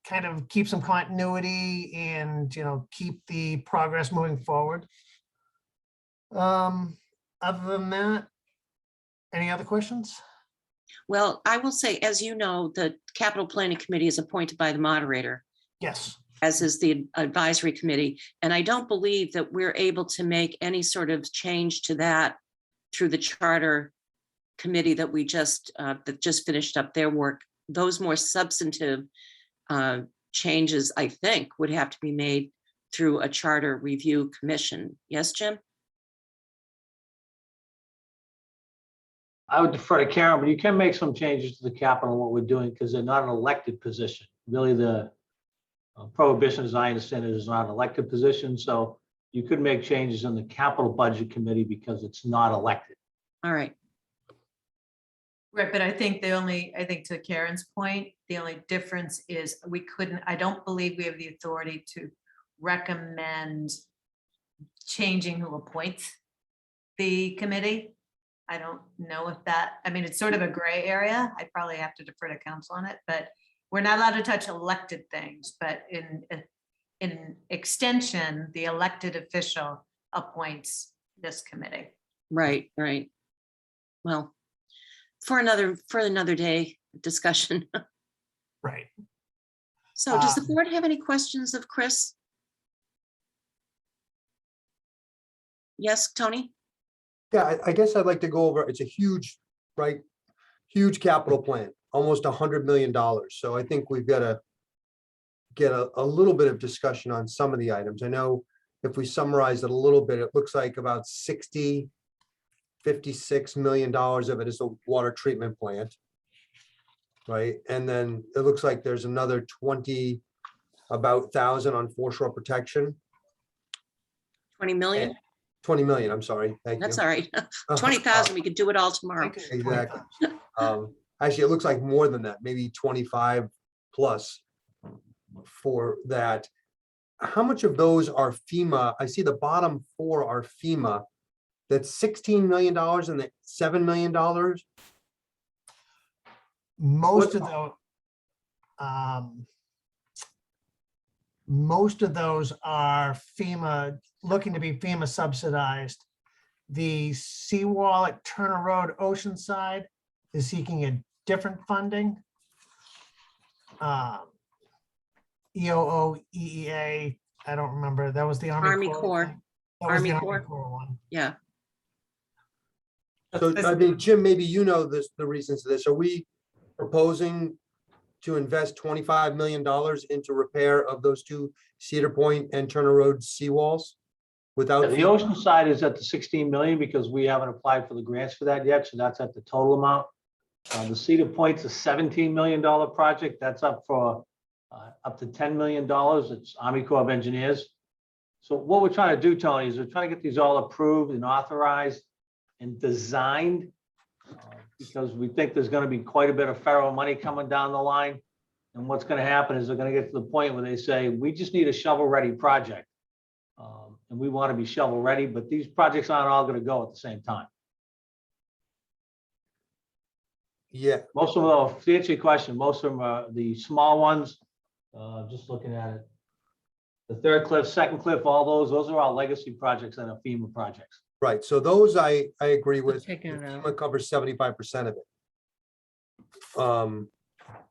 kind of keep some continuity and, keep the progress moving forward. Other than that, any other questions? Well, I will say, as you know, the capital planning committee is appointed by the moderator. Yes. As is the advisory committee. And I don't believe that we're able to make any sort of change to that through the charter committee that that just finished up their work. Those more substantive changes, I think, would have to be made through a charter review commission. Yes, Jim? I would defer to Karen, but you can make some changes to the capital and what we're doing because they're not an elected position. Really, the prohibition, as I understand it, is not an elected position. So you could make changes in the capital budget committee because it's not elected. All right. Right, but I think to Karen's point, the only difference is I don't believe we have the authority to recommend changing who appoints the committee. I don't know if it's sort of a gray area. I'd probably have to defer to council on it, but we're not allowed to touch elected things, but in extension, the elected official appoints this committee. Right. Well, for another day discussion. Right. So does the board have any questions of Chris? Yes, Tony? Yeah, I guess I'd like to go over, it's a huge capital plan, almost $100 million. So I think we've got to get a little bit of discussion on some of the items. I know if we summarize it a little bit, it looks like about $56 million of it is a water treatment plant. Right, and then it looks like there's another 1,000 on foreshore protection. 20 million? 20 million, I'm sorry. Thank you. That's all right. 20,000, we could do it all tomorrow. Exactly. Actually, it looks like more than that, maybe 25 plus for that. How much of those are FEMA? I see the bottom 4 are FEMA. That's $16 million and the $7 million. Most of those are FEMA, looking to be FEMA subsidized. The seawall at Turner Road Oceanside is seeking a different funding. EOOEEA, I don't remember. That was the Army Army Corps. I Corps. think. That was Army the Army Corps. Corps one. Yeah. So, I mean, Jim, maybe you know this, the reasons to this. Are we proposing to invest $25 million into repair of those two Cedar Point and Turner Road seawalls? Without The fee? ocean side is at the 16 million because we haven't applied for the grants for that yet, so that's at the total amount. The Cedar Point's a $17 million project. That's up for up to $10 million. It's Army Corps of Engineers. So what we're trying to do, Tony, is we're trying to get these all approved and authorized and designed because we think there's going to be quite a bit of federal money coming down the line. And what's going to happen is they're going to get to the point where they say, we just need a shovel-ready project. And we want to be shovel-ready, but these projects aren't all going to go at the same time. Yeah. Most of them, to answer your question, most of them are the small ones. Just looking at it. The third cliff, second cliff, all those are all legacy projects and FEMA projects. Right, so those I agree with. Taking it out. FEMA covers 75% of it.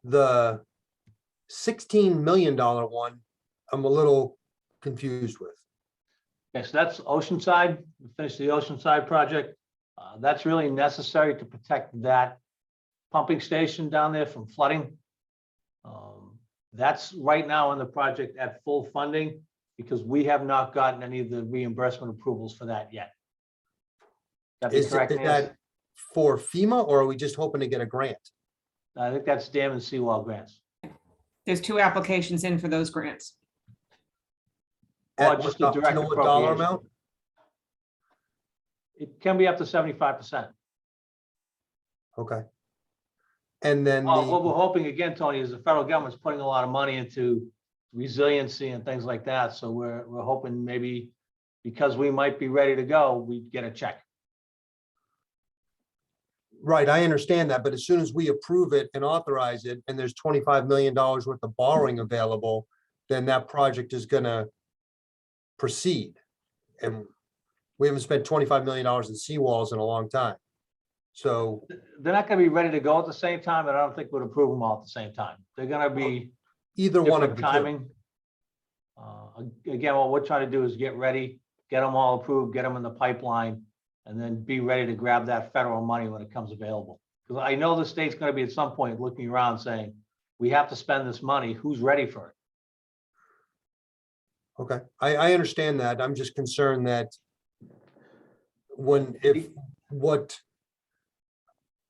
The $16 million one, I'm a little confused with. Okay, so that's Oceanside. We finished the Oceanside project. That's really necessary to protect that pumping station down there from flooding. That's right now in the project at full funding because we have not gotten any of the reimbursement approvals for that yet. That be Is correct, is Nancy? that for FEMA or are we just hoping to get a grant? I think that's dam and seawall grants. There's 2 applications in for those grants. Or At just what a direct you know what dollar appropriation. amount? It can be up to 75%. Okay. And then What the, we're hoping again, Tony, is the federal government's putting a lot of money into resiliency and things like that. So we're hoping maybe because we might be ready to go, we get a check. right, I understand that, but as soon as we approve it and authorize it, and there's $25 million worth of borrowing available, then that project is gonna proceed. And we haven't spent $25 million in seawalls in a long time. So, They're not going to be ready to go at the same time, and I don't think we'd approve them all at the same time. They're going to be either one of different the two. timing. Again, what we're trying to do is get ready, get them all approved, get them in the pipeline, and then be ready to grab that federal money when it comes available. Because I know the state's going to be at some point looking around saying, we have to spend this money. Who's ready for it? Okay, I understand that. I'm just concerned that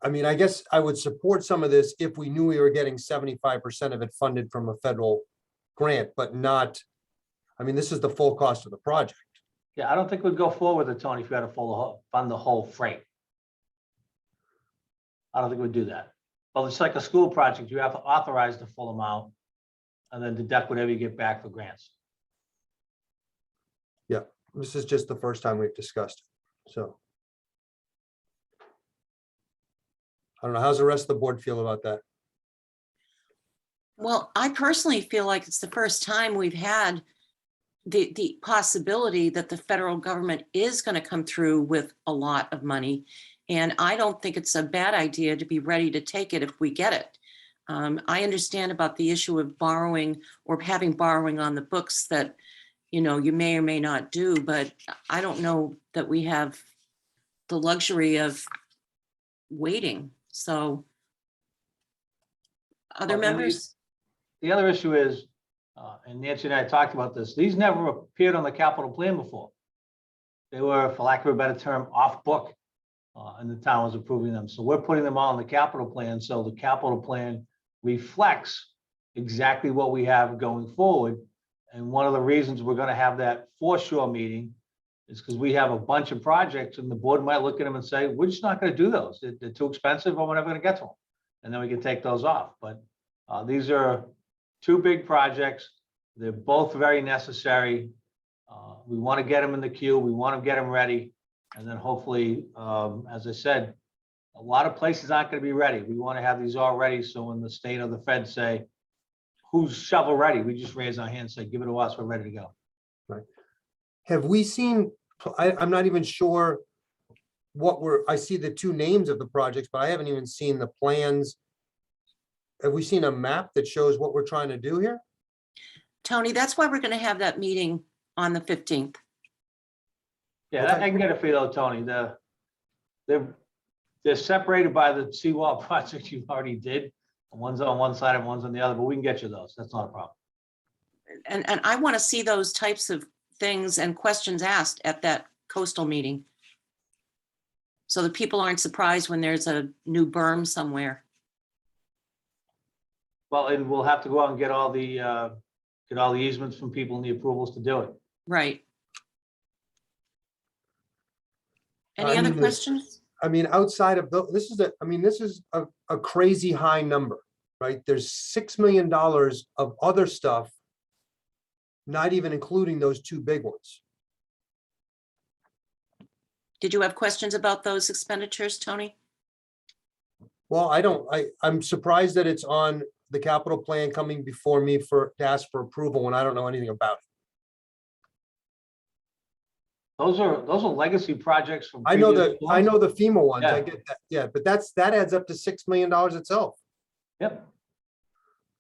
I mean, I guess I would support some of this if we knew we were getting 75% of it funded from a federal grant, but not, I mean, this is the full cost of the project. Yeah, I don't think we'd go forward with it, Tony, if you had to fund the whole freight. I don't think we'd do that. Well, it's like a school project. You have to authorize the full amount and then deduct whatever you get back for grants. Yeah, this is just the first time we've discussed it, so. I don't know, how's the rest of the board feel about that? Well, I personally feel like it's the first time we've had the possibility that the federal government is going to come through with a lot of money. And I don't think it's a bad idea to be ready to take it if we get it. I understand about the issue of borrowing or having borrowing on the books that, you know, you may or may not do, but I don't know that we have the luxury of waiting. So other Well, and members? The other issue is, and Nancy and I talked about this, these never appeared on the capital plan before. They were, for lack of a better term, off book, and the town was approving them. So we're putting them all in the capital plan. So the capital plan reflects exactly what we have going forward. And one of the reasons we're going to have that foreshore meeting is because we have a bunch of projects and the board might look at them and say, we're just not going to do those. They're too expensive or we're never going to get to them. And then we can take those off. But these are 2 big projects. They're both very necessary. We want to get them in the queue. We want to get them ready. And then hopefully, as I said, a lot of places aren't going to be ready. We want to have these all ready. So when the state or the Fed say, who's shovel ready? We just raise our hand and say, give it to us. We're ready to go. Right. Have we seen, I'm not even sure I see the 2 names of the projects, but I haven't even seen the plans have we seen a map that shows what we're trying to do here? Tony, that's why we're going to have that meeting on the 15th. Yeah, I can get it for you though, Tony. They're separated by the seawall project you already did. One's on one side and one's on the other, but we can get you those. That's not a problem. And I want to see those types of things and questions asked at that coastal meeting. So that people aren't surprised when there's a new berm somewhere. Well, and we'll have to go out and get all the easements from people and the approvals to do it. Right. Any I other mean, questions? I mean, outside of, this is a crazy high number, right? There's $6 million of other stuff, not even including those two big ones. Did you have questions about those expenditures, Tony? Well, I'm surprised that it's on the capital plan coming before me to ask for approval when I don't know anything about it. Those are legacy projects from. I know previous the ones. FEMA ones, Yeah. I get that, yeah, but that adds up to $6 million itself. Yep.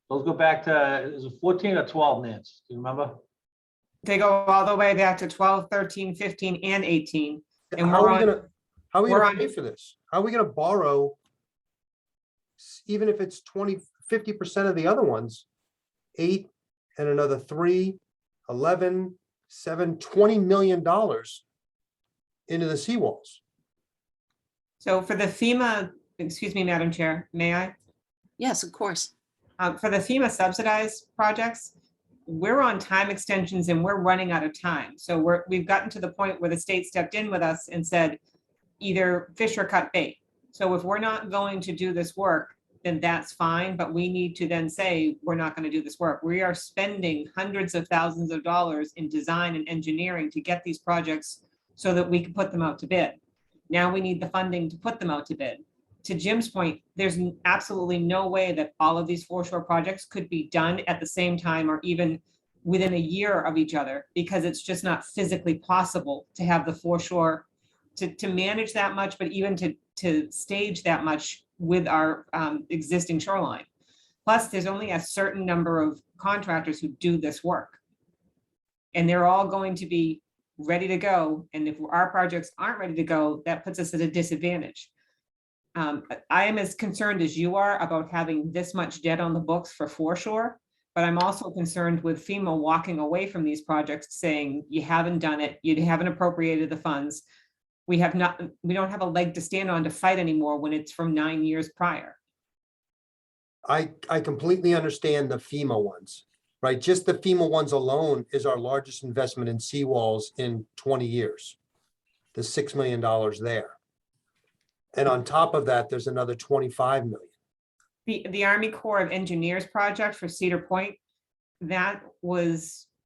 Those go back to, is it 14 or 12, Nance? Do you remember? They go all the way back to 12, 13, 15, and 18. And How we're are we on, gonna pay for this? How are we gonna borrow? Even if it's 50% of the other ones, 8 and another 3, 11, 7, $20 million into the seawalls. so for the FEMA, excuse me, Madam Chair, may I? Yes, of course. For the FEMA subsidized projects, we're on time extensions and we're running out of time. So we've gotten to the point where the state stepped in with us and said, either fish or cut bait. So if we're not going to do this work, then that's fine, but we need to then say, we're not going to do this work. We are spending hundreds of thousands of dollars in design and engineering to get these projects so that we can put them out to bid. Now we need the funding to put them out to bid. To Jim's point, there's absolutely no way that all of these foreshore projects could be done at the same time or even within a year of each other, because it's just not physically possible to have the foreshore to manage that much, but even to stage that much with our existing shoreline. Plus, there's only a certain number of contractors who do this work. And they're all going to be ready to go. And if our projects aren't ready to go, that puts us at a disadvantage. I am as concerned as you are about having this much debt on the books for foreshore, but I'm also concerned with FEMA walking away from these projects saying, you haven't done it, you haven't appropriated the funds. We don't have a leg to stand on to fight anymore when it's from 9 years prior. I completely understand the FEMA ones, right? Just the FEMA ones alone is our largest investment in seawalls in 20 years. The $6 million there. And on top of that, there's another 25 million. The Army Corps of Engineers project for Cedar Point, that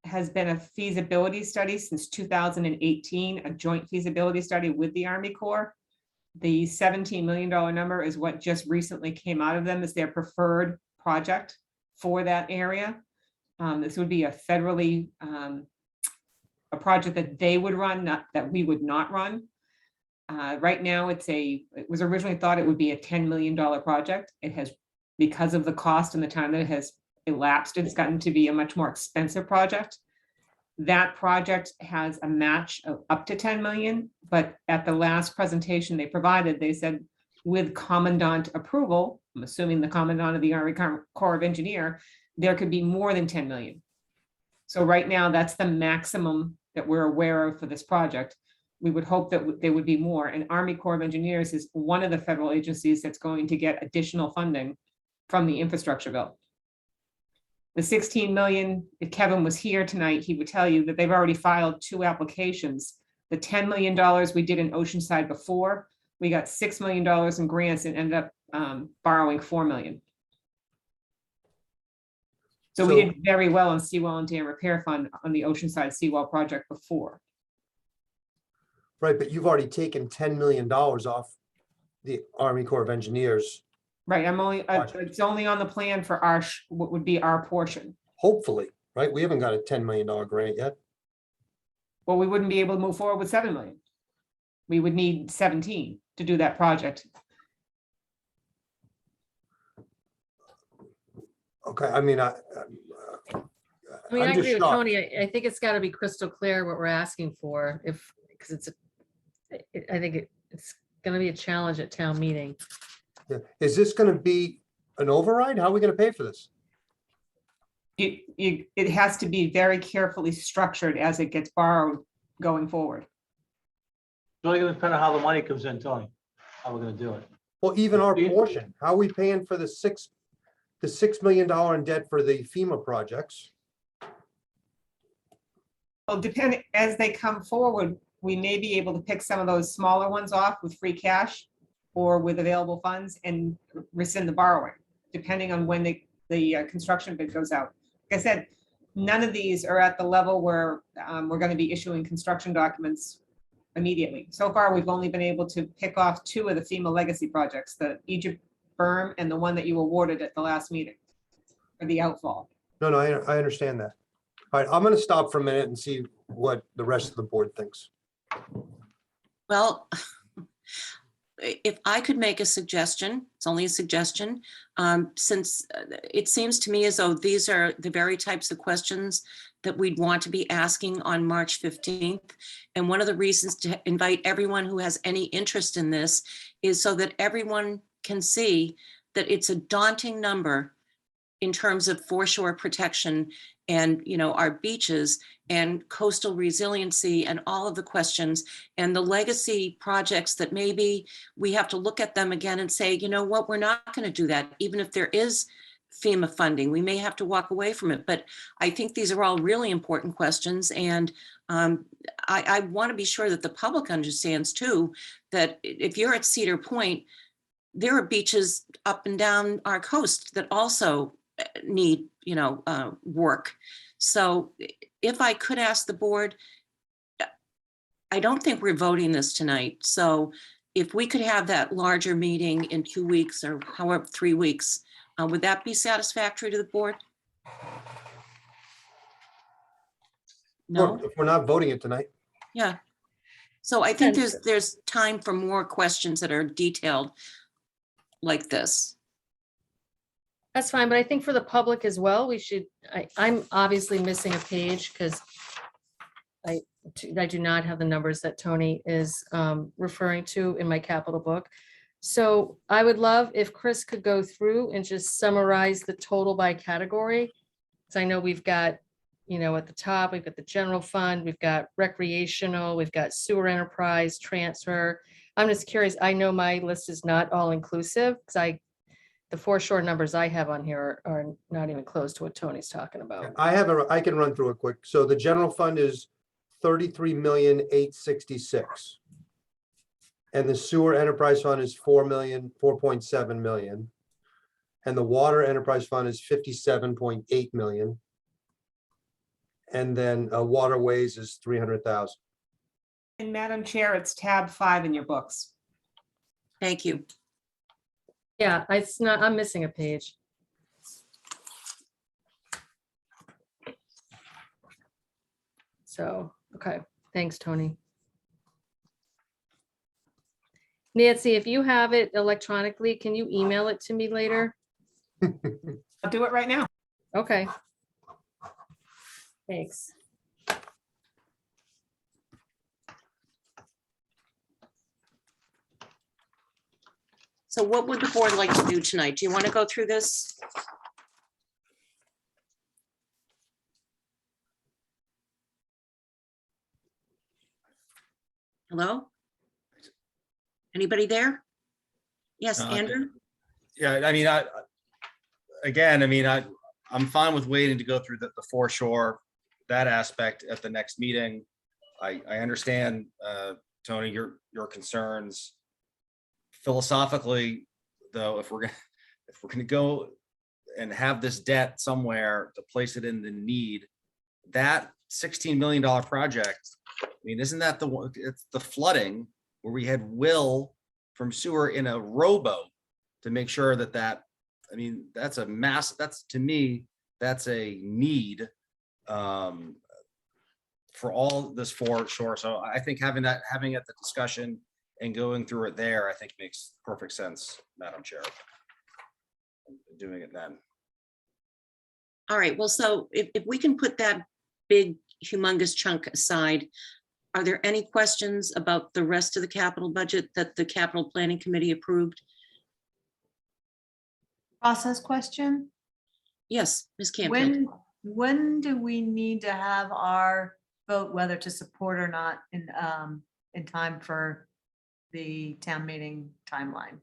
has been a feasibility study since 2018, a joint feasibility study with the Army Corps. The $17 million number is what just recently came out of them as their preferred project for that area. This would be a federally, a project that they would run, not that we would not run. Right now, it was originally thought it would be a $10 million project. It has, because of the cost and the time that it has elapsed, it's gotten to be a much more expensive project. That project has a match of up to 10 million, but at the last presentation they provided, they said with commandant approval, I'm assuming the commandant of the Army Corps of Engineer, there could be more than 10 million. So right now, that's the maximum that we're aware of for this project. We would hope that there would be more, and Army Corps of Engineers is one of the federal agencies that's going to get additional funding from the infrastructure bill. The 16 million, if Kevin was here tonight, he would tell you that they've already filed 2 applications. The $10 million we did in Oceanside before, we got $6 million in grants and ended up borrowing $4 million. So we did very well on Seawall and Dam Repair Fund on the Oceanside Seawall project before. Right, but you've already taken $10 million off the Army Corps of Engineers. Right, it's only on the plan for what would be our portion. Hopefully, right? We haven't got a $10 million grant yet. Well, we wouldn't be able to move forward with 7 million. We would need 17 to do that project. Okay, I mean, I mean, I I'm just agree with shocked. Tony. I think it's got to be crystal clear what we're asking for because I think it's going to be a challenge at town meeting. Yeah. Is this gonna be an override? How are we gonna pay for this? It has to be very carefully structured as it gets borrowed going forward. It's really gonna depend on how the money comes in, Tony, how we're gonna do it. Well, even our portion, how are we paying for the $6 million in debt for the FEMA projects? Well, depending, as they come forward, we may be able to pick some of those smaller ones off with free cash or with available funds and rescind the borrowing, depending on when the construction bid goes out. Like I said, none of these are at the level where we're going to be issuing construction documents immediately. So far, we've only been able to pick off 2 of the FEMA legacy projects, the Egypt berm and the one that you awarded at the last meeting, or the outfall. No, I understand that. All right, I'm gonna stop for a minute and see what the rest of the board thinks. Well, if I could make a suggestion, it's only a suggestion, since it seems to me as though these are the very types of questions that we'd want to be asking on March 15th. And one of the reasons to invite everyone who has any interest in this is so that everyone can see that it's a daunting number in terms of foreshore protection and, you know, our beaches and coastal resiliency and all of the questions and the legacy projects that maybe we have to look at them again and say, you know what, we're not going to do that. Even if there is FEMA funding, we may have to walk away from it. But I think these are all really important questions. And I want to be sure that the public understands too, that if you're at Cedar Point, there are beaches up and down our coast that also need, you know, work. So if I could ask the board, I don't think we're voting this tonight. So if we could have that larger meeting in 2 weeks or however, 3 weeks, would that be satisfactory to the board? No, If we're not voting it tonight. yeah. So I think there's time for more questions that are detailed like this. That's fine, but I think for the public as well, we should, I'm obviously missing a page because I do not have the numbers that Tony is referring to in my capital book. So I would love if Chris could go through and just summarize the total by category. So I know we've got, you know, at the top, we've got the general fund, we've got recreational, we've got sewer enterprise, transfer. I'm just curious, I know my list is not all inclusive because the foreshore numbers I have on here are not even close to what Tony's talking about. I can run through it quick. So the general fund is 33,866,000. And the sewer enterprise fund is 4.7 million. And the water enterprise fund is 57.8 million. And then waterways is 300,000. And Madam Chair, it's tab 5 in your books. Thank you. Yeah, it's not, I'm missing a page. So, okay, thanks, Tony. Nancy, if you have it electronically, can you email it to me later? I'll do it right now. Okay. Thanks. So what would the board like to do tonight? Do you want to go through this? Hello? Anybody there? Yes, Andrew? Yeah, I mean, I'm fine with waiting to go through the foreshore, that aspect at the next meeting. I understand, Tony, your concerns. Philosophically, though, if we're gonna go and have this debt somewhere to place it in the need, that $16 million project, I mean, isn't that the one? It's the flooding where we had Will from sewer in a rowboat to make sure that I mean, that's a mass. That's, to me, that's a need for all this foreshore. So I think having it the discussion and going through it there, I think makes perfect sense, Madam Chair. Doing it then. All right, well, so if we can put that big humongous chunk aside, are there any questions about the rest of the capital budget that the capital planning committee approved? Process question. Yes, Ms. Campfield. When do we need to have our vote whether to support or not in time for the town meeting timeline?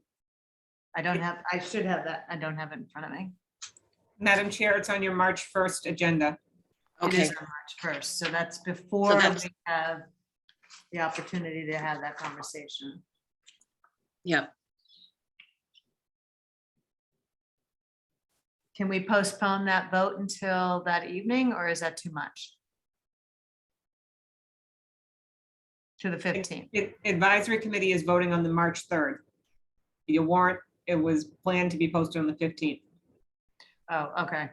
I should have that. I don't have it in front of me. Madam Chair, it's on your March 1st agenda. It is Okay, on March 1st, so that's before that's- we have the opportunity to have that conversation. yeah. Can we postpone that vote until that evening, or is that too much? To the 15th? Advisory committee is voting on the March 3rd. Your warrant, it was planned to be posted on the 15th. Oh, okay.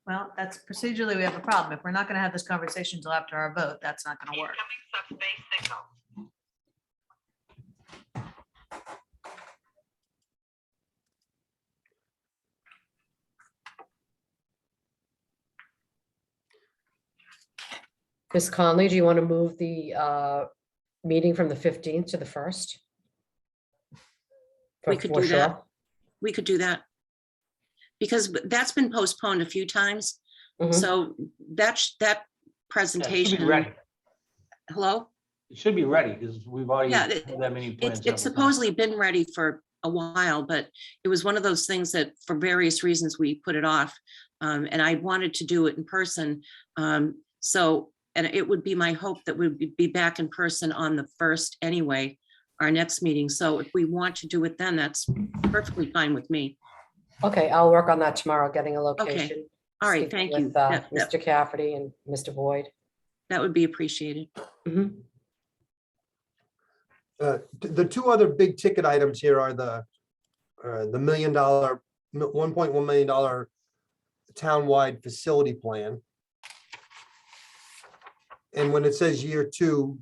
Well, that's procedurally, we have a problem. If we're not gonna have this conversation until after our vote, that's not gonna work. Ms. Conley, do you want to move the meeting from the 15th to the 1st? We could do that. We could do that. Because that's been postponed a few times. So that Yeah, it should be presentation. ready. Hello? It should be ready because we've already Yeah, had that many plans. It's several times. supposedly been ready for a while, but it was one of those things that for various reasons we put it off. And I wanted to do it in person. And it would be my hope that we'd be back in person on the 1st anyway, our next meeting. So if we want to do it then, that's perfectly fine with me. Okay, I'll work on that tomorrow, getting a location. All right, speaking thank you. with, Mr. Cafferty and Mr. Boyd. That would be appreciated. The two other big ticket items here are the $1 million, $1.1 million townwide facility plan. And when it says year 2,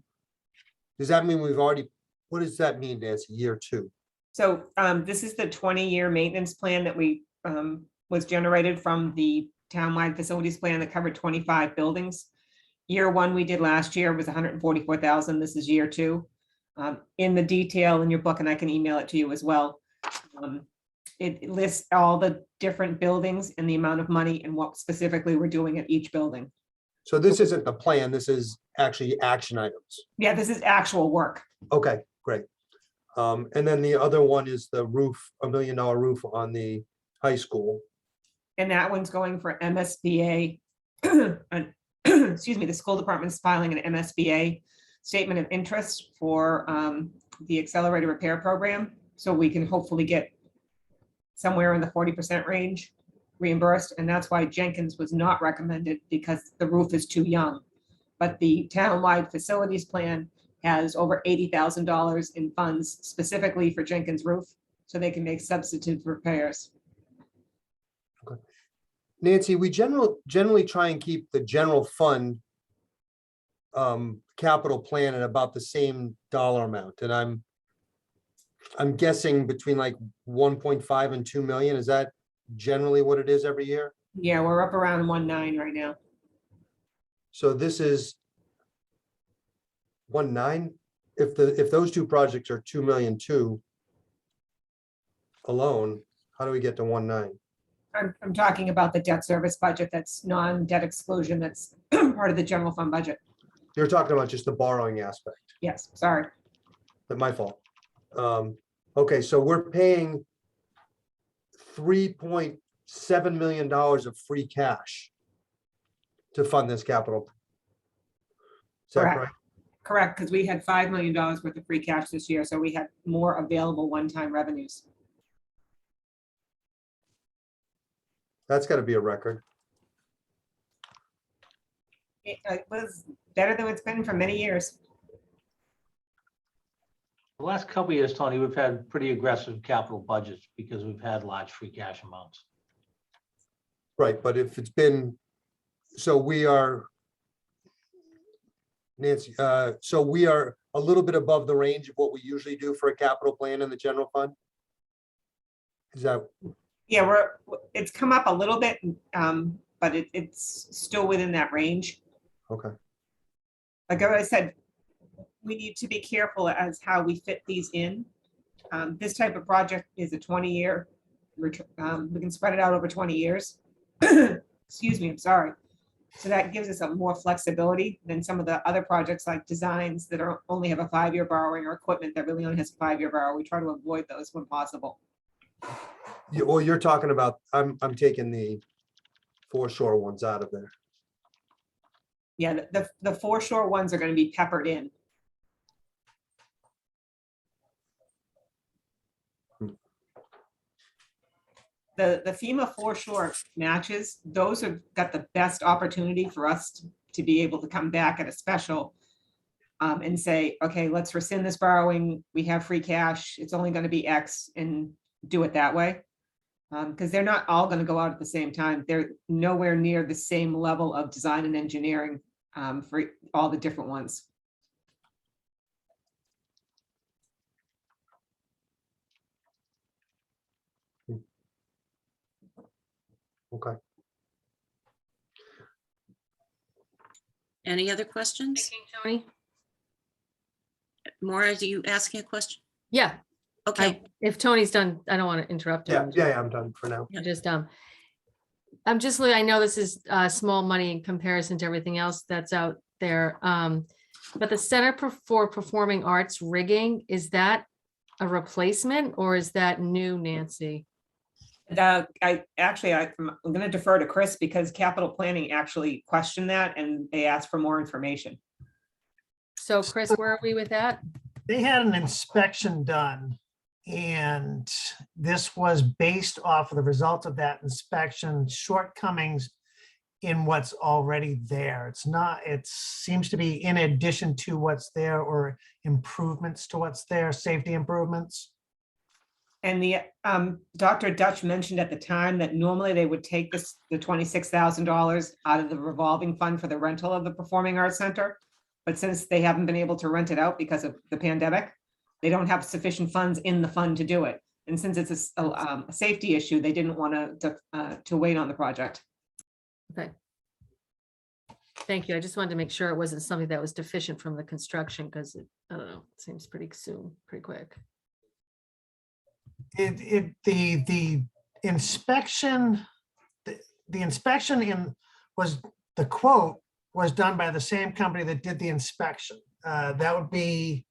does that mean we've already, what does that mean, Nancy, year 2? So this is the 20-year maintenance plan that we was generated from the townwide facilities plan that covered 25 buildings. Year 1 we did last year was 144,000. This is year 2. In the detail in your book, and I can email it to you as well. It lists all the different buildings and the amount of money and what specifically we're doing at each building. So this isn't the plan, this is actually action items. Yeah, this is actual work. Okay, great. And then the other one is the roof, $1 million roof on the high school. And that one's going for MSBA. Excuse me, the school department's filing an MSBA statement of interest for the accelerated repair program. So we can hopefully get somewhere in the 40% range reimbursed. And that's why Jenkins was not recommended, because the roof is too young. But the townwide facilities plan has over $80,000 in funds specifically for Jenkins roof, so they can make substantive repairs. Nancy, we generally try and keep the general fund capital plan at about the same dollar amount, and I'm guessing between like 1.5 and 2 million. Is that generally what it is every year? Yeah, we're up around 1.9 right now. So this is 1.9. If those two projects are 2 million too alone, how do we get to 1.9? I'm talking about the debt service budget that's non-debt exclusion, that's part of the general fund budget. You're talking about just the borrowing aspect. Yes, sorry. That's my fault. Okay, so we're paying $3.7 million of free cash to fund this capital. Is that correct? Correct, because we had $5 million worth of free cash this year, so we had more available one-time revenues. That's got to be a record. It was better than it's been for many years. The last couple of years, Tony, we've had pretty aggressive capital budgets because we've had large free cash amounts. Right, but if it's been, so we are, Nancy, so we are a little bit above the range of what we usually do for a capital plan in the general fund? Is that, Yeah, it's come up a little bit, but it's still within that range. okay, Like I said, we need to be careful as how we fit these in. This type of project is a 20-year, we can spread it out over 20 years. Excuse me, I'm sorry. So that gives us a more flexibility than some of the other projects like designs that are only have a 5-year borrowing, or equipment that really only has a 5-year borrow. We try to avoid those when possible. well, you're talking about, I'm taking the foreshore ones out of there. Yeah, the foreshore ones are going to be peppered in. The FEMA foreshore matches, those have got the best opportunity for us to be able to come back at a special and say, okay, let's rescind this borrowing. We have free cash. It's only going to be X, and do it that way. Because they're not all going to go out at the same time. They're nowhere near the same level of design and engineering for all the different ones. Okay. Any other questions? Tony? Maura, are you asking a question? Yeah. Okay. If Tony's done, I don't want to interrupt him. Yeah, I'm done for now. Just, I'm just, I know this is small money in comparison to everything else that's out there. But the Center for Performing Arts rigging, is that a replacement or is that new, Nancy? I'm going to defer to Chris because capital planning actually questioned that and they asked for more information. So Chris, where are we with that? They had an inspection done, and this was based off of the results of that inspection, shortcomings in what's already there. It's not, it seems to be in addition to what's there or improvements to what's there, safety improvements. And the Dr. Dutch mentioned at the time that normally they would take the $26,000 out of the revolving fund for the rental of the Performing Arts Center. But since they haven't been able to rent it out because of the pandemic, they don't have sufficient funds in the fund to do it. And since it's a safety issue, they didn't want to wait on the project. Okay. Thank you. I just wanted to make sure it wasn't something that was deficient from the construction because I don't know, it seems pretty soon, pretty quick. The inspection, the inspection was, the quote was done by the same company that did the inspection. That would be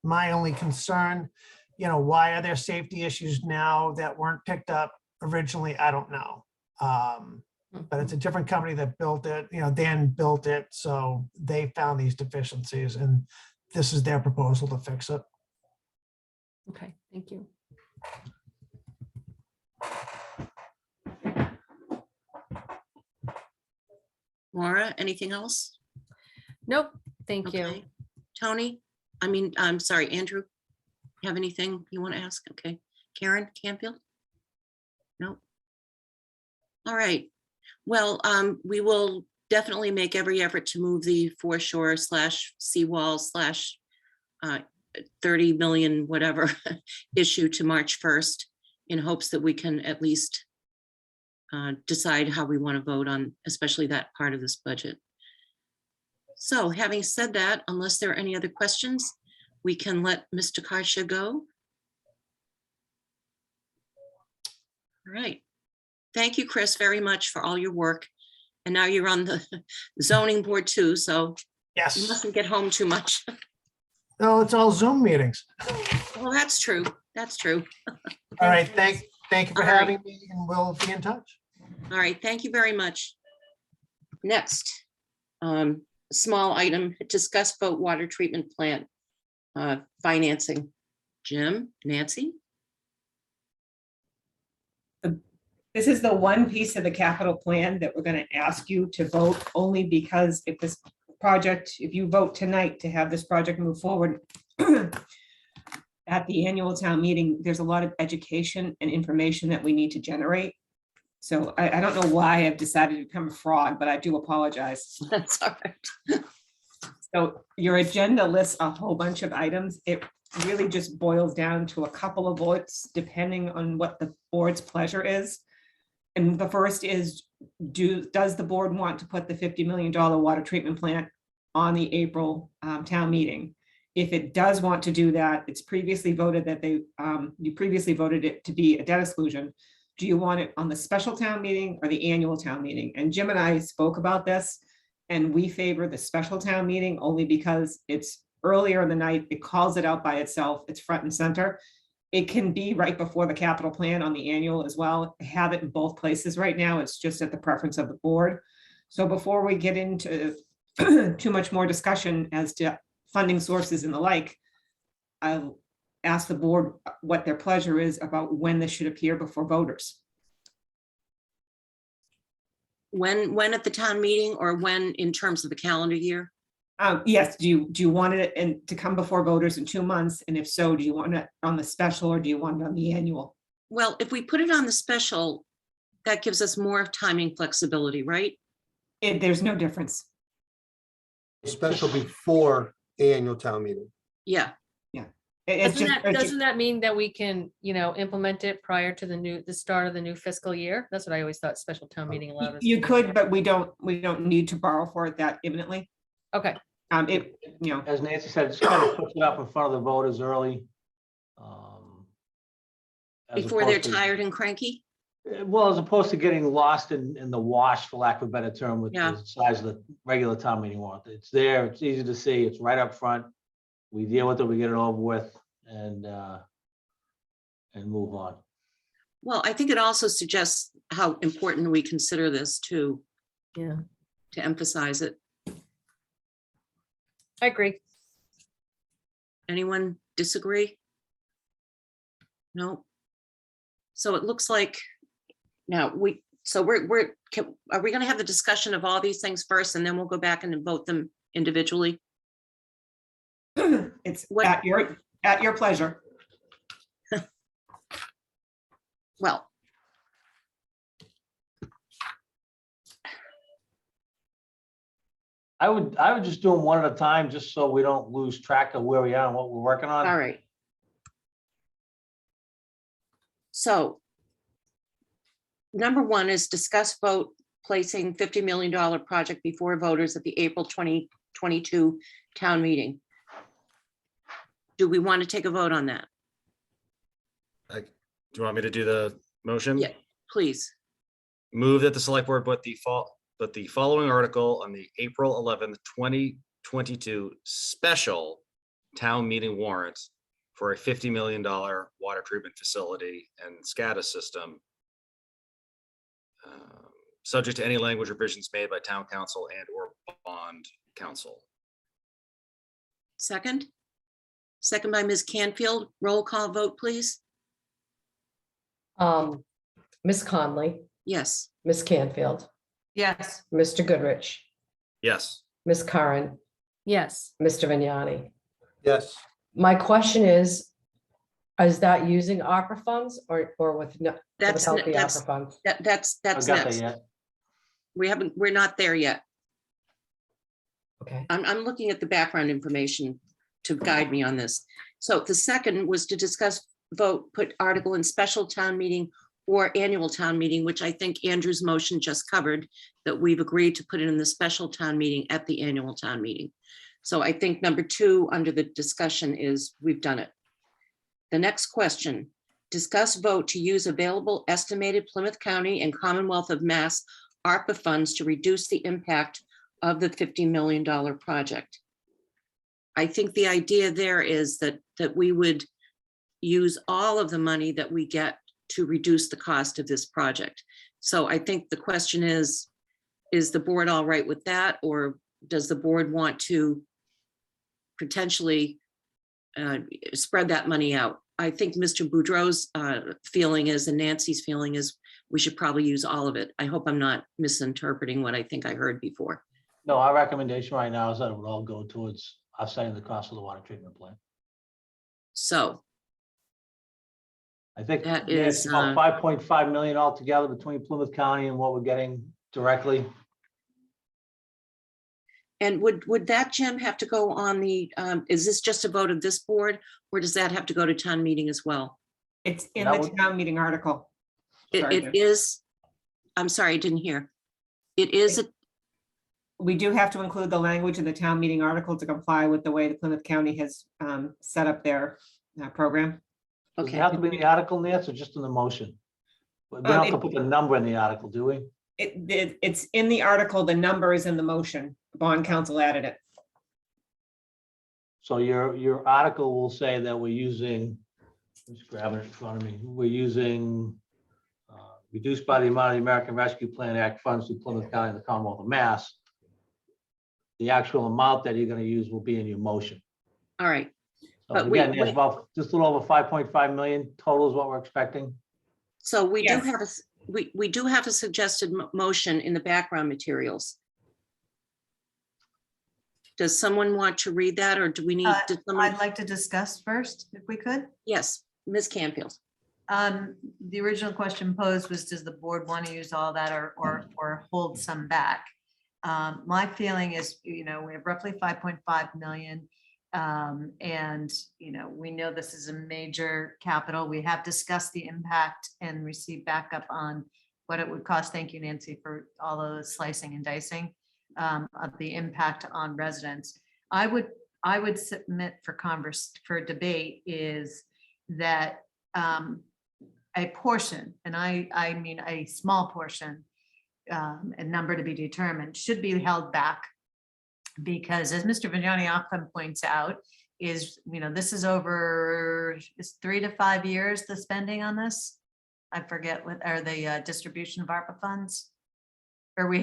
my only concern. You know, why are there safety issues now that weren't picked up originally? I don't know. But it's a different company that built it, you know, Dan built it. So they found these deficiencies and this is their proposal to fix it. Okay, thank you. Maura, anything else? Nope, thank you. Okay. Tony, I'm sorry, Andrew, you have anything you want to ask? Okay. Karen Canfield? No. All right. Well, we will definitely make every effort to move the foreshore / seawall / 30 million whatever issue to March 1st in hopes that we can at least decide how we want to vote on, especially that part of this budget. So having said that, unless there are any other questions, we can let Mr. Karsha go. All right. Thank you, Chris, very much for all your work. And now you're on the zoning board too, so yes, you mustn't get home too much. No, it's all Zoom meetings. Well, that's true. That's true. All right, thank you for having me, and we'll be in touch. All right, thank you very much. Next, small item, discuss vote water treatment plant financing. Jim, Nancy? This is the one piece of the capital plan that we're going to ask you to vote only because if this project, if you vote tonight to have this project move forward at the annual town meeting, there's a lot of education and information that we need to generate. So I don't know why I've decided to become a frog, but I do apologize. That's all right. So your agenda lists a whole bunch of items. really just boils down to a couple of votes, depending on what the board's pleasure is. And the first is, does the board want to put the $50 million water treatment plant on the April town meeting? If it does want to do that, it's previously voted that you previously voted it to be a debt exclusion. Do you want it on the special town meeting or the annual town meeting? And Jim and I spoke about this, and we favor the special town meeting only because it's earlier in the night. It calls it out by itself. It's front and center. It can be right before the capital plan on the annual as well. Have it in both places right now. It's just at the preference of the board. So before we get into too much more discussion as to funding sources and the like, I'll ask the board what their pleasure is about when this should appear before voters. When at the town meeting, or when in terms of the calendar year? Yes, do you want it to come before voters in 2 months? And if so, do you want it on the special or do you want it on the annual? Well, if we put it on the special, that gives us more timing flexibility, right? There's no difference. Special before annual town meeting. Yeah. Yeah. Doesn't that mean that we can, implement it prior to the start of the new fiscal year? That's what I always thought special town meeting allowed us. You to do. could, but we don't need to borrow for it that imminently. Okay. As Nancy said, just kind of puts it up in front of the voters early. as Before they're opposed to- tired and cranky? Well, as opposed to getting lost in the wash, for lack of a better term, with Yeah. the size of the regular town meeting warrant. It's there, it's easy to see, it's right up front. We deal with it, we get it over with, and move on. Well, I think it also suggests how important we consider this too. Yeah. To emphasize it. I agree. Anyone disagree? No. So it looks like now are we going to have the discussion of all these things first, and then we'll go back and vote them individually? It's at your pleasure. Well, I would just do them one at a time, just so we don't lose track of where we are and what we're working on. all right. So number one is discuss vote placing $50 million project before voters at the April 2022 town meeting. Do we want to take a vote on that? Do you want me to do the motion? Yeah, please. Move that the select board put the following article on the April 11th, 2022 special town meeting warrant for a $50 million water treatment facility and SCADA system, subject to any language revisions made by town council and or bond council. Second? Second by Ms. Canfield. Roll call vote, please. Ms. Conley, Yes. Ms. Canfield, Yes. Mr. Goodrich, Yes. Ms. Curran, Yes. Mr. Vignani. Yes. My question is that using ARPA funds or with no, That's without the that's ARPA funds? that's I got that next. yet. We're not there yet. Okay. I'm looking at the background information to guide me on this. So the second was to discuss, vote, put article in special town meeting or annual town meeting, which I think Andrew's motion just covered, that we've agreed to put it in the special town meeting at the annual town meeting. So I think number two under the discussion is we've done it. The next question, discuss, vote to use available estimated Plymouth County and Commonwealth of Mass ARPA funds to reduce the impact of the $50 million project. I think the idea there is that we would use all of the money that we get to reduce the cost of this project. So I think the question is the board all right with that? Or does the board want to potentially spread that money out? I think Mr. Boudreau's feeling is, and Nancy's feeling is, we should probably use all of it. I hope I'm not misinterpreting what I think I heard before. No, our recommendation right now is that it would all go towards offsetting the cost of the water treatment plant. So I think that it's is about 5.5 million altogether between Plymouth County and what we're getting directly. And would that, Jim, have to go on the, is this just a vote of this board, or does that have to go to town meeting as well? It's in That the would- town meeting article. Sorry, It Jim. is, I'm sorry, I didn't hear. It is, We do have to include the language in the town meeting article to comply with the way the Plymouth County has set up their program. Does it okay. have to be in the article, Nancy, or just in the motion? We don't have to put the number in the article, do we? It's in the article, the number is in the motion. Bond council added it. So your article will say that we're using, just grabbing it in front of me, we're using reduced by the amount of the American Rescue Plan Act funds to Plymouth County and the Commonwealth of Mass. The actual amount that you're gonna use will be in your motion. All right. So But again, there's about just a little over 5.5 million total is what we're expecting. So we do Yes. have we do have a suggested motion in the background materials. Does someone want to read that, or do we need, did someone? I'd like to discuss first, if we could. Yes, Ms. Canfield. The original question posed was, does the board want to use all that or hold some back? My feeling is, we have roughly 5.5 million. And, we know this is a major capital. We have discussed the impact and received backup on what it would cost. Thank you, Nancy, for all of the slicing and dicing of the impact on residents. I would submit for debate is that a portion, and I mean a small portion, a number to be determined, should be held back. Because as Mr. Vignani often points out, this is over 3 to 5 years, the spending on this. I forget what are the distribution of ARPA funds. Or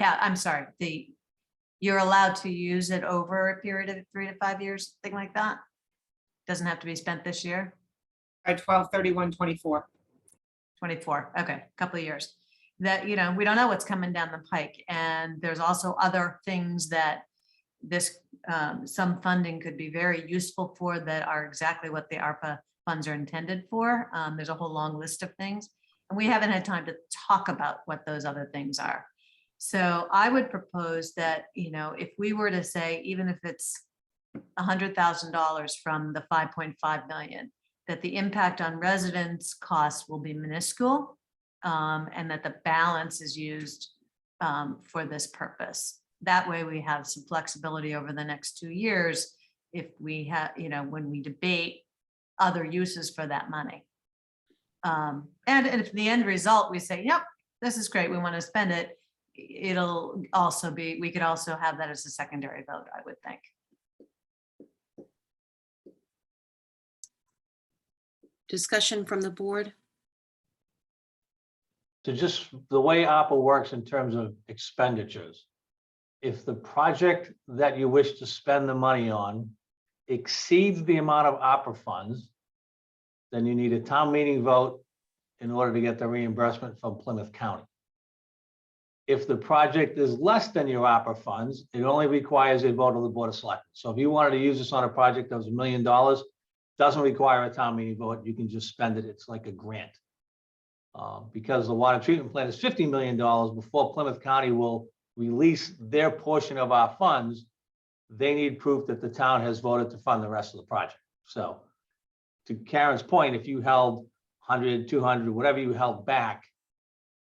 you're allowed to use it over a period of 3 to 5 years, thing like that. Doesn't have to be spent this year. By 12/31/24. 24, okay, a couple of years. That, we don't know what's coming down the pike. And there's also other things that some funding could be very useful for that are exactly what the ARPA funds are intended for. There's a whole long list of things, and we haven't had time to talk about what those other things are. So I would propose that, if we were to say, even if it's $100,000 from the 5.5 million, that the impact on residents' costs will be minuscule, and that the balance is used for this purpose. That way we have some flexibility over the next 2 years if we have, when we debate other uses for that money. And if the end result, we say, yep, this is great, we want to spend it, it'll also be, we could also have that as a secondary vote, I would think. Discussion from the board? So just the way ARPA works in terms of expenditures. If the project that you wish to spend the money on exceeds the amount of ARPA funds, then you need a town meeting vote in order to get the reimbursement from Plymouth County. If the project is less than your ARPA funds, it only requires a vote of the Board of Selectmen. So if you wanted to use this on a project that was $1 million, doesn't require a town meeting vote, you can just spend it, it's like a grant. Because the water treatment plant is $50 million, before Plymouth County will release their portion of our funds, they need proof that the town has voted to fund the rest of the project. So to Karen's point, if you held 100, 200, whatever you held back,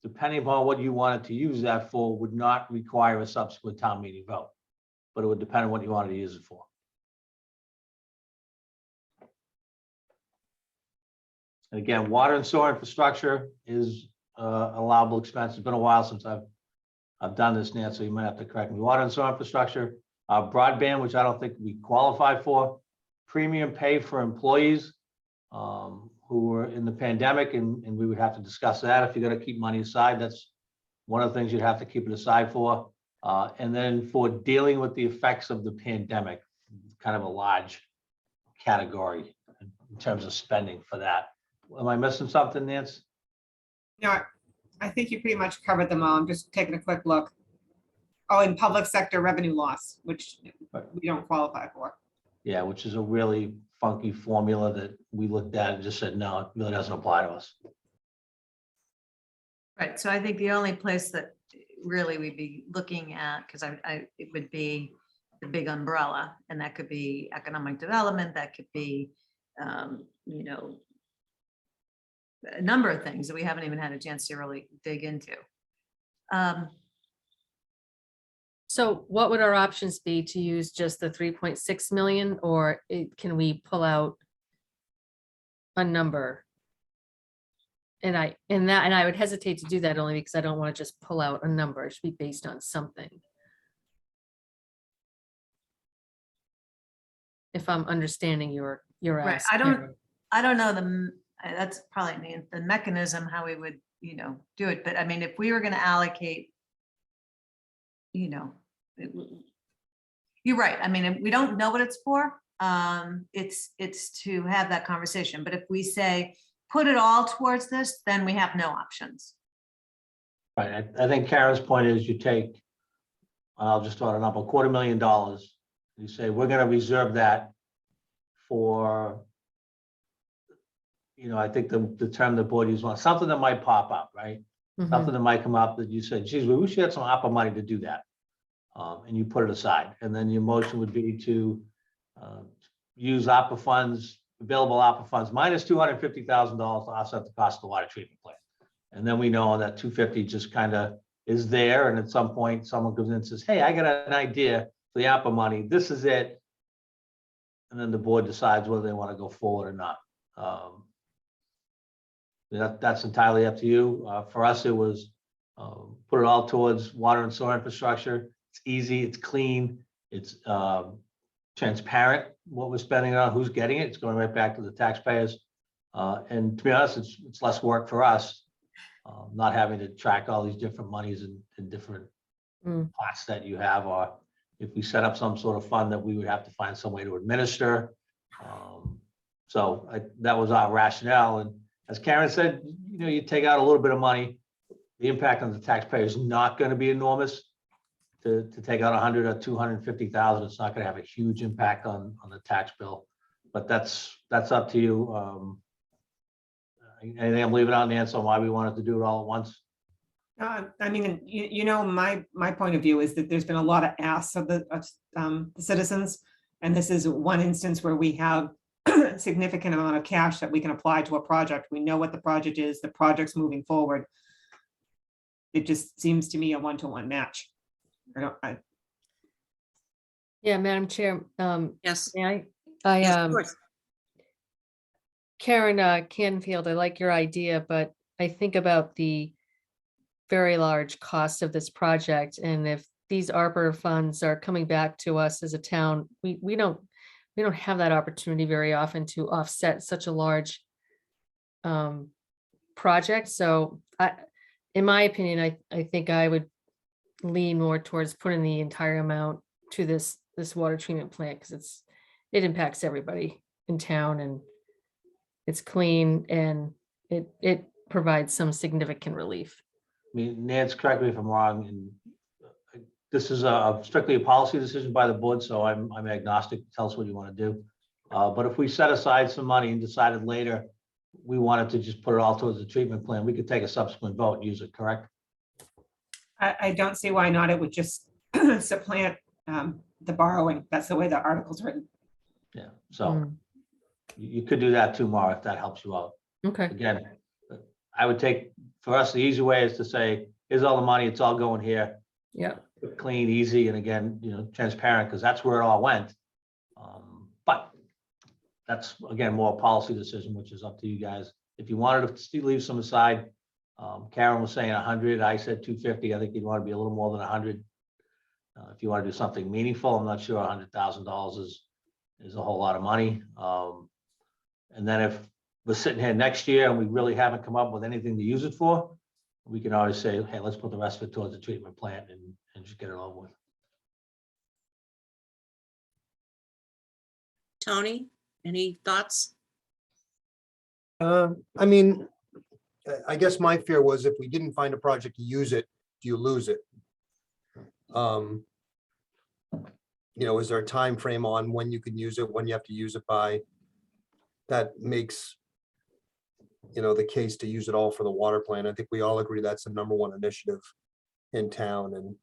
depending upon what you wanted to use that for, would not require a subsequent town meeting vote, but it would depend on what you wanted to use it for. And again, water and sewer infrastructure is allowable expense. It's been a while since I've done this, Nancy, so you might have to correct me. Water and sewer infrastructure, broadband, which I don't think we qualify for, premium pay for employees who were in the pandemic, and we would have to discuss that. If you're going to keep money aside, that's one of the things you'd have to keep it aside for. And then for dealing with the effects of the pandemic, kind of a large category in terms of spending for that. Am I missing something, Nancy? No, I think you pretty much covered them all. I'm just taking a quick look. Oh, and public sector revenue loss, which we don't qualify for. Yeah, which is a really funky formula that we looked at and just said, no, it really doesn't apply to us. Right, so I think the only place that really we'd be looking at, because it would be the big umbrella, and that could be economic development, that could be, you know, a number of things that we haven't even had a chance to really dig into. So what would our options be to use just the 3.6 million, or can we pull out a number? And I would hesitate to do that only because I don't want to just pull out a number. It should be based on something. If I'm understanding your Right, ask. I don't know that's probably the mechanism, how we would, you know, do it. But I mean, if we were gonna allocate, you know, you're right. I mean, if we don't know what it's for. It's to have that conversation. But if we say, put it all towards this, then we have no options. Right, I think Karen's point is you take, I'll just throw it up, $250,000. You say, we're gonna reserve that for, you know, I think the term the board used was something that might pop up, right? Something that might come up that you say, geez, we should have some ARPA money to do that. And you put it aside. And then your motion would be to use ARPA funds, available ARPA funds, minus $250,000 to offset the cost of the water treatment plant. And then we know that 250 just kind of is there. And at some point, someone comes in and says, hey, I got an idea for the ARPA money. This is it. And then the board decides whether they want to go forward or not. That's entirely up to you. For us, it was put it all towards water and sewer infrastructure. It's easy, it's clean, it's transparent what we're spending on, who's getting it. It's going right back to the taxpayers. And to be honest, it's less work for us, not having to track all these different monies in different pots that you have, or if we set up some sort of fund that we would have to find some way to administer. That was our rationale. And as Karen said, you know, you take out a little bit of money, the impact on the taxpayer is not going to be enormous. To take out 100 or 250,000, it's not going to have a huge impact on the tax bill. But that's up to you. Anything I'm leaving out, Nancy, on why we wanted to do it all at once? I mean, you know, my point of view is that there's been a lot of asks of the citizens, and this is one instance where we have a significant amount of cash that we can apply to a project. We know what the project is, the project's moving forward. It just seems to me a one-to-one match. Yeah, Madam Chair. Yes. May Yes, of course. Karen Canfield, I like your idea, but I think about the very large cost of this project. And if these ARPA funds are coming back to us as a town, we don't have that opportunity very often to offset such a large project. So in my opinion, I think I would lean more towards putting the entire amount to this water treatment plant, because it impacts everybody in town, and it's clean, and it provides some significant relief. I mean, Nance, correct me if I'm wrong, and this is strictly a policy decision by the board, so I'm agnostic. Tell us what you want to do. But if we set aside some money and decided later we wanted to just put it all towards the treatment plan, we could take a subsequent vote and use it, correct? I don't see why not. It would just supplant the borrowing. That's the way the article's written. Yeah, so you could do that too, Mara, if that helps you out. Okay. Again, I would take, for us, the easy way is to say, here's all the money, it's all going here. Yeah. Clean, easy, and again, you know, transparent, because that's where it all went. But that's, again, more a policy decision, which is up to you guys. If you wanted to leave some aside, Karen was saying 100, I said 250. I think you'd want to be a little more than 100. If you want to do something meaningful, I'm not sure $100,000 is a whole lot of money. And then if we're sitting here next year and we really haven't come up with anything to use it for, we can always say, hey, let's put the rest of it towards the treatment plant and just get it over with. Tony, any thoughts? I mean, I guess my fear was if we didn't find a project to use it, do you lose it? You know, is there a time frame on when you can use it, when you have to use it by? That makes, you know, the case to use it all for the water plant. I think we all agree that's the #1 initiative in town, and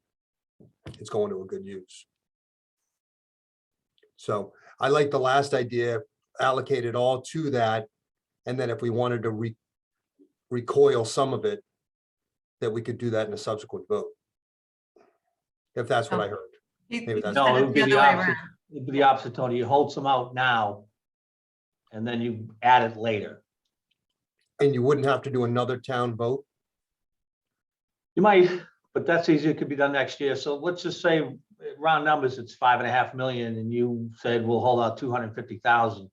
it's going to a good use. So I like the last idea, allocate it all to that. And then if we wanted to recoil some of it, that we could do that in a subsequent vote. If that's what I heard. Maybe that's. No, it would be the the other way opposite. around. It'd be the opposite, Tony. You hold some out now, and then you add it later. And you wouldn't have to do another town vote? You might, but that's easy. It could be done next year. So let's just say round numbers, it's 5.5 million, and you said we'll hold out 250,000.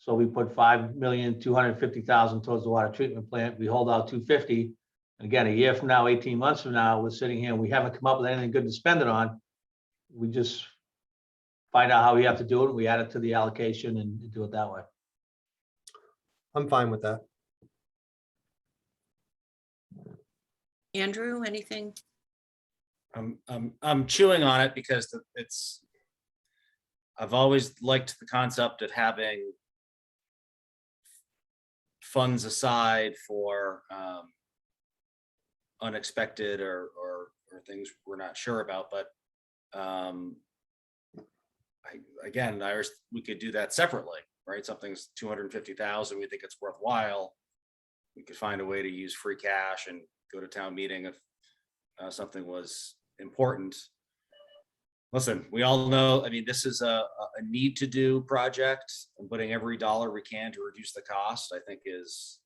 So we put 5,250,000 towards the water treatment plant. We hold out 250. And again, a year from now, 18 months from now, we're sitting here and we haven't come up with anything good to spend it on. We just find out how we have to do it. We add it to the allocation and do it that way. I'm fine with that. Andrew, anything? I'm chewing on it because I've always liked the concept of having funds aside for unexpected or things we're not sure about, but we could do that separately, right? Something's 250,000, we think it's worthwhile. We could find a way to use free cash and go to town meeting if something was important. Listen, we all know, I mean, this is a need to do project, and putting every dollar we can to reduce the cost, I think it's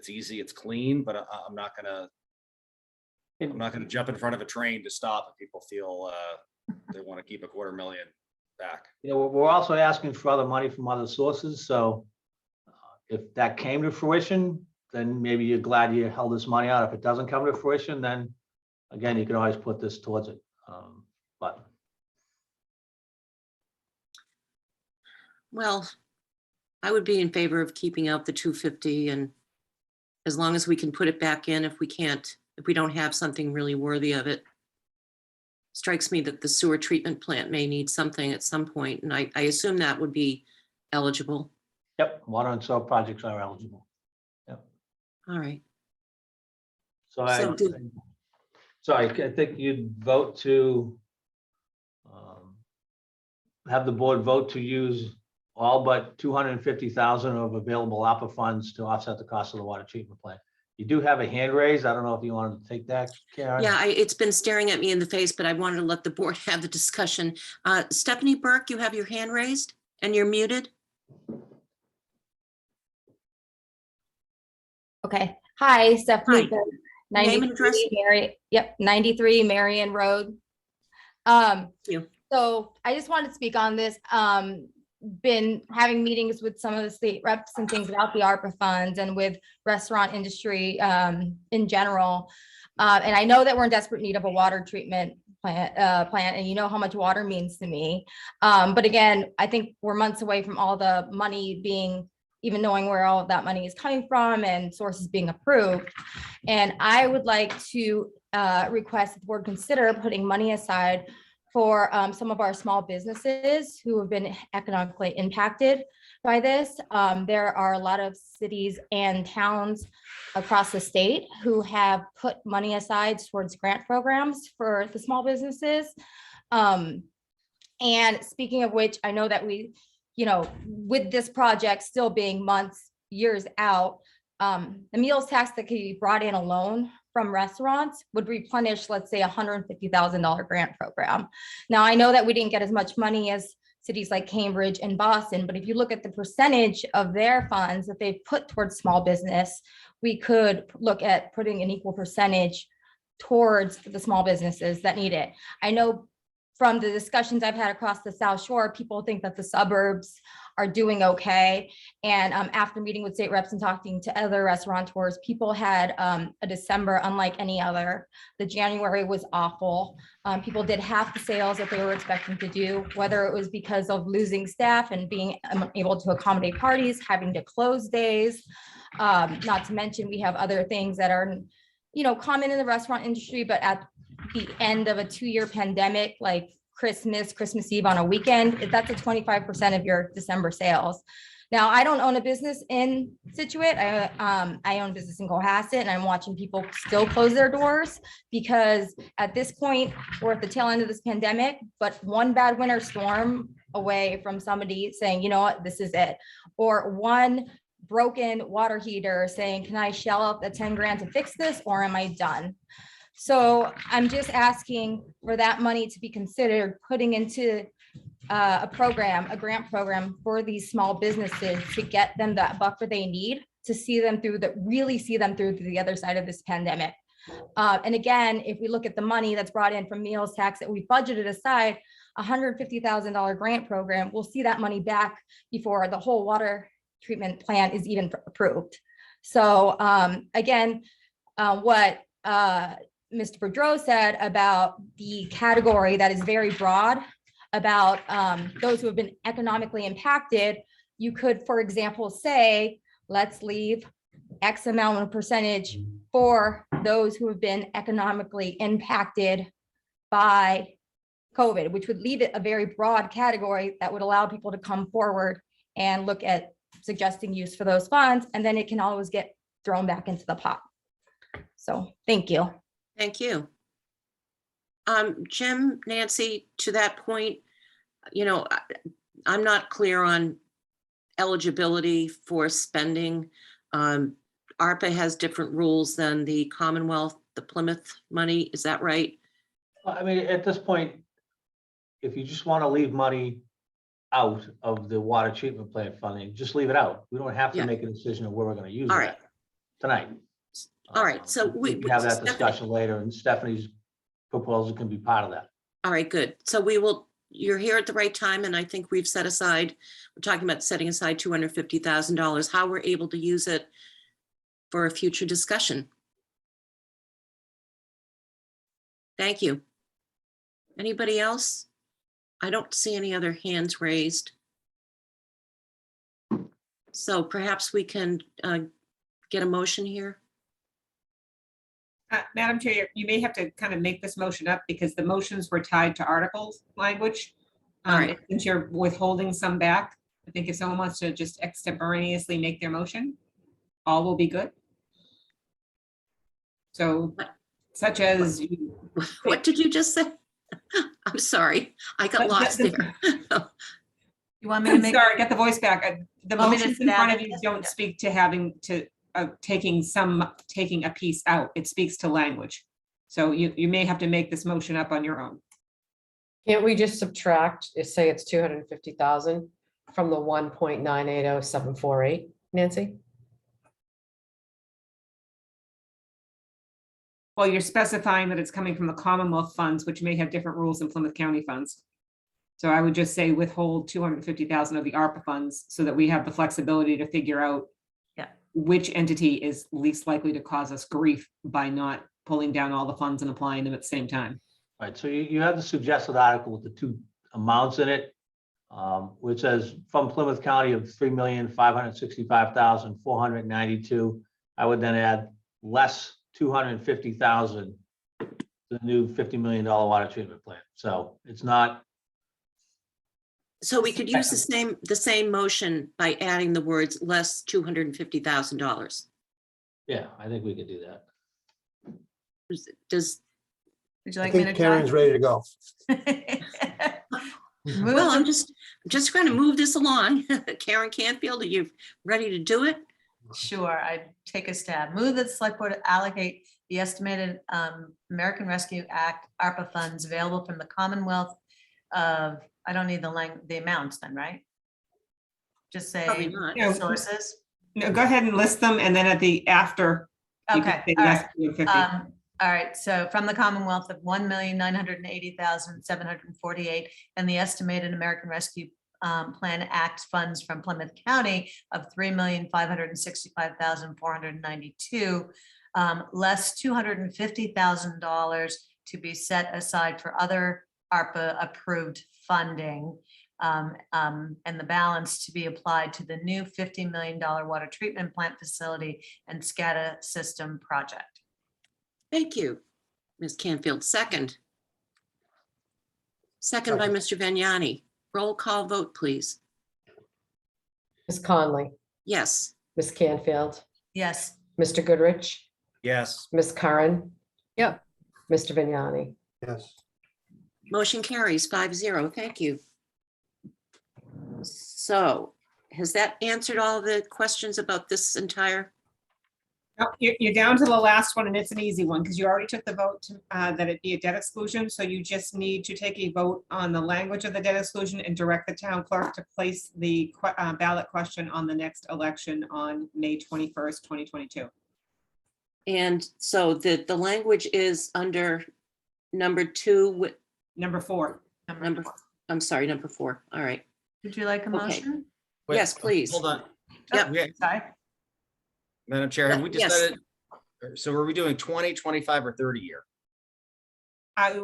easy, it's clean, but I'm not gonna jump in front of a train to stop if people feel they want to keep $250,000 back. You know, we're also asking for other money from other sources. So if that came to fruition, then maybe you're glad you held this money out. If it doesn't come to fruition, then again, you can always put this towards it. But Well, I would be in favor of keeping out the 250, and as long as we can put it back in, if we don't have something really worthy of it. Strikes me that the sewer treatment plant may need something at some point, and I assume that would be eligible. yep, water and sewer projects are eligible. All right. So So I think you'd vote to have the board vote to use all but 250,000 of available ARPA funds to offset the cost of the water treatment plant. You do have a hand raised. I don't know if you wanted to take that, Karen. Yeah, it's been staring at me in the face, but I wanted to let the board have the discussion. Stephanie Burke, you have your hand raised and you're muted. Okay. Hi, Stephanie. Hi. Burke, Name and address? 93 Marion Road. Thank you. So I just wanted to speak on this. Been having meetings with some of the state reps and things about the ARPA funds and with restaurant industry in general. And I know that we're in desperate need of a water treatment plant, and you know how much water means to me. But again, I think we're months away from all the money being, even knowing where all of that money is coming from and sources being approved. And I would like to request that the board consider putting money aside for some of our small businesses who have been economically impacted by this. There are a lot of cities and towns across the state who have put money aside towards grant programs for the small businesses. And speaking of which, I know that we, with this project still being months, years out, the meals tax that could be brought in alone from restaurants would replenish, let's say, $150,000 grant program. Now, I know that we didn't get as much money as cities like Cambridge and Boston, but if you look at the percentage of their funds that they've put towards small business, we could look at putting an equal percentage towards the small businesses that need it. I know from the discussions I've had across the South Shore, people think that the suburbs are doing okay. And after meeting with state reps and talking to other restaurateurs, people had a December unlike any other. The January was awful. People did half the sales that they were expecting to do, whether it was because of losing staff and being unable to accommodate parties, having to close days. Not to mention, we have other things that are, common in the restaurant industry, but at the end of a 2-year pandemic, like Christmas Eve on a weekend, that's a 25% of your December sales. Now, I don't own a business in Scituate. I own a business in Cohasset, and I'm watching people still close their doors because at this point, we're at the tail end of this pandemic, but one bad winter storm away from somebody saying, you know what, this is it. Or one broken water heater saying, can I shell out the 10 grand to fix this, or am I done? So I'm just asking for that money to be considered putting into a program, a grant program for these small businesses to get them that buffer they need to see them through really see them through to the other side of this pandemic. And again, if we look at the money that's brought in from meals tax that we budgeted aside, $150,000 grant program, we'll see that money back before the whole water treatment plan is even approved. So again, what Mr. Boudreau said about the category that is very broad about those who have been economically impacted, you could, for example, say, let's leave X amount of percentage for those who have been economically impacted by COVID, which would leave it a very broad category that would allow people to come forward and look at suggesting use for those funds, and then it can always get thrown back into the pot. So thank you. Thank you. Jim, Nancy, to that point, you know, I'm not clear on eligibility for spending. ARPA has different rules than the Commonwealth, the Plymouth money. Is that right? I mean, at this point, if you just want to leave money out of the water treatment plant funding, just leave it out. We don't have to make a decision of where we're going to use it tonight. All right. So we can have that discussion later, and Stephanie's proposal can be part of that. All right, good. So we will, you're here at the right time, and I think we've set aside, we're talking about setting aside $250,000. How we're able to use it for a future discussion. Thank you. Anybody else? I don't see any other hands raised. So perhaps we can get a motion here. Madam Chair, you may have to kind of make this motion up because the motions were tied to articles language. And since you're withholding some back, I think if someone wants to just extemporaneously make their motion, all will be good. So, such as what did you just say? I'm sorry, I got lost there. You want me to make? Sorry, get the voice back. The Want me to motions in front stab of it? you don't speak to having to taking a piece out. It speaks to language. So you may have to make this motion up on your own. Can't we just subtract, say it's 250,000 from the 1.980748, Nancy? Well, you're specifying that it's coming from the Commonwealth funds, which may have different rules than Plymouth County funds. So I would just say withhold 250,000 of the ARPA funds so that we have the flexibility to figure out which entity is least likely to cause us grief by not pulling down all the funds and applying them at the same time. All right, so you have the suggested article with the two amounts in it, which says from Plymouth County of $3,565,492. I would then add less 250,000 to the new $50 million water treatment plant. So it's not. So we could use the same motion by adding the words less $250,000. Yeah, I think we could do that. Would you like me to try? Karen's ready to go. Well, I'm just going to move this along. Karen Canfield, are you ready to do it? Sure, I'd take a stab. Move that the select board allocate the estimated American Rescue Act ARPA funds available from the Commonwealth of, I don't need the amounts then, right? Just say sources. No, go ahead and list them, and then at the after. Okay. All right. So from the Commonwealth of $1,980,748 and the estimated American Rescue Plan Act funds from Plymouth County of $3,565,492, less $250,000 to be set aside for other ARPA approved funding, and the balance to be applied to the new $50 million water treatment plant facility and SCADA system project. Thank you, Ms. Canfield. Second by Mr. Vignani. Roll call vote, please. Ms. Conley, Yes. Ms. Canfield, Yes. Mr. Goodrich, Yes. Ms. Curran. Yep. Mr. Vignani. Yes. Motion carries 5-0. Thank you. So has that answered all the questions about this entire? No, you're down to the last one, and it's an easy one, because you already took the vote to, that it be a debt exclusion, so you just need to take a vote on the language of the debt exclusion and direct the town clerk to place the ballot question on the next election on May 21st, 2022. And so the language is under number 2, Number 4. I'm sorry, number 4. All right. Would you like a Okay. motion? Wait, Yes, please. Hold on. Yep. Sorry. Madam Chair, have we Yes. decided? So are we doing 20, 25, or 30 year?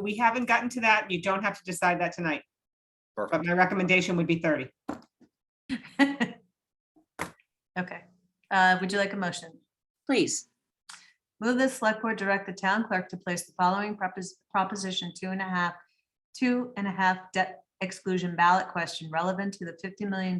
We haven't gotten to that. You don't have to decide that tonight, but Perfect. my recommendation would be 30. Okay. Would you like a motion? Please. Move the select board direct the town clerk to place the following proposition 2.5 debt exclusion ballot question relevant to the $50 million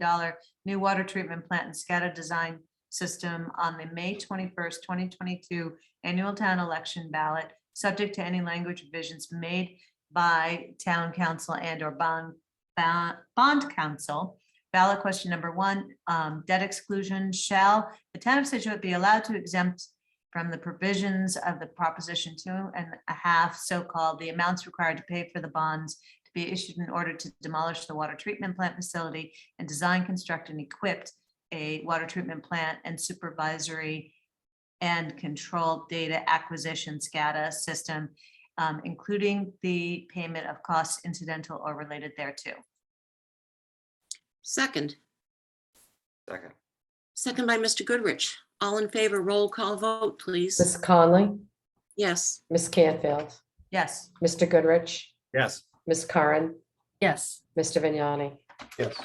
new water treatment plant and SCADA design system on the May 21st, 2022 annual town election ballot, subject to any language revisions made by town council and or bond council. Ballot question number 1, debt exclusion. Shall the town of Scituate be allowed to exempt from the provisions of the proposition 2.5, so-called the amounts required to pay for the bonds to be issued in order to demolish the water treatment plant facility and design, construct, and equip a water treatment plant and supervisory and control data acquisition SCADA system, including the payment of costs incidental or related thereto. Second. Second. Second by Mr. Goodrich. All in favor, roll call vote, please. Ms. Conley, Yes. Ms. Canfield, Yes. Mr. Goodrich, Yes. Ms. Curran, Yes. Mr. Vignani. Yes.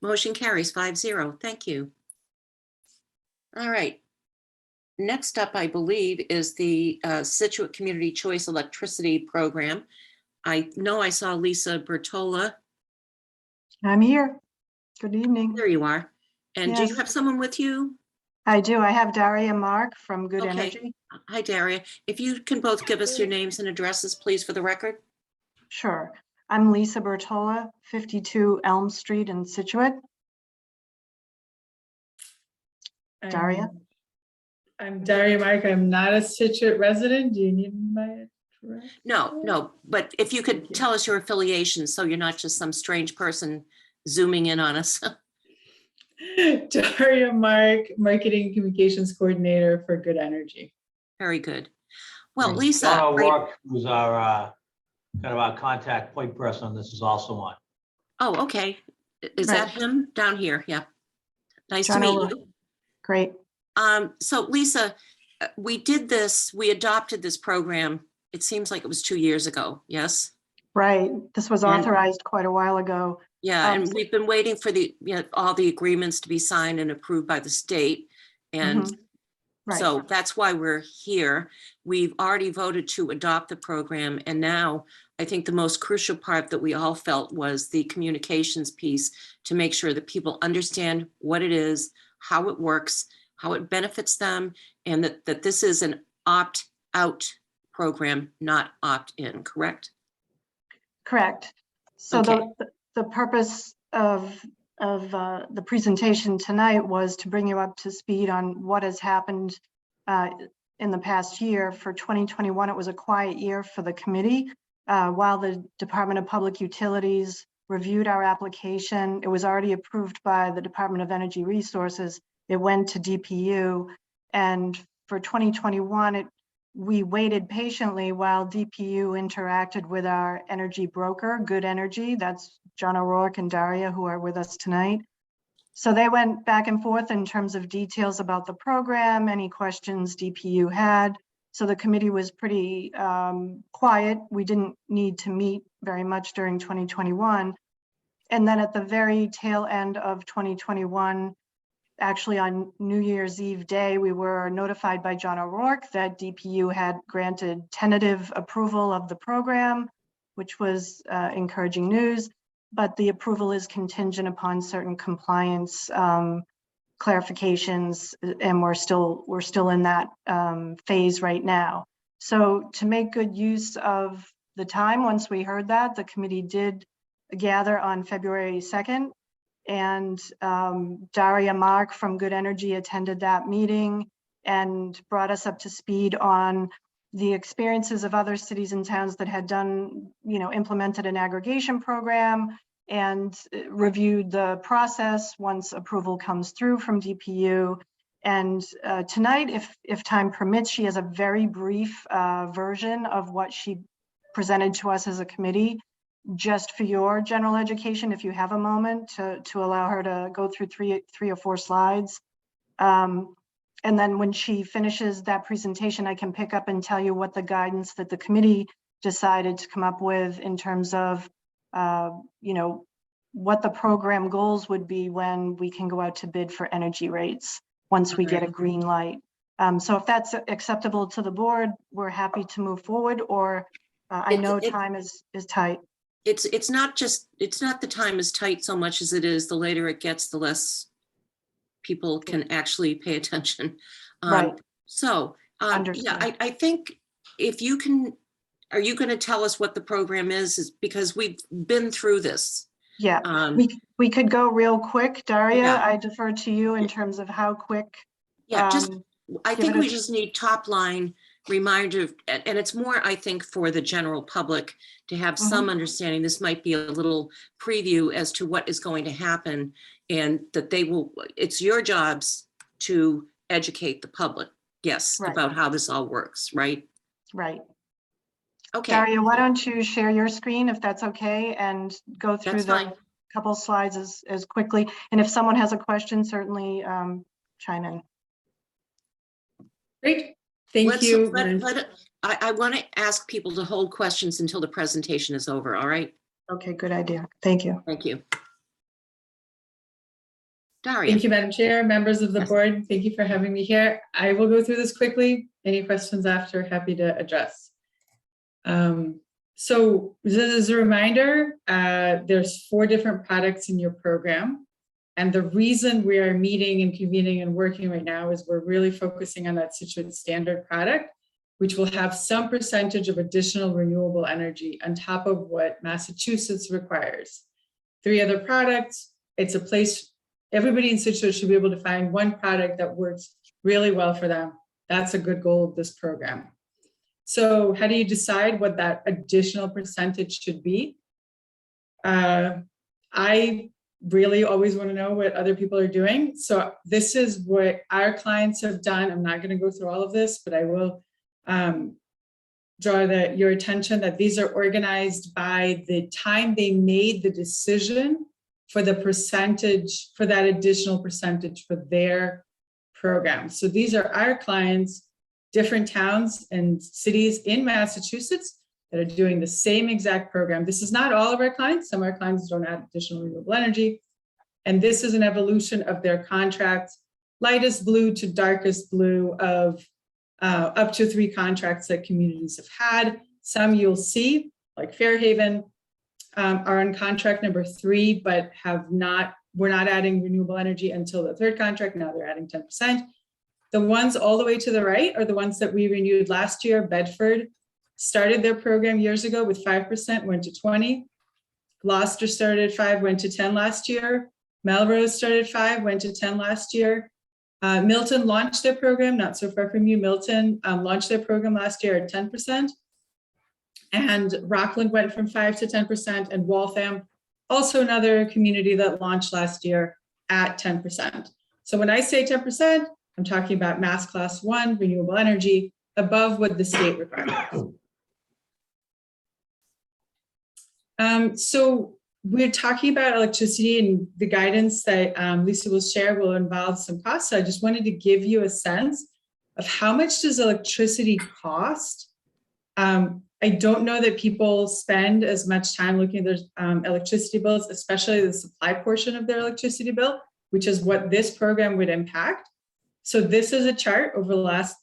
Motion carries 5-0. Thank you. All right. Next up, I believe, is the Scituate Community Choice Electricity Program. I know I saw Lisa Bertola. I'm here. Good evening. There you are. And do you Yes. have someone with you? I do. I have Daria Mark from Good Okay. Energy. Hi, Daria. If you can both give us your names and addresses, please, for the record. Sure. I'm Lisa Bertola, 52 Elm Street in Scituate. Daria? I'm Daria Mark. I'm not a Scituate resident. Do you need my address? No, but if you could tell us your affiliation, so you're not just some strange person zooming in on us. Daria Mark, Marketing Communications Coordinator for Good Energy. Very good. Well, And Lisa. John O'Rourke, who's our kind of our contact point person on this, is also on. Oh, okay. Is Right. that him down here? Yeah. Nice to John meet O'Rourke. you. Great. So Lisa, we adopted this program. It seems like it was 2 years ago. Yes? Right. This was And- authorized quite a while ago. Yeah, and so- we've been waiting for all the agreements to be signed and approved by the state. And Mhm. Right. so that's why we're here. We've already voted to adopt the program. And now I think the most crucial part that we all felt was the communications piece to make sure that people understand what it is, how it works, how it benefits them, and that this is an opt-out program, not opt-in, correct? Correct. So Okay. the purpose of the presentation tonight was to bring you up to speed on what has happened in the past year. For 2021, it was a quiet year for the committee. While the Department of Public Utilities reviewed our application, it was already approved by the Department of Energy Resources. It went to DPU, and for 2021, we waited patiently while DPU interacted with our energy broker, Good Energy. That's John O'Rourke and Daria, who are with us tonight. So they went back and forth in terms of details about the program, any questions DPU had. So the committee was pretty quiet. We didn't need to meet very much during 2021. And then at the very tail end of 2021, actually on New Year's Eve day, we were notified by John O'Rourke that DPU had granted tentative approval of the program, which was encouraging news. but the approval is contingent upon certain compliance clarifications, and we're still in that phase right now. So to make good use of the time, once we heard that, the committee did gather on February 2nd, and Daria Mark from Good Energy attended that meeting and brought us up to speed on the experiences of other cities and towns that had done, implemented an aggregation program and reviewed the process once approval comes through from DPU. And tonight, if time permits, she has a very brief version of what she presented to us as a committee, just for your general education, if you have a moment to allow her to go through three or four slides. And then when she finishes that presentation, I can pick up and tell you what the guidance that the committee decided to come up with in terms of, what the program goals would be when we can go out to bid for energy rates once we get a green light. So if that's acceptable to the board, we're happy to move forward, or I know time is tight. It's not the time is tight so much as it is the later it gets, the less people can actually pay attention. Right. So, yeah, I think if you can, are you going to tell us what the program is because we've been through this. Yeah, we could go real quick. Daria, Yeah. I defer to you in terms of how quick. Yeah, I think give it we a- just need top line reminder, and it's more, I think, for the general public to have some understanding. This might be a little preview as to what is going to happen, and that it's your jobs to educate the public, yes, Right. about how this all works, right? Right. Okay. Daria, why don't you share your screen if that's okay, and go through That's the fine. couple slides as quickly. And if someone has a question, certainly chime in. Great, thank Let's- you. I want to ask people to hold questions until the presentation is over, all right? Okay, good idea. Thank you. Thank you. Daria. Thank you, Madam Chair, members of the board. Thank you for having me here. I will go through this quickly. Any questions after, happy to address. So just as a reminder, there's 4 different products in your program. And the reason we are meeting and convening and working right now is we're really focusing on that Scituate standard product, which will have some percentage of additional renewable energy on top of what Massachusetts requires. 3 other products, it's a place, everybody in Scituate should be able to find one product that works really well for them. That's a good goal of this program. So how do you decide what that additional percentage should be? I really always want to know what other people are doing. So this is what our clients have done. I'm not going to go through all of this, but I will draw your attention that these are organized by the time they made the decision for the percentage, for that additional percentage for their program. So these are our clients, different towns and cities in Massachusetts that are doing the same exact program. This is not all of our clients. Some of our clients don't add additional renewable energy. And this is an evolution of their contracts, lightest blue to darkest blue of up to 3 contracts that communities have had. Some you'll see, like Fairhaven, are on contract number 3, but we're not adding renewable energy until the 3rd contract. Now they're adding 10%. The ones all the way to the right are the ones that we renewed last year. Bedford started their program years ago with 5%, went to 20. Gloucester started 5, went to 10 last year. Melrose started 5, went to 10 last year. Milton launched their program, not so far from you. Milton launched their program last year at 10%. And Rockland went from 5 to 10%, and Waltham, also another community that launched last year at 10%. So when I say 10%, I'm talking about Mass Class 1 renewable energy above what the state requires. So we're talking about electricity, and the guidance that Lisa will share will involve some costs. So I just wanted to give you a sense of how much does electricity cost. I don't know that people spend as much time looking at their electricity bills, especially the supply portion of their electricity bill, which is what this program would impact. So this is a chart over the last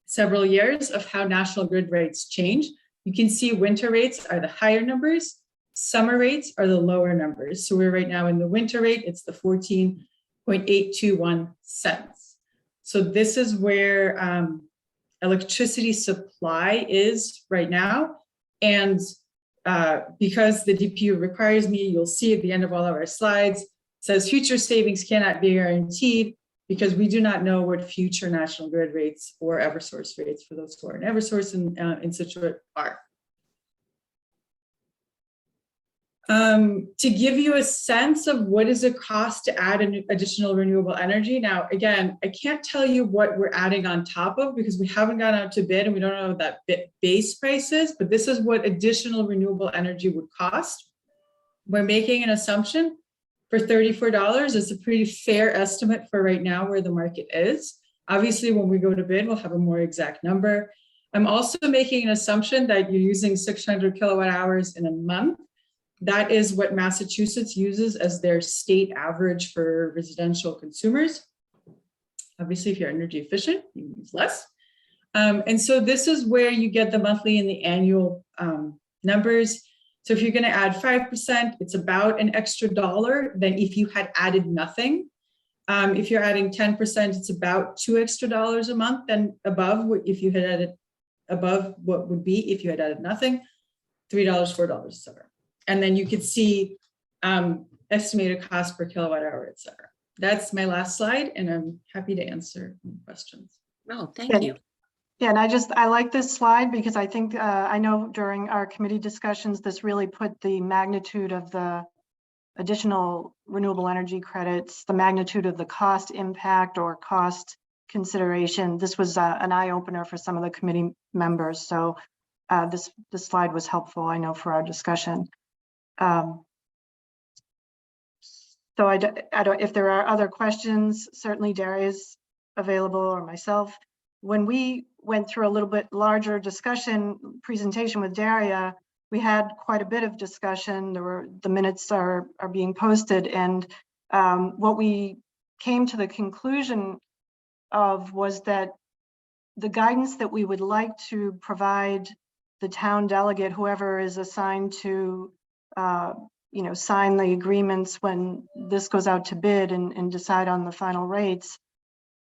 several years of how national grid rates change. You can see winter rates are the higher numbers, Summer rates are the lower numbers. So we're right now in the winter rate, it's the 14.821 cents. So this is where electricity supply is right now. And because the DPU requires me, you'll see at the end of all of our slides, it says future savings cannot be guaranteed because we do not know what future National Grid rates or Eversource rates for those who are in Eversource and in Scituate are. To give you a sense of what is it cost to add an additional renewable energy. Now, again, I can't tell you what we're adding on top of because we haven't gone out to bid and we don't know what that base price is, but this is what additional renewable energy would cost. We're making an assumption for $34. It's a pretty fair estimate for right now where the market is. Obviously, when we go to bid, we'll have a more exact number. I'm also making an assumption that you're using 600 kilowatt hours in a month. That is what Massachusetts uses as their state average for residential consumers. Obviously, if you're energy efficient, you use less. And so this is where you get the monthly and the annual numbers. So if you're going to add 5%, it's about an extra $1 than if you had added nothing. If you're adding 10%, it's about $2 extra a month and above what if you had added above what would be if you had added nothing, $3, $4, etc. And then you could see estimated cost per kilowatt hour, et cetera. That's my last slide, and I'm happy to answer questions. No, thank you. Yeah, and I like this slide because I think, I know during our committee discussions, this really put the magnitude of the additional renewable energy credits, the magnitude of the cost impact or cost consideration. This was an eye opener for some of the committee members. So this slide was helpful, I know, for our discussion. So I don't, if there are other questions, certainly Daria's available or myself. When we went through a little bit larger presentation with Daria, we had quite a bit of discussion. The minutes are being posted, and what we came to the conclusion of was that the guidance that we would like to provide the town delegate, whoever is assigned to sign the agreements when this goes out to bid and decide on the final rates.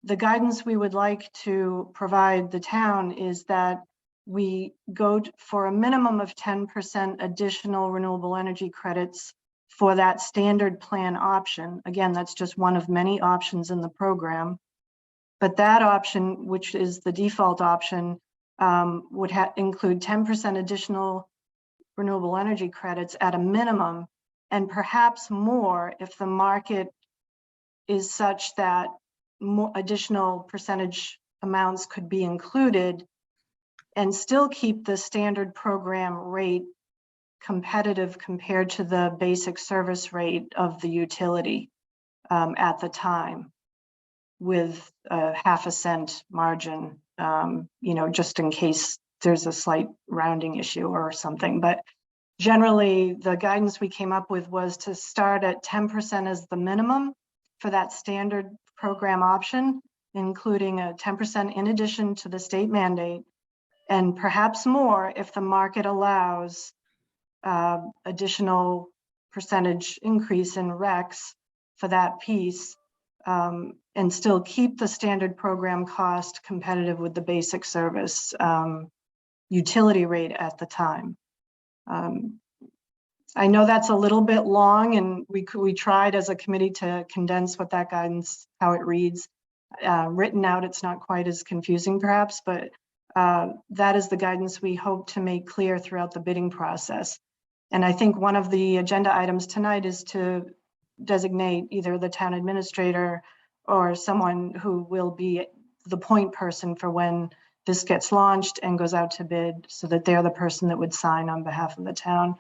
The guidance we would like to provide the town is that we go for a minimum of 10% additional renewable energy credits for that standard plan option. Again, that's just one of many options in the program. But that option, which is the default option, would include 10% additional renewable energy credits at a minimum, and perhaps more if the market is such that more additional percentage amounts could be included and still keep the standard program rate competitive compared to the basic service rate of the utility at the time, with a ½ cent margin, just in case there's a slight rounding issue or something. But generally, the guidance we came up with was to start at 10% as the minimum for that standard program option, including a 10% in addition to the state mandate, and perhaps more if the market allows additional percentage increase in Recs for that piece, and still keep the standard program cost competitive with the basic service utility rate at the time. I know that's a little bit long, and we tried as a committee to condense what that guidance, how it reads. Written out, it's not quite as confusing perhaps, but that is the guidance we hope to make clear throughout the bidding process. And I think one of the agenda items tonight is to designate either the town administrator or someone who will be the point person for when this gets launched and goes out to bid, so that they're the person that would sign on behalf of the town.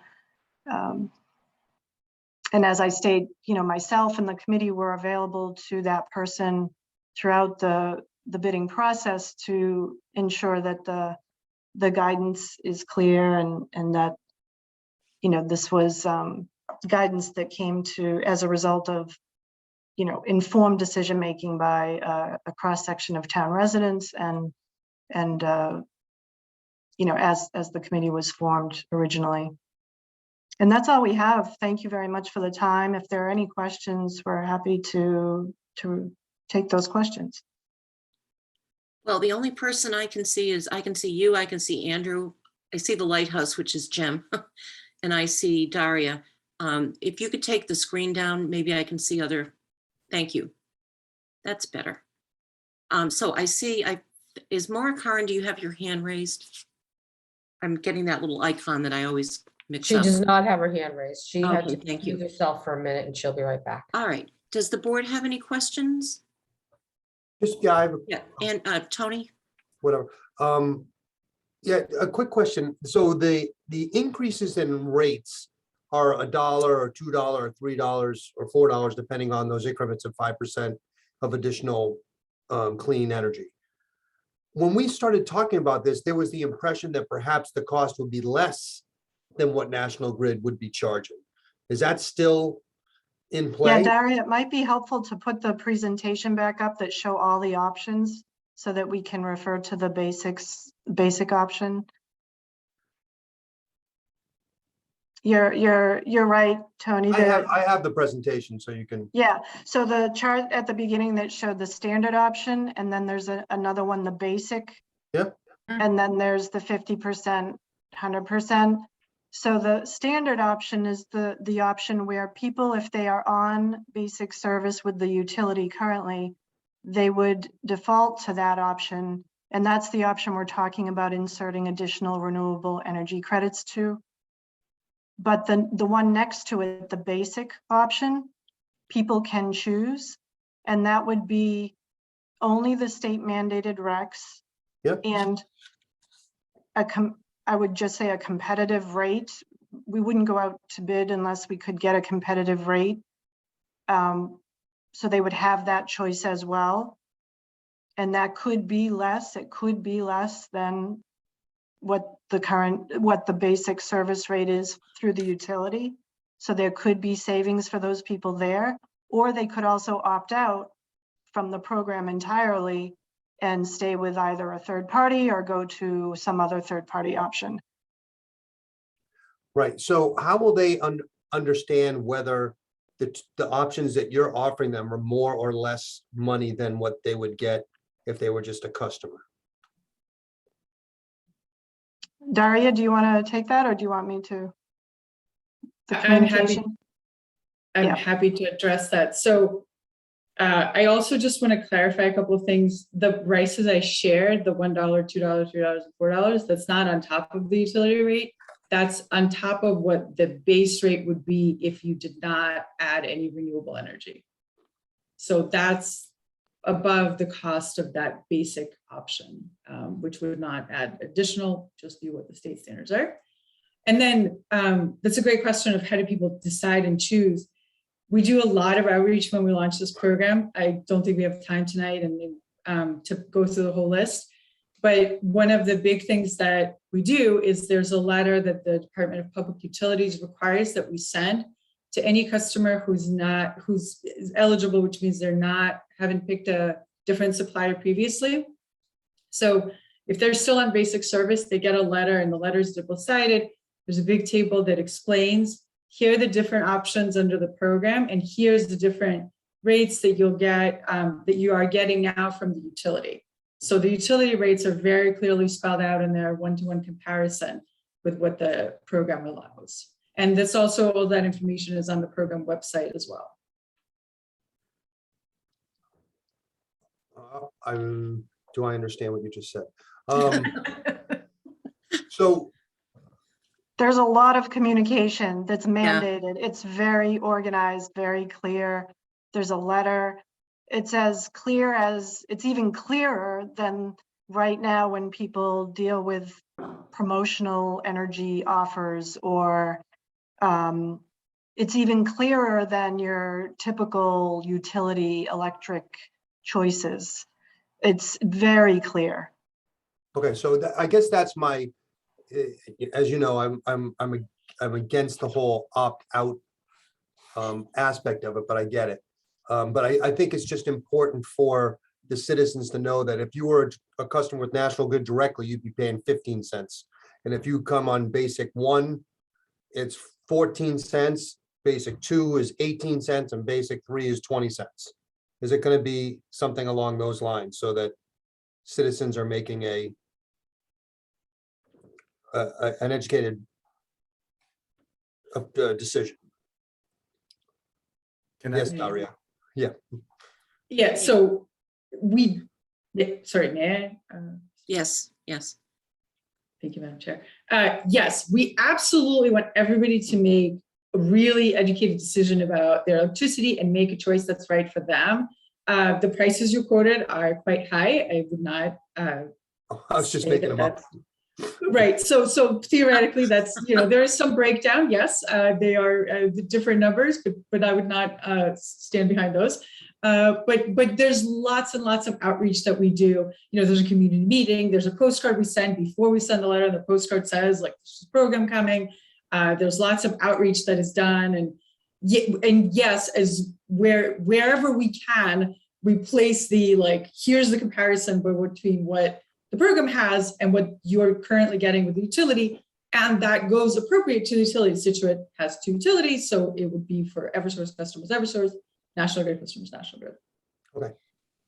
And as I state, myself and the committee were available to that person throughout the bidding process to ensure that the guidance is clear and that, this was guidance that came to as a result of, informed decision-making by a cross-section of town residents and as the committee was formed originally. And that's all we have. Thank you very much for the time. If there are any questions, we're happy to take those questions. Well, the only person I can see is, I can see you, I can see Andrew, I see the lighthouse, which is Jim, and I see Daria. If you could take the screen down, maybe I can see other, thank you. That's better. So I see, is Maura Karan, do you have your hand raised? I'm getting that little icon that I always mix She up. does not have her hand raised. She had Okay, to thank you. mute herself for a minute and she'll be right back. All right. Does the board have any questions? Just, yeah, I have Yeah, and Tony? whatever. Yeah, a quick question. So the increases in rates are $1 or $2 or $3 or $4, depending on those increments of 5% of additional clean energy. When we started talking about this, there was the impression that perhaps the cost would be less than what National Grid would be charging. Is that still in play? Yeah, Daria, it might be helpful to put the presentation back up that show all the options so that we can refer to the basic option. You're right, Tony. I have the presentation, so you can. Yeah, so the chart at the beginning that showed the standard option, and then there's another one, the basic. Yep. And then there's the 50%, 100%. So the standard option is the option where people, if they are on basic service with the utility currently, they would default to that option. And that's the option we're talking about inserting additional renewable energy credits to. But the one next to it, the basic option, people can choose, and that would be only the state mandated recs. Yep. And I would just say a competitive rate. We wouldn't go out to bid unless we could get a competitive rate. So they would have that choice as well. And that could be less, it could be less than what the basic service rate is through the utility. So there could be savings for those people there, or they could also opt out from the program entirely and stay with either a third party or go to some other third party option. Right. So how will they understand whether the options that you're offering them are more or less money than what they would get if they were just a customer? Daria, do you want to take that, or do you want me to? The I'm communication? happy to address that. So I also just want to clarify a couple of things. The prices I shared, the $1, $2, $3, and $4, that's not on top of the utility rate. That's on top of what the base rate would be if you did not add any renewable energy. So that's above the cost of that basic option, which would not add additional, just be what the state standards are. And then that's a great question of how do people decide and choose. We do a lot of outreach when we launch this program. I don't think we have time tonight and to go through the whole list. But one of the big things that we do is there's a letter that the Department of Public Utilities requires that we send to any customer who's eligible, which means haven't picked a different supplier previously. So if they're still on basic service, they get a letter, and the letter is double-sided. There's a big table that explains, here are the different options under the program, and here's the different rates that you'll get, that you are getting now from the utility. So the utility rates are very clearly spelled out in their one-to-one comparison with what the program allows. And that's also, all that information is on the program website as well. Do I understand what you just said? So there's a lot of communication that's mandated. Yeah. It's very organized, very clear. There's a letter. It's as clear as, it's even clearer than right now when people deal with promotional energy offers, or it's even clearer than your typical utility electric choices. It's very clear. Okay, so I guess that's my, as you know, I'm against the whole opt-out aspect of it, but I get it. But I think it's just important for the citizens to know that if you were a customer with National Grid directly, you'd be paying 15 cents. And if you come on basic one, it's 14 cents, basic 2 is 18 cents, and basic 3 is 20 cents? Is it gonna be something along those lines so that citizens are making an educated decision? Can I- Yes, Daria. Yeah. Yeah, so we, sorry, may I? Yes, yes. Thank you, Madam Chair. Yes, we absolutely want everybody to make a really educated decision about their electricity and make a choice that's right for them. The prices you quoted are quite high. I would not. I was just say making that them up. that's- Right, so theoretically, that's, there is some breakdown, yes, they are the different numbers, but I would not stand behind those. But there's lots and lots of outreach that we do. There's a community meeting, there's a postcard we send before we send the letter, and the postcard says, like, there's a program coming. There's lots of outreach that is done, and yes, as wherever we can, we place the, like, here's the comparison between what the program has and what you're currently getting with the utility, and that goes appropriate to the utility. Scituate has 2 utilities, so it would be for Eversource customers, Eversource, National Grid customers, National Grid. Okay.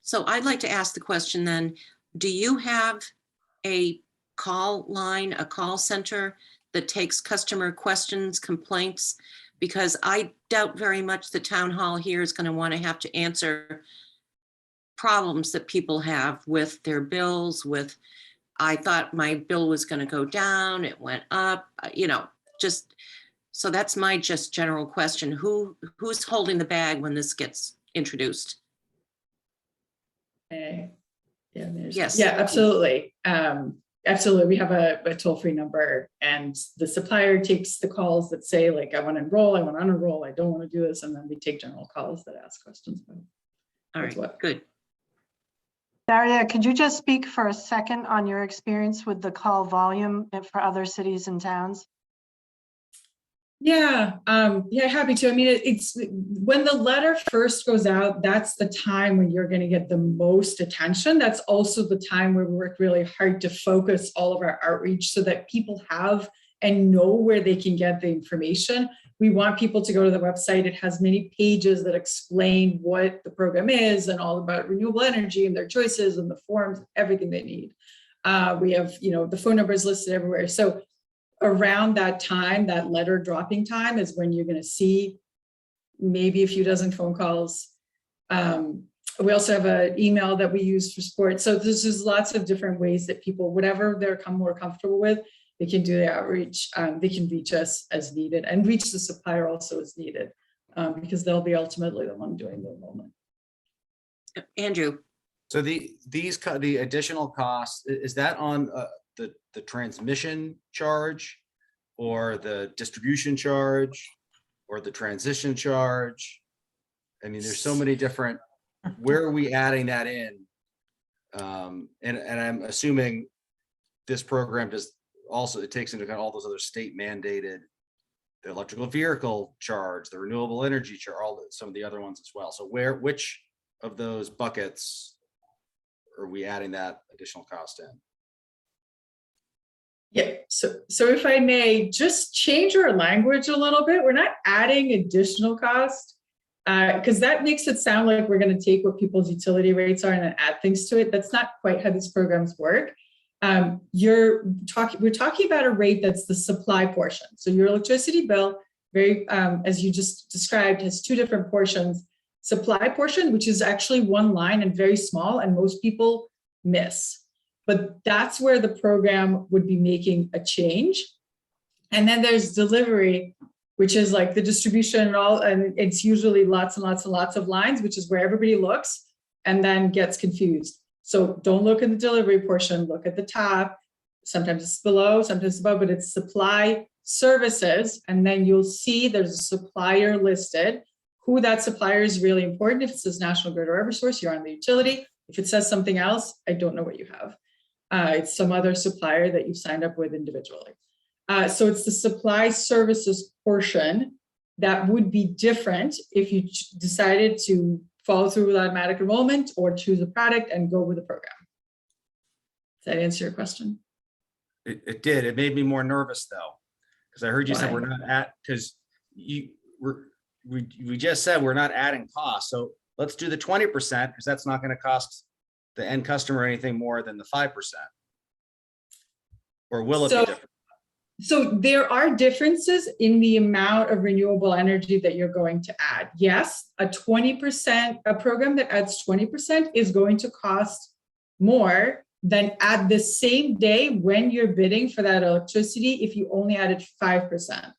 So I'd like to ask the question then, do you have a call line, a call center that takes customer questions, complaints? Because I doubt very much the town hall here is going to want to have to answer problems that people have with their bills, with, I thought my bill was going to go down, it went up, just, so that's my just general question. Who's holding the bag when this gets introduced? Yes. Yeah, absolutely. Absolutely. We have a toll-free number, and the supplier takes the calls that say, like, I want to enroll, I want to unenroll, I don't want to do this. And then we take general calls that ask questions about All right, good. Daria, could you just speak for a second on your experience with the call volume for other cities and towns? Yeah, happy to. I mean, it's when the letter first goes out, that's the time when you're going to get the most attention. That's also the time where we work really hard to focus all of our outreach so that people have and know where they can get the information. We want people to go to the website. It has many pages that explain what the program is and all about renewable energy and their choices and the forms, everything they need. We have, the phone numbers listed everywhere. So around that time, that letter dropping time, is when you're going to see maybe a few dozen phone calls. We also have an email that we use for support. So there's just lots of different ways that people, whatever they're more comfortable with, they can do the outreach. They can reach us as needed, and reach the supplier also as needed, because they'll be ultimately the one doing the enrollment. Andrew. So the additional costs, is that on the transmission charge, or the distribution charge, or the transition charge? I mean, there's so many different, where are we adding that in? And I'm assuming this program does also, it takes into account all those other state mandated, the electrical vehicle charge, the renewable energy charge, some of the other ones as well. So which of those buckets are we adding that additional cost in? Yeah, so if I may just change our language a little bit, we're not adding additional cost, because that makes it sound like we're going to take what people's utility rates are and then add things to it. That's not quite how these programs work. We're talking about a rate that's the supply portion. So your electricity bill, as you just described, has 2 different portions. Supply portion, which is actually one line and very small, and most people miss. But that's where the program would be making a change. And then there's delivery, which is like the distribution and it's usually lots and lots and lots of lines, which is where everybody looks and then gets confused. So don't look at the delivery portion, look at the top. Sometimes it's below, sometimes it's above, but it's supply services. And then you'll see there's a supplier listed. Who that supplier is really important. If it says National Grid or Eversource, you're on the utility. If it says something else, I don't know what you have. It's some other supplier that you've signed up with individually. So it's the supply services portion that would be different if you decided to follow through with automatic enrollment or choose a product and go with the program. Does that answer your question? It did. It made me more nervous though, Because I heard you said we're Why? not at, because we just said we're not adding costs. So let's do the 20% because that's not going to cost the end customer anything more than the 5%. Or will it be different? So there are differences in the amount of renewable energy that you're going to add. Yes, a program that adds 20% is going to cost more than at the same day when you're bidding for that electricity if you only added 5%.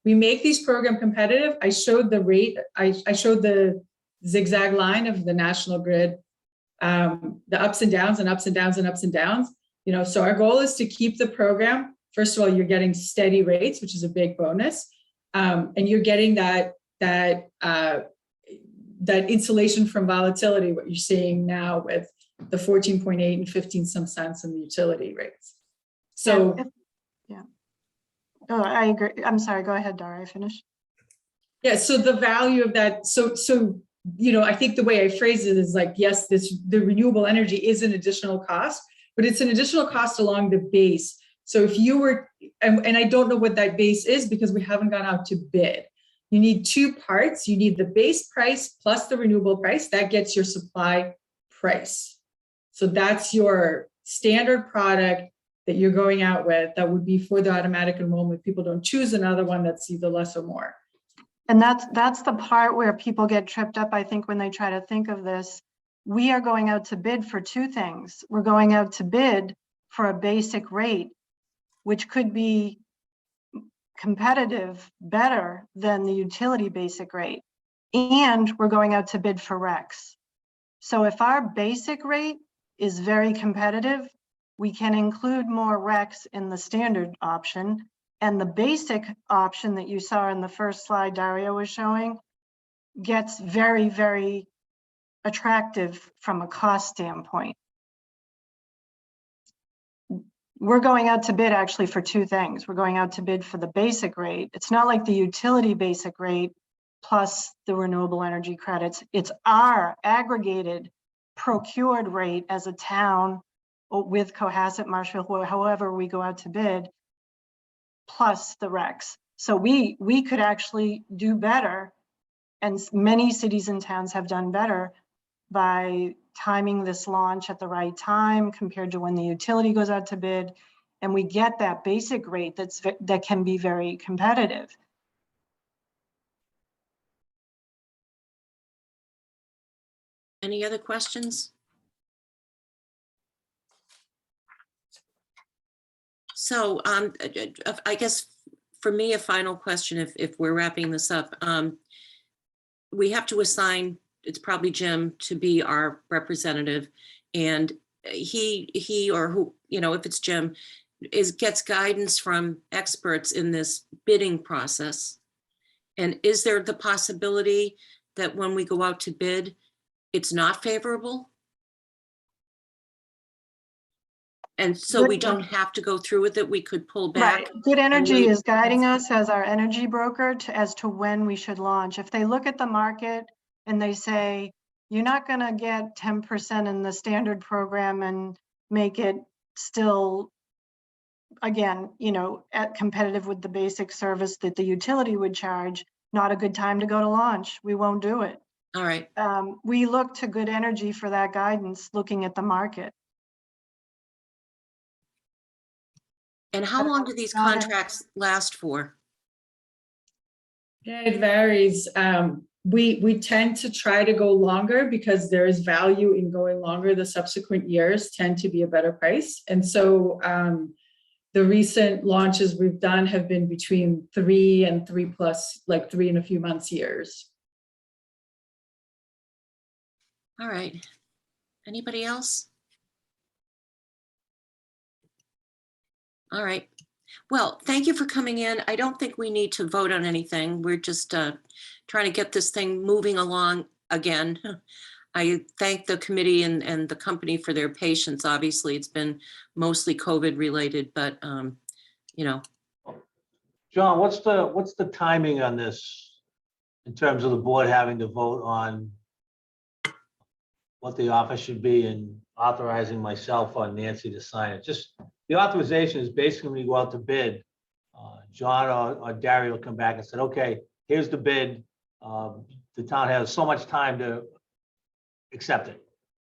We make these program competitive. I showed the rate, I showed the zigzag line of the national grid, the ups and downs and ups and downs and ups and downs. You know, so our goal is to keep the program. First of all, you're getting steady rates, which is a big bonus, and you're getting that insulation from volatility. What you're seeing now with the 14.8 and 15 some cents in the utility rates. So, yeah. Oh, I agree. I'm sorry. Go ahead, Dara. I finished. yeah. So the value of that. So you know, I think the way I phrase it is like, yes, the renewable energy is an additional cost, but it's an additional cost along the base. So if you were, and I don't know what that base is because we haven't gone out to bid. You need two parts. You need the base price plus the renewable price. That gets your supply price. So that's your standard product that you're going out with. That would be for the automatic enrollment. People don't choose another one that's either less or more. And that's the part where people get tripped up, I think, when they try to think of this. We are going out to bid for two things. We're going out to bid for a basic rate, which could be competitive, better than the utility basic rate. And we're going out to bid for Regs. So if our basic rate is very competitive, we can include more Regs in the standard option. And the basic option that you saw in the first slide Dario was showing gets very, very attractive from a cost standpoint. We're going out to bid actually for two things. We're going out to bid for the basic rate. It's not like the utility basic rate plus the renewable energy credits. It's our aggregated procured rate as a town with Cohasset, Marshfield, however we go out to bid, plus the Regs. So we could actually do better, and many cities and towns have done better by timing this launch at the right time compared to when the utility goes out to bid, and we get that basic rate that can be very competitive. Any other questions? So I guess for me, a final question, if we're wrapping this up, we have to assign, it's probably Jim, to be our representative, and he or who, you know, if it's Jim, gets guidance from experts in this bidding process. And is there the possibility that when we go out to bid, it's not favorable? And so we don't have to go through with it, we could pull back. Right. Good Energy is guiding us as our energy broker as to when we should launch. If they look at the market and they say, you're not going to get 10% in the standard program and make it still, again, you know, at competitive with the basic service that the utility would charge, not a good time to go to launch. We won't do it. All right. We look to Good Energy for that guidance, looking at the market. And how long do these contracts last for? Yeah, it varies. We tend to try to go longer because there is value in going longer. The subsequent years tend to be a better price. And so the recent launches we've done have been between 3 and 3+, like 3 and a few months years. All right. Anybody else? All right. Well, thank you for coming in. I don't think we need to vote on anything. We're just trying to get this thing moving along again. I thank the committee and the company for their patience. Obviously, it's been mostly COVID related, but you know. John, what's the timing on this in terms of the board having to vote on what the offer should be and authorizing myself or Nancy to sign it? Just the authorization is basically when you go out to bid, John or Gary will come back and said, okay, here's the bid. The town has so much time to accept it.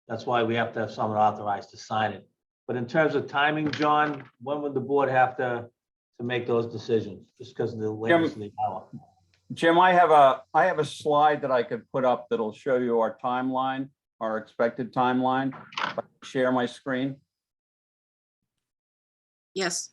That's why we have to have someone authorized to sign it. But in terms of timing, John, when would the board have to make those decisions? Just because of the lateness of the hour. Jim, I have a slide that I could put up that'll show you our timeline, our expected timeline. Share my screen. Yes.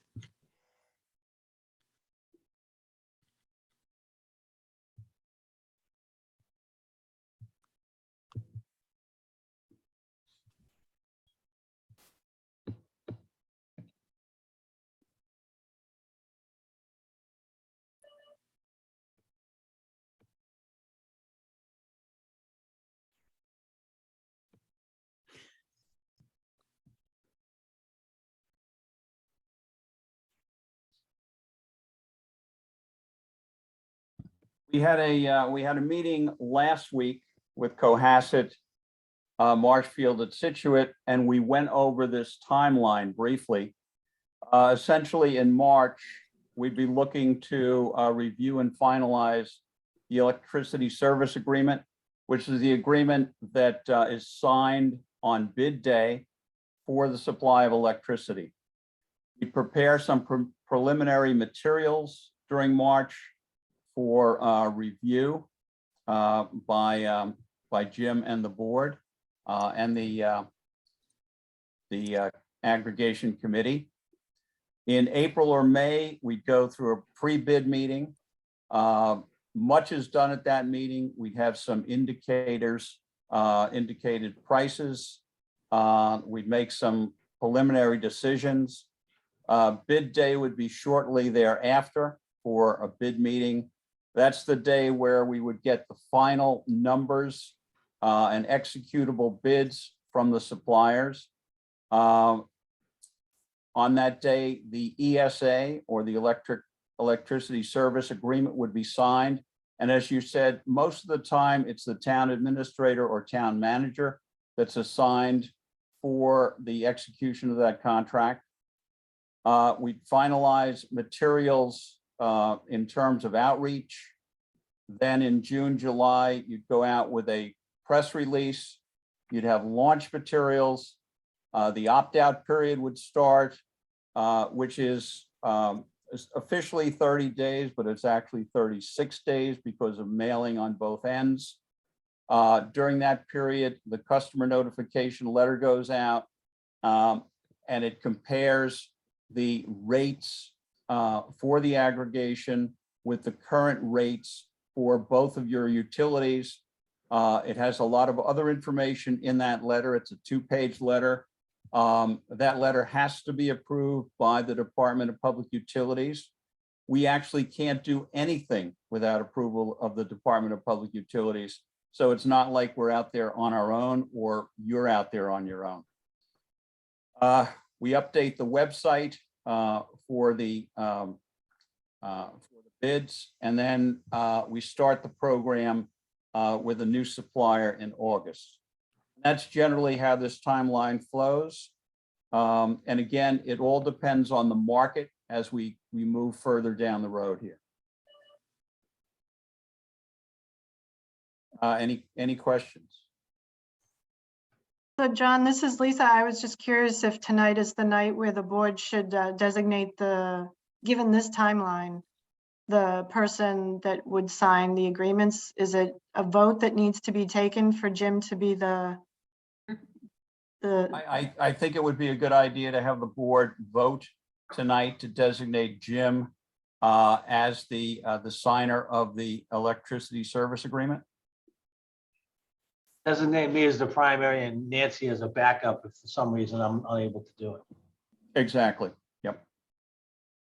We had a meeting last week with Cohasset, Marshfield at Scituate, and we went over this timeline briefly. Essentially in March, we'd be looking to review and finalize the electricity service agreement, which is the agreement that is signed on bid day for the supply of electricity. We prepare some preliminary materials during March for review by Jim and the board and the aggregation committee. In April or May, we'd go through a pre-bid meeting. Much is done at that meeting. We'd have some indicators, indicated prices. We'd make some preliminary decisions. Bid day would be shortly thereafter for a bid meeting. That's the day where we would get the final numbers and executable bids from the suppliers. On that day, the ESA, or the electricity service agreement, would be signed. And as you said, most of the time it's the town administrator or town manager that's assigned for the execution of that contract. We'd finalize materials in terms of outreach. Then in June, July, you'd go out with a press release. You'd have launch materials. The opt-out period would start, which is officially 30 days, but it's actually 36 days because of mailing on both ends. During that period, the customer notification letter goes out and it compares the rates for the aggregation with the current rates for both of your utilities. It has a lot of other information in that letter. It's a 2-page letter. That letter has to be approved by the Department of Public Utilities. We actually can't do anything without approval of the Department of Public Utilities. So it's not like we're out there on our own or you're out there on your own. We update the website for the bids, and then we start the program with a new supplier in August. That's generally how this timeline flows. And again, it all depends on the market as we move further down the road here. Any questions? So John, this is Lisa. I was just curious if tonight is the night where the board should designate given this timeline, the person that would sign the agreements. Is it a vote that needs to be taken for Jim to be I think it would be a good idea to have the board vote tonight to designate Jim as the signer of the electricity service agreement. Designate me as the primary and Nancy as a backup if for some reason I'm unable to do it. Exactly. Yep.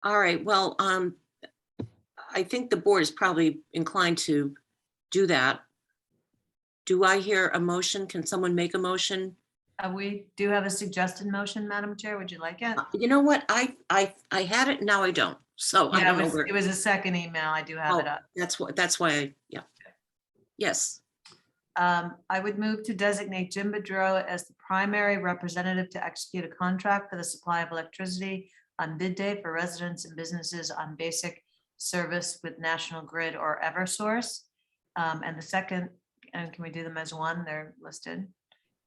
All right. Well, I think the board is probably inclined to do that. Do I hear a motion? Can someone make a motion? We do have a suggested motion, Madam Chair. Would you like it? You know what? I had it, now I don't. So I Yeah, don't know where. it was a second email. I do have it up. That's why, yeah. Yes. I would move to designate Jim Bedreau as the primary representative to execute a contract for the supply of electricity on bid day for residents and businesses on basic service with National Grid or Eversource. And the second, and can we do them as one? They're listed,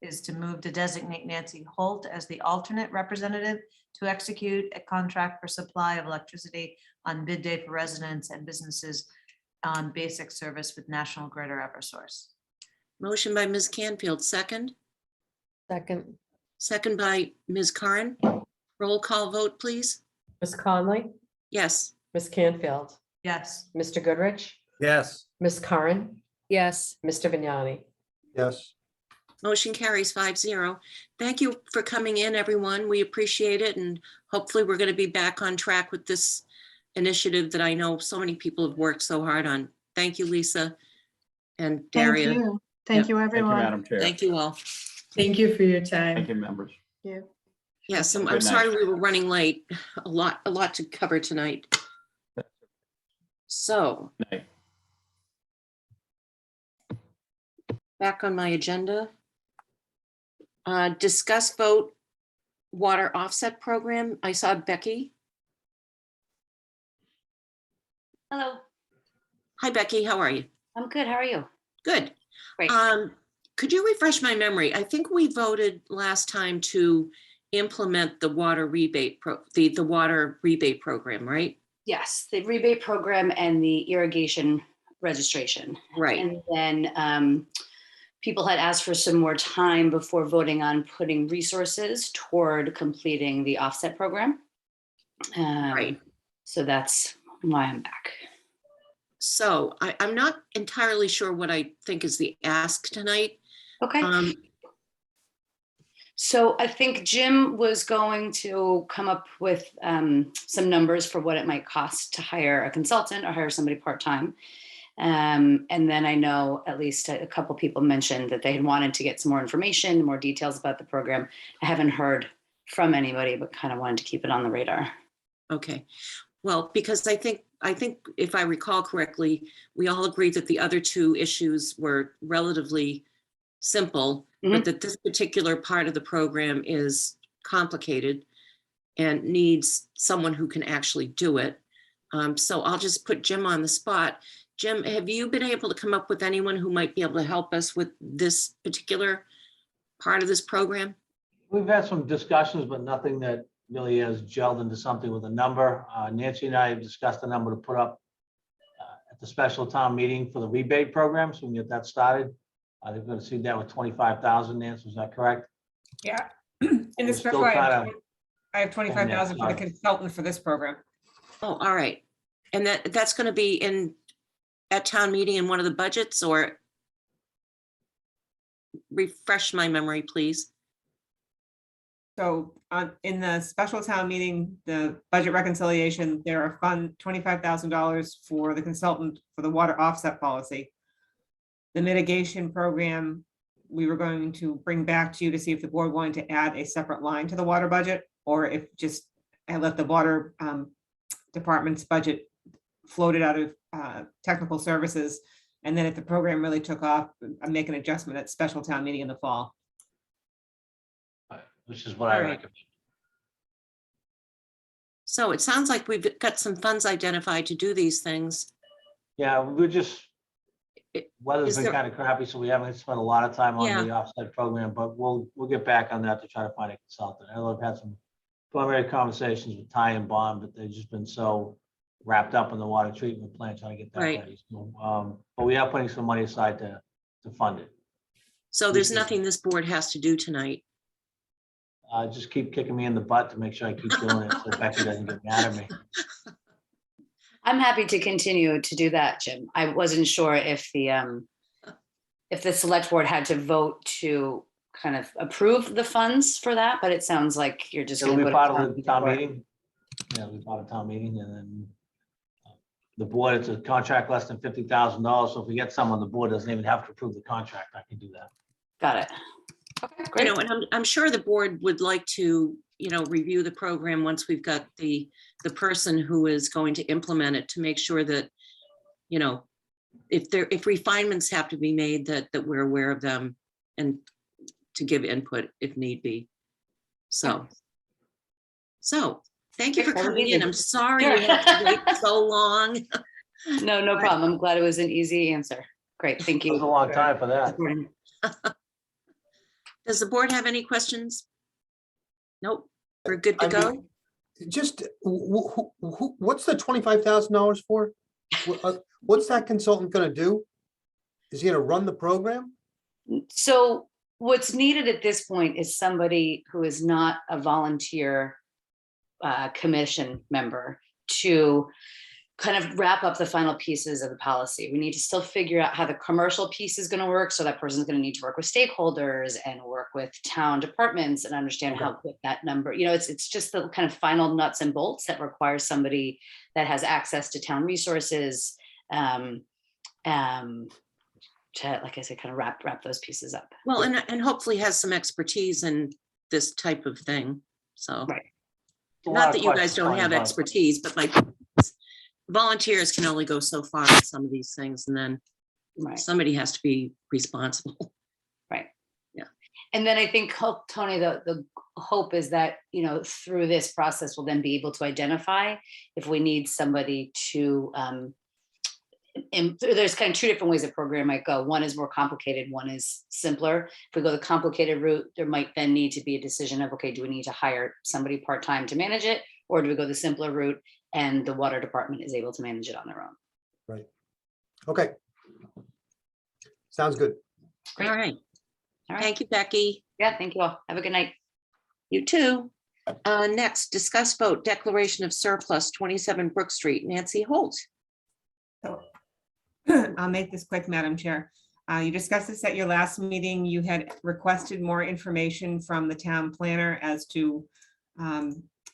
is to move to designate Nancy Holt as the alternate representative to execute a contract for supply of electricity on bid day for residents and businesses on basic service with National Grid or Eversource. Motion by Ms. Canfield, second. Second, Second by Ms. Curran. Roll call vote, please. Ms. Conley, Yes. Ms. Canfield, Yes. Mr. Goodrich, Yes. Ms. Curran, Yes. Mr. Vignani. Yes. Motion carries 5-0. Thank you for coming in, everyone. We appreciate it. And hopefully we're going to be back on track with this initiative that I know so many people have worked so hard on. Thank you, Lisa and Thank Daria. you. Thank you, Thank you, everyone. Madam Chair. Thank you all. Thank you for your time. Thank you, members. You. Yes, I'm Good night. sorry we were running late. A lot to cover tonight. So Night. back on my agenda. Discuss vote water offset program. I saw Becky. Hello, Hi, Becky. How are you? I'm good. How are you? Good. Great. Could you refresh my memory? I think we voted last time to implement the water rebate the water rebate program, right? Yes, the rebate program and the irrigation registration. Right. And then people had asked for some more time before voting on putting resources toward completing the offset program. Right. So that's why I'm back. So I'm not entirely sure what I think is the ask tonight. Okay. So I think Jim was going to come up with some numbers for what it might cost to hire a consultant or hire somebody part-time. And then I know at least a couple people mentioned that they had wanted to get some more information, more details about the program. I haven't heard from anybody, but kind of wanted to keep it on the radar. Okay. Well, because I think if I recall correctly, we all agreed that the other two issues were relatively simple, but that this particular part of the program is complicated and needs someone who can actually do it. So I'll just put Jim on the spot. Jim, have you been able to come up with anyone who might be able to help us with this particular part of this program? We've had some discussions, but nothing that really has gelled into something with a number. Nancy and I have discussed the number to put up at the special town meeting for the rebate program, so we can get that started. They're going to see that with 25,000, Nancy, is that correct? Yeah. In the We're special, still I kinda- have 25,000 for the consultant for this program. Oh, all right. And that's going to be at town meeting in one of the budgets, or refresh my memory, please. So in the special town meeting, the budget reconciliation, there are $25,000 for the consultant for the water offset policy. The mitigation program, we were going to bring back to you to see if the board wanted to add a separate line to the water budget, or if just I let the water department's budget floated out of technical services. And then if the program really took off, I make an adjustment at special town meeting in the fall. Which is what I All right. recommend. So it sounds like we've got some funds identified to do these things. Yeah, we're just, weather's is been there- kind of crappy, so we haven't spent a lot of time on Yeah. the offset program, but we'll get back on that to try to find a consultant. I know I've had some preliminary conversations with Ty and Bond, but they've just been so wrapped up in the water treatment plant trying to get that Right. ready. So, but we are putting some money aside to fund it. So there's nothing this board has to do tonight. Just keep kicking me in the butt to make sure I keep doing it so Becky doesn't get mad at me. I'm happy to continue to do that, Jim. I wasn't sure if the select board had to vote to kind of approve the funds for that, but it sounds like you're just. It'll gonna be put it part on of the the town warrant. meeting. Yeah, it'll be part of town meeting, and then the board, it's a contract less than $50,000. So if we get someone, the board doesn't even have to approve the contract. I can do that. Got it. Okay, You great. know, and I'm sure the board would like to, review the program once we've got the person who is going to implement it, to make sure that, if refinements have to be made, that we're aware of them and to give input if need be. So Thank you for That was coming in. easy. I'm sorry Sure. you had to wait so long. No problem. I'm glad it was an easy answer. Great, thank It was a you. long time for that. Does the board have any questions? Nope, we're good to I mean, go. Just, what's the $25,000 for? What's that consultant gonna do? Is he gonna run the program? So what's needed at this point is somebody who is not a volunteer commission member to kind of wrap up the final pieces of the policy. We need to still figure out how the commercial piece is going to work. So that person's going to need to work with stakeholders and work with town departments and understand how to put that number, it's just the kind of final nuts and bolts that requires somebody that has access to town resources to, like I said, kind of wrap those pieces up. Well, and hopefully has some expertise in this type of thing. So, right. Not that you guys don't have expertise, but like volunteers can only go so far with some of these things, and then somebody has to be responsible. Right. Yeah. And then I think, Tony, the hope is that, through this process, we'll then be able to identify if we need somebody to, and there's kind of two different ways a program might go. One is more complicated, one is simpler. If we go the complicated route, there might then need to be a decision of, okay, do we need to hire somebody part-time to manage it? Or do we go the simpler route and the water department is able to manage it on their own? Right. Okay. Sounds good. All right. Thank you, Becky. Yeah, thank you all. Have a good night. You too. Next, discuss vote declaration of surplus 27 Brook Street. Nancy Holt. I'll make this quick, Madam Chair. You discussed this at your last meeting. You had requested more information from the town planner as to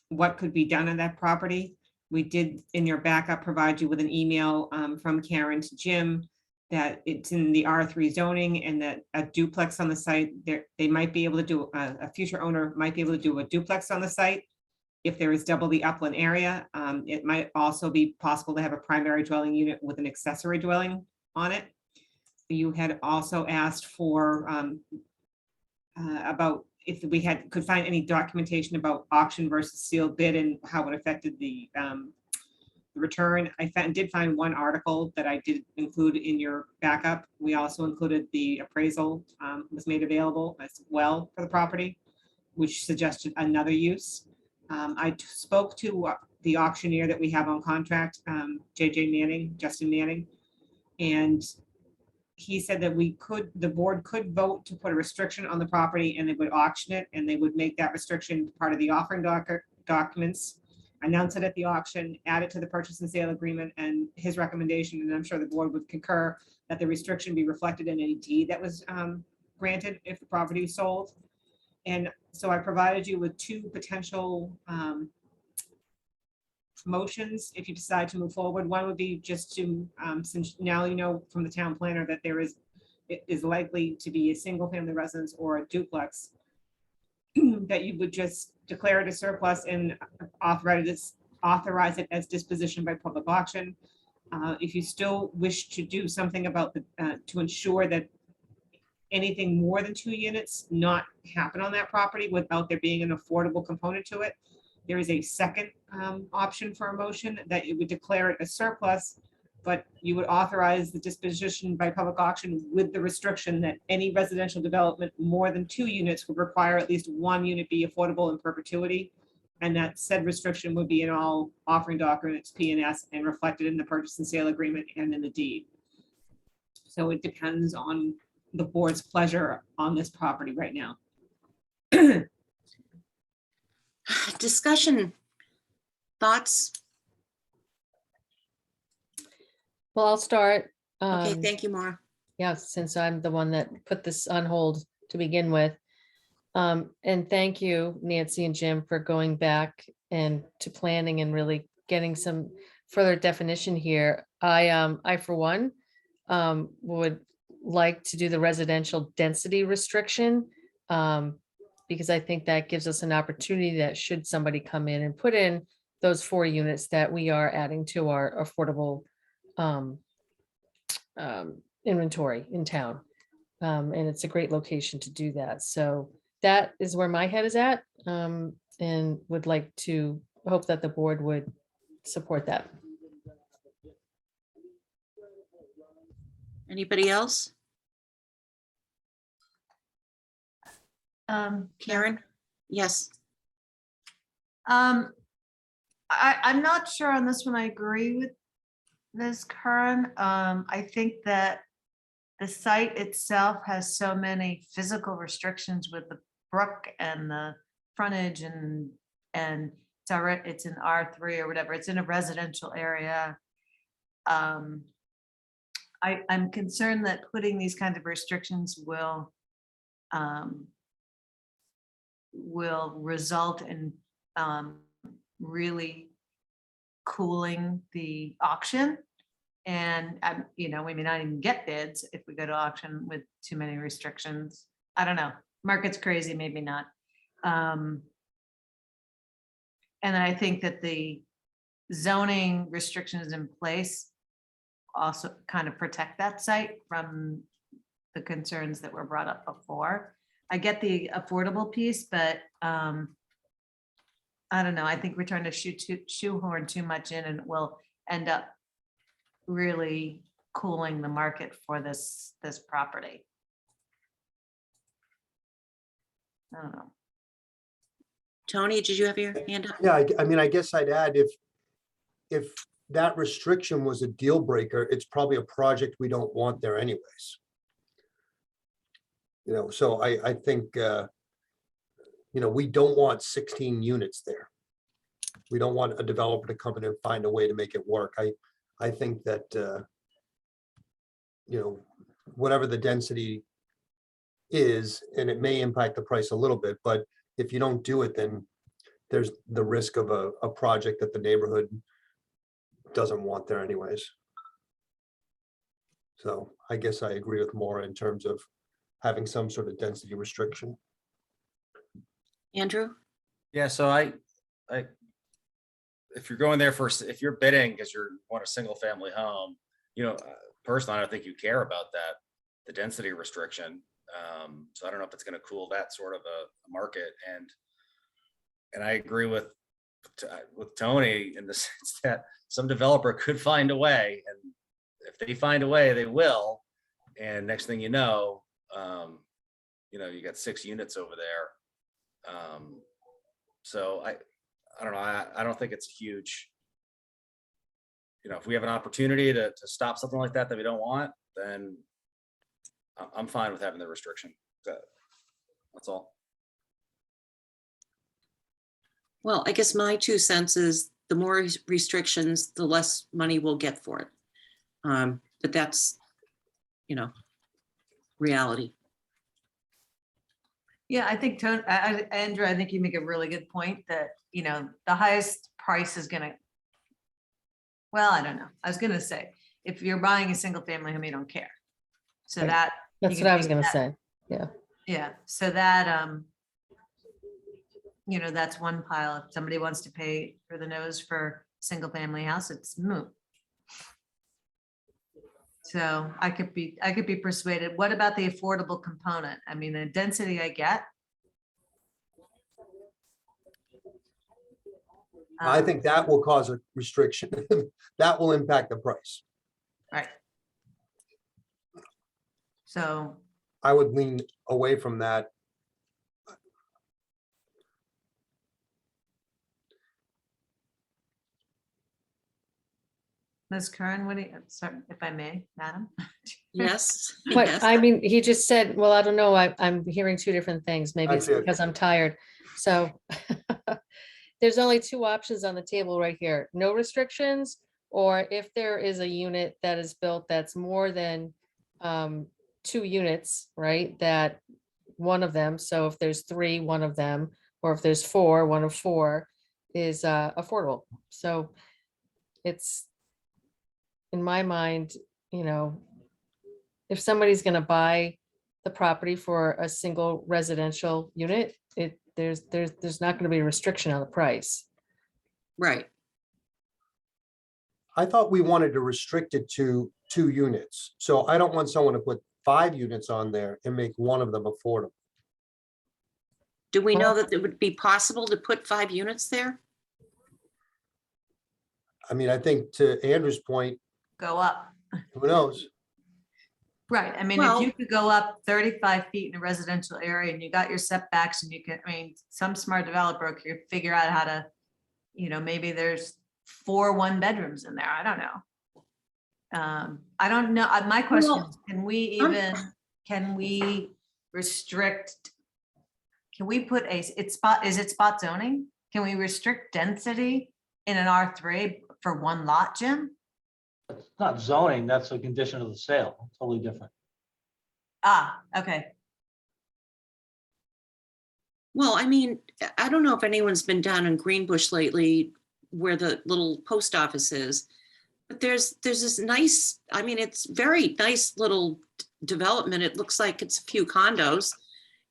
what could be done on that property. We did, in your backup, provide you with an email from Karen to Jim that it's in the R3 zoning and that a duplex on the site, they might be able to do, a future owner might be able to do a duplex on the site. If there is double the upland area, it might also be possible to have a primary dwelling unit with an accessory dwelling on it. You had also asked for about if we could find any documentation about auction versus sealed bid and how it affected the return. I did find one article that I did include in your backup. We also included the appraisal was made available as well for the property, which suggested another use. I spoke to the auctioneer that we have on contract, Justin Manning, and he said that the board could vote to put a restriction on the property and they would auction it, and they would make that restriction part of the offering documents, announce it at the auction, add it to the purchase and sale agreement, and his recommendation, and I'm sure the board would concur, that the restriction be reflected in any deed that was granted if the property was sold. And so I provided you with two potential motions if you decide to move forward. One would be just to, since now you know from the town planner that it is likely to be a single family residence or a duplex, that you would just declare it a surplus and authorize it as disposition by public auction. If you still wish to do something about to ensure that anything more than 2 units not happen on that property without there being an affordable component to it, there is a second option for a motion that you would declare it a surplus, but you would authorize the disposition by public auction with the restriction that any residential development more than 2 units would require at least 1 unit be affordable in perpetuity. And that said restriction would be in all offering documents, P&S, and reflected in the purchase and sale agreement and in the deed. So it depends on the board's pleasure on this property right now. Discussion, thoughts? Well, I'll start. Okay, thank you, Maura. Yeah, since I'm the one that put this on hold to begin with. And thank you, Nancy and Jim, for going back and to planning and really getting some further definition here. I for one, would like to do the residential density restriction, because I think that gives us an opportunity that should somebody come in and put in those 4 units that we are adding to our affordable inventory in town. And it's a great location to do that. So that is where my head is at, and would like to hope that the board would support that. Anybody else? Karen? Yes. I'm not sure on this one. I agree with Ms. Curran. I think that the site itself has so many physical restrictions with the brook and the frontage and it's an R3 or whatever. It's in a residential area. I'm concerned that putting these kinds of restrictions will result in really cooling the auction. And, we may not even get bids if we go to auction with too many restrictions. I don't know. Market's crazy, maybe not. And then I think that the zoning restrictions in place also kind of protect that site from the concerns that were brought up before. I get the affordable piece, but I don't know. I think we're trying to shoehorn too much in, and it will end up really cooling the market for this property. I don't know. Tony, did you have your hand up? Yeah, I mean, I guess I'd add if that restriction was a deal breaker, it's probably a project we don't want there anyways. So I think, we don't want 16 units there. We don't want a developer to come in and find a way to make it work. I think that, whatever the density is, and it may impact the price a little bit, but if you don't do it, then there's the risk of a project that the neighborhood doesn't want there anyways. So I guess I agree with Maura in terms of having some sort of density restriction. Andrew? Yeah, so if you're going there if you're bidding because you want a single family home, personally, I don't think you care about that, the density restriction. So I don't know if it's going to cool that sort of a market. And I agree with Tony in the sense that some developer could find a way, and if they find a way, they will. And next thing you know, you got 6 units over there. So I don't know. I don't think it's a huge, if we have an opportunity to stop something like that we don't want, then I'm fine with having the restriction. That's all. Well, I guess my 2 cents is the more restrictions, the less money we'll get for it. But that's, reality. Yeah, I think Andrew, I think you make a really good point that, the highest price is gonna, well, I don't know. I was gonna say, if you're buying a single family home, you don't care. So Right. that. That's you what can I was take gonna that- say. Yeah. Yeah, so that, that's one pile. If somebody wants to pay for the nose for single family house, it's moot. So I could be persuaded. What about the affordable component? I mean, the density I get. I think that will cause a restriction. That will impact the price. Right. So. I would lean away from that. Ms. Curran, what do you, sorry, if I may, madam? Yes. But yes. I mean, he just said, well, I don't know. I'm hearing 2 different things. Maybe it's I see. because I'm tired. So there's only 2 options on the table right here. No restrictions, or if there is a unit that is built that's more than 2 units, right? That one of them, so if there's 3, one of them, or if there's 4, one of 4 is affordable. So it's, in my mind, if somebody's going to buy the property for a single residential unit, there's not going to be a restriction on the price. Right. I thought we wanted to restrict it to 2 units. So I don't want someone to put 5 units on there and make one of them affordable. Do we know that it would be possible to put 5 units there? I mean, I think to Andrew's point, Go up. who knows? Right, I mean, if Well- you could go up 35 feet in a residential area and you got your setbacks and you can, I mean, some smart developer could figure out how to, maybe there's 4 1-bedrooms in there, I don't know. I don't know, my question Well, is, can we restrict? Can we put is it spot zoning? Can we restrict density in an R3 for 1 lot, Jim? It's not zoning, that's a condition of the sale, totally different. Ah, okay. Well, I mean, I don't know if anyone's been down in Greenbush lately where the little post office is. But there's this nice, I mean, it's very nice little development. It looks like it's a few condos.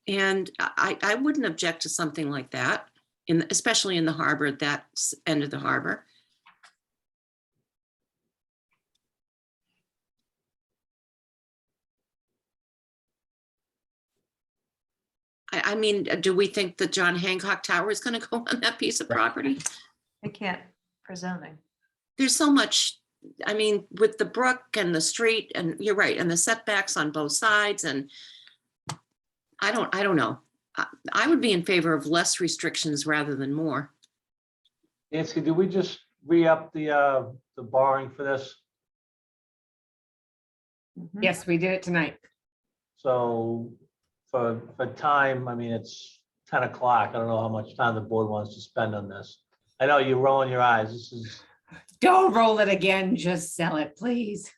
And I wouldn't object to something like that, especially in the harbor, at that end of the harbor. I mean, do we think that John Hancock Tower is going to go on that piece of property? I can't for zoning. There's so much, I mean, with the brook and the street, and you're right, and the setbacks on both sides, and I don't know. I would be in favor of less restrictions rather than more. Nancy, did we just re-up the borrowing for this? Yes, we did it tonight. So for time, I mean, it's 10 o'clock. I don't know how much time the board wants to spend on this. I know you're rolling your eyes. This is. Don't roll it again, just sell it, please.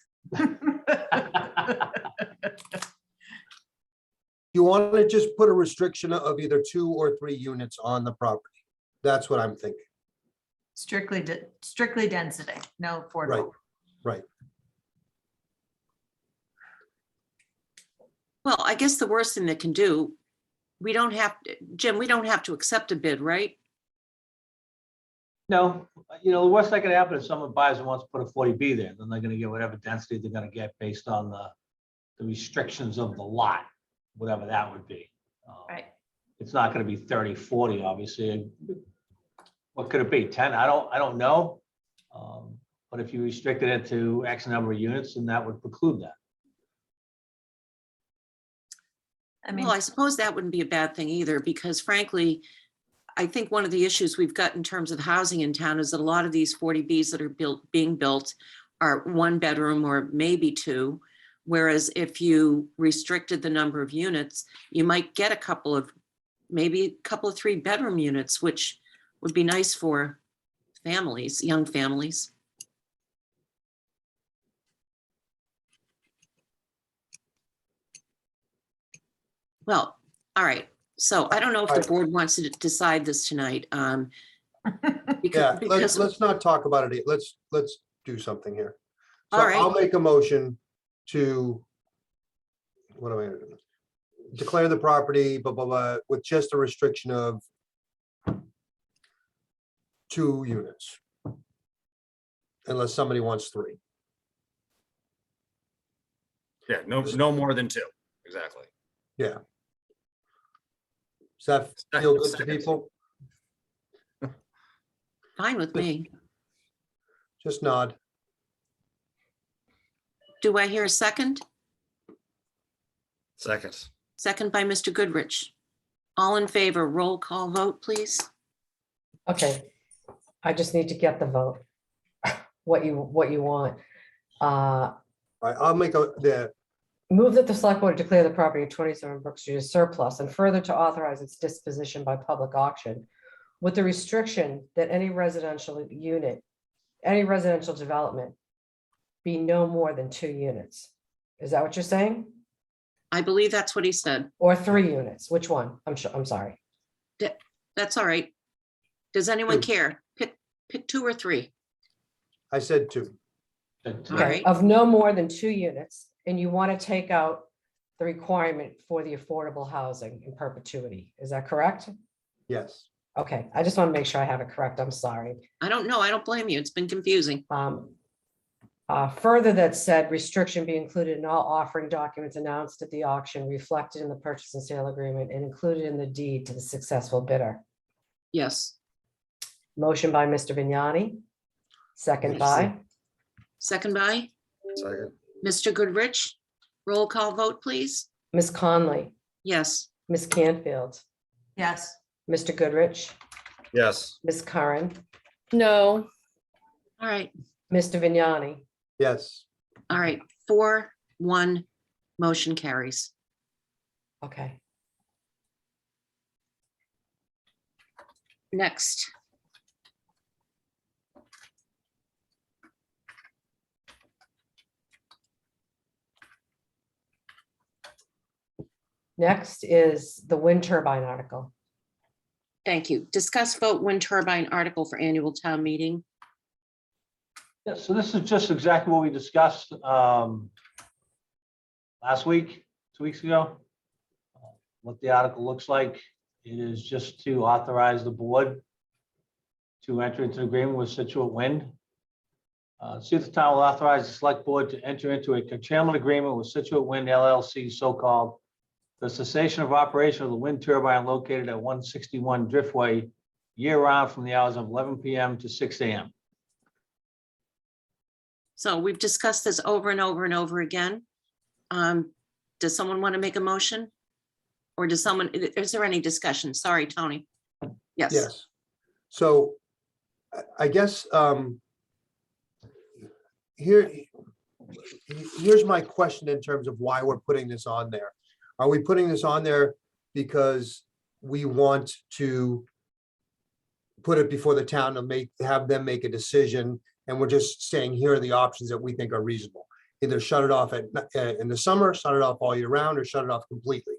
You want to just put a restriction of either 2 or 3 units on the property. That's what I'm thinking. Strictly density, no Right, affordable. right. Well, I guess the worst thing they can do, we don't have, Jim, we don't have to accept a bid, right? No, the worst that could happen is someone buys and wants to put a 40B there, then they're gonna get whatever density they're gonna get based on the restrictions of the lot, whatever that would be. Right. It's not gonna be 30, 40, obviously. What could it be, 10? I don't know. But if you restricted it to X number of units, then that would preclude that. I mean, Well, I suppose that wouldn't be a bad thing either, because frankly, I think one of the issues we've got in terms of housing in town is that a lot of these 40Bs that are being built are 1 bedroom or maybe 2. Whereas if you restricted the number of units, you might get maybe a couple of 3-bedroom units, which would be nice for families, young families. Well, all right. So I don't know if the board wants to decide this tonight. Yeah, let's not talk about it. Let's do something here. So All right. I'll make a motion to, what am I gonna do? Declare the property, blah, blah, blah, with just a restriction of 2 units. Unless somebody wants 3. Yeah, no more than 2, exactly. Yeah. Does that feel good to Second. people? Fine with me. Just nod. Do I hear a second? Second. Second by Mr. Goodrich. All in favor, roll call vote, please. Okay, I just need to get the vote. What you want. All right, I'll make Move that the select board declare the property at 27 Brook Street as surplus and further to authorize its disposition by public auction with the restriction that any residential development be no more than 2 units. Is that what you're saying? I believe that's what he said. Or 3 units? Which one? I'm sorry. That's all right. Does anyone care? Pick 2 or 3. I said 2. All Okay, right. of no more than 2 units, and you want to take out the requirement for the affordable housing in perpetuity. Is that correct? Yes. Okay, I just want to make sure I have it correct. I'm sorry. I don't know. I don't blame you. It's been confusing. Further, that said, restriction be included in all offering documents announced at the auction, reflected in the purchase and sale agreement, and included in the deed to the successful bidder. Yes. Motion by Mr. Vignani, Second by, Second by Second. Mr. Goodrich. Roll call vote, please. Ms. Conley, Yes. Ms. Canfield, Yes. Mr. Goodrich, Yes. Ms. Curran, No. All right. Mr. Vignani. Yes. All right. 4-1, motion carries. Okay. Next. Next is the wind turbine article. Thank you. Discuss vote wind turbine article for annual town meeting. Yeah, so this is just exactly what we discussed last week, 2 weeks ago. What the article looks like, it is just to authorize the board to enter into an agreement with Scituate Wind. See if the town will authorize the select board to enter into a curtailment agreement with Scituate Wind LLC, so-called the cessation of operation of the wind turbine located at 161 Driftway year-round from the hours of 11 p.m. to 6 a.m. So we've discussed this over and over and over again. Does someone want to make a motion? Or does someone, is there any discussion? Sorry, Tony. Yes. Yes. So I guess here's my question in terms of why we're putting this on there. Are we putting this on there because we want to put it before the town to have them make a decision, and we're just saying, here are the options that we think are reasonable? Either shut it off in the summer, shut it off all year round, or shut it off completely?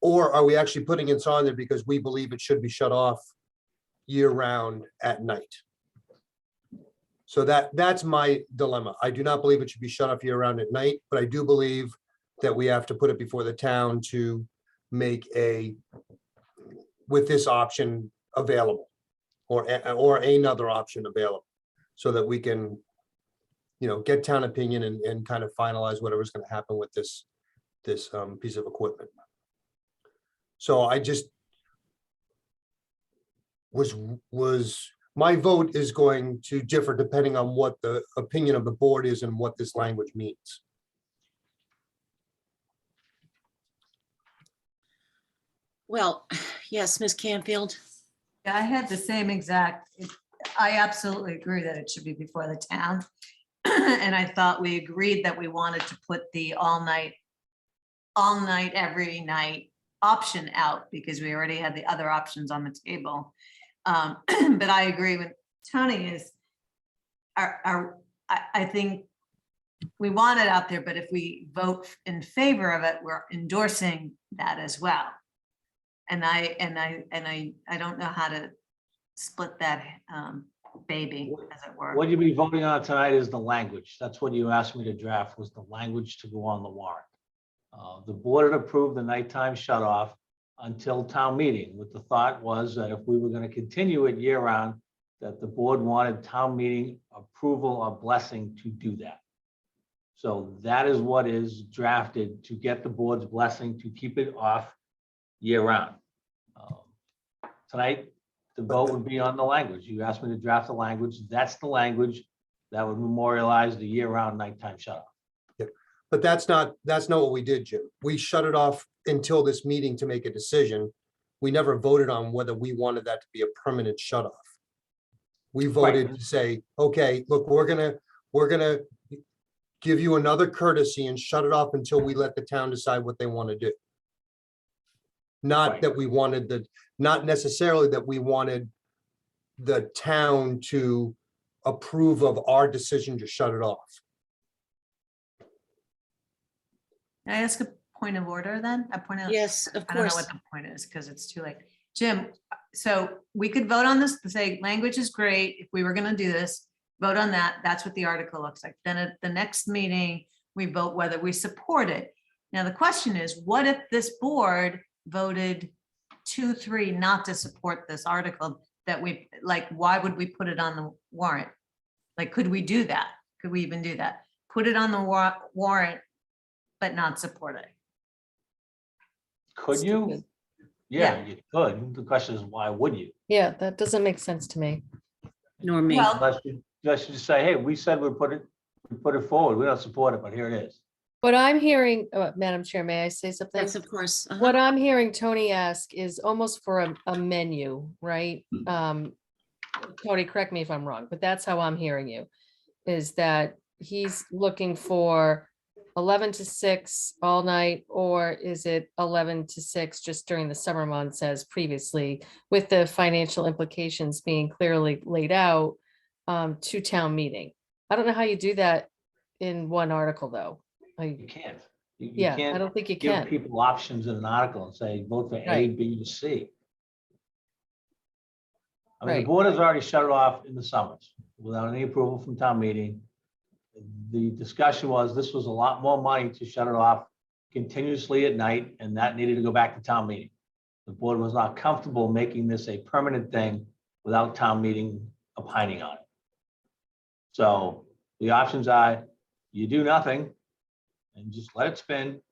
Or are we actually putting it on there because we believe it should be shut off year round at night? So that's my dilemma. I do not believe it should be shut off year round at night, but I do believe that we have to put it before the town to make with this option available, or another option available, so that we can, get town opinion and kind of finalize whatever's going to happen with this piece of equipment. So I just my vote is going to differ depending on what the opinion of the board is and what this language means. Well, yes, Ms. Canfield. Yeah, I had the same exact, I absolutely agree that it should be before the town. And I thought we agreed that we wanted to put the all night, every night option out, because we already had the other options on the table. But I agree with Tony is, I think we want it out there, but if we vote in favor of it, we're endorsing that as well. And I don't know how to split that baby, as it were. What you'll be voting on tonight is the language. That's what you asked me to draft, was the language to go on the warrant. The board had approved the nighttime shut off until town meeting, with the thought was that if we were going to continue it year round, that the board wanted town meeting approval or blessing to do that. So that is what is drafted, to get the board's blessing to keep it off year round. Tonight, the vote would be on the language. You asked me to draft the language. That's the language that would memorialize the year-round nighttime shut off. Yeah. But that's not what we did, Jim. We shut it off until this meeting to make a decision. We never voted on whether we wanted that to be a permanent shut off. We voted to say, okay, look, we're gonna give you another courtesy and shut it off until we let the town decide what they want to do. Not that we wanted not necessarily that we wanted the town to approve of our decision to shut it off. Can I ask a point of order then? Yes, of I don't know course. what the point is because it's too late. Jim, so we could vote on this to say language is great. If we were going to do this, vote on that. That's what the article looks like. Then at the next meeting, we vote whether we support it. Now, the question is, what if this board voted 2-3 not to support this article? That we like, why would we put it on the warrant? Like, could we do that? Could we even do that? Put it on the warrant, but not support it? Could you? Yeah, you could. The question is, why would you? Yeah, that doesn't make sense to me. Nor me. Well- Unless you just say, hey, we said we put it forward. We don't support it, but here it is. What I'm hearing, Madam Chair, may I say something? Yes, of course. What I'm hearing Tony ask is almost for a menu, right? Tony, correct me if I'm wrong, but that's how I'm hearing you, is that he's looking for 11 to 6 all night, or is it 11 to 6 just during the summer months as previously, with the financial implications being clearly laid out to town meeting? I don't know how you do that in one article, though. You can't. You Yeah, I can't don't think you give can. people options in an article and say, vote for A, Right. B, or C. I mean, the Right. board has already shut it off in the summers without any approval from town meeting. The discussion was, this was a lot more money to shut it off continuously at night, and that needed to go back to town meeting. The board was not comfortable making this a permanent thing without town meeting opining on it. So the options are, you do nothing and just let it spin.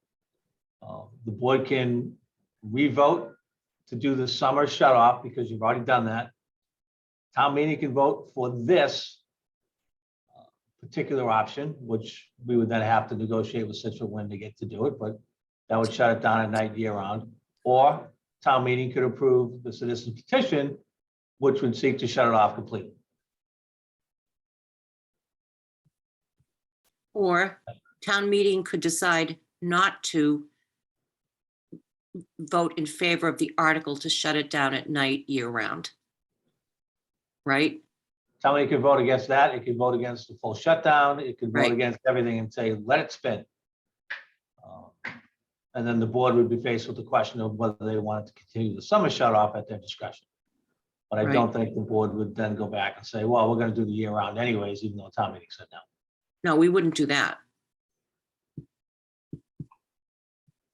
The board can re-vote to do the summer shut off because you've already done that. Town meeting can vote for this particular option, which we would then have to negotiate with Scituate when to get to do it, but that would shut it down at night year round. Or town meeting could approve the citizen petition, which would seek to shut it off completely. Or town meeting could decide not to vote in favor of the article to shut it down at night year round. Right? Town meeting could vote against that. It could vote against the full shutdown. It could vote Right. against everything and say, let it spin. And then the board would be faced with the question of whether they wanted to continue the summer shut off at their discretion. But I Right. don't think the board would then go back and say, well, we're going to do the year round anyways, even though town meeting said no. No, we wouldn't do that.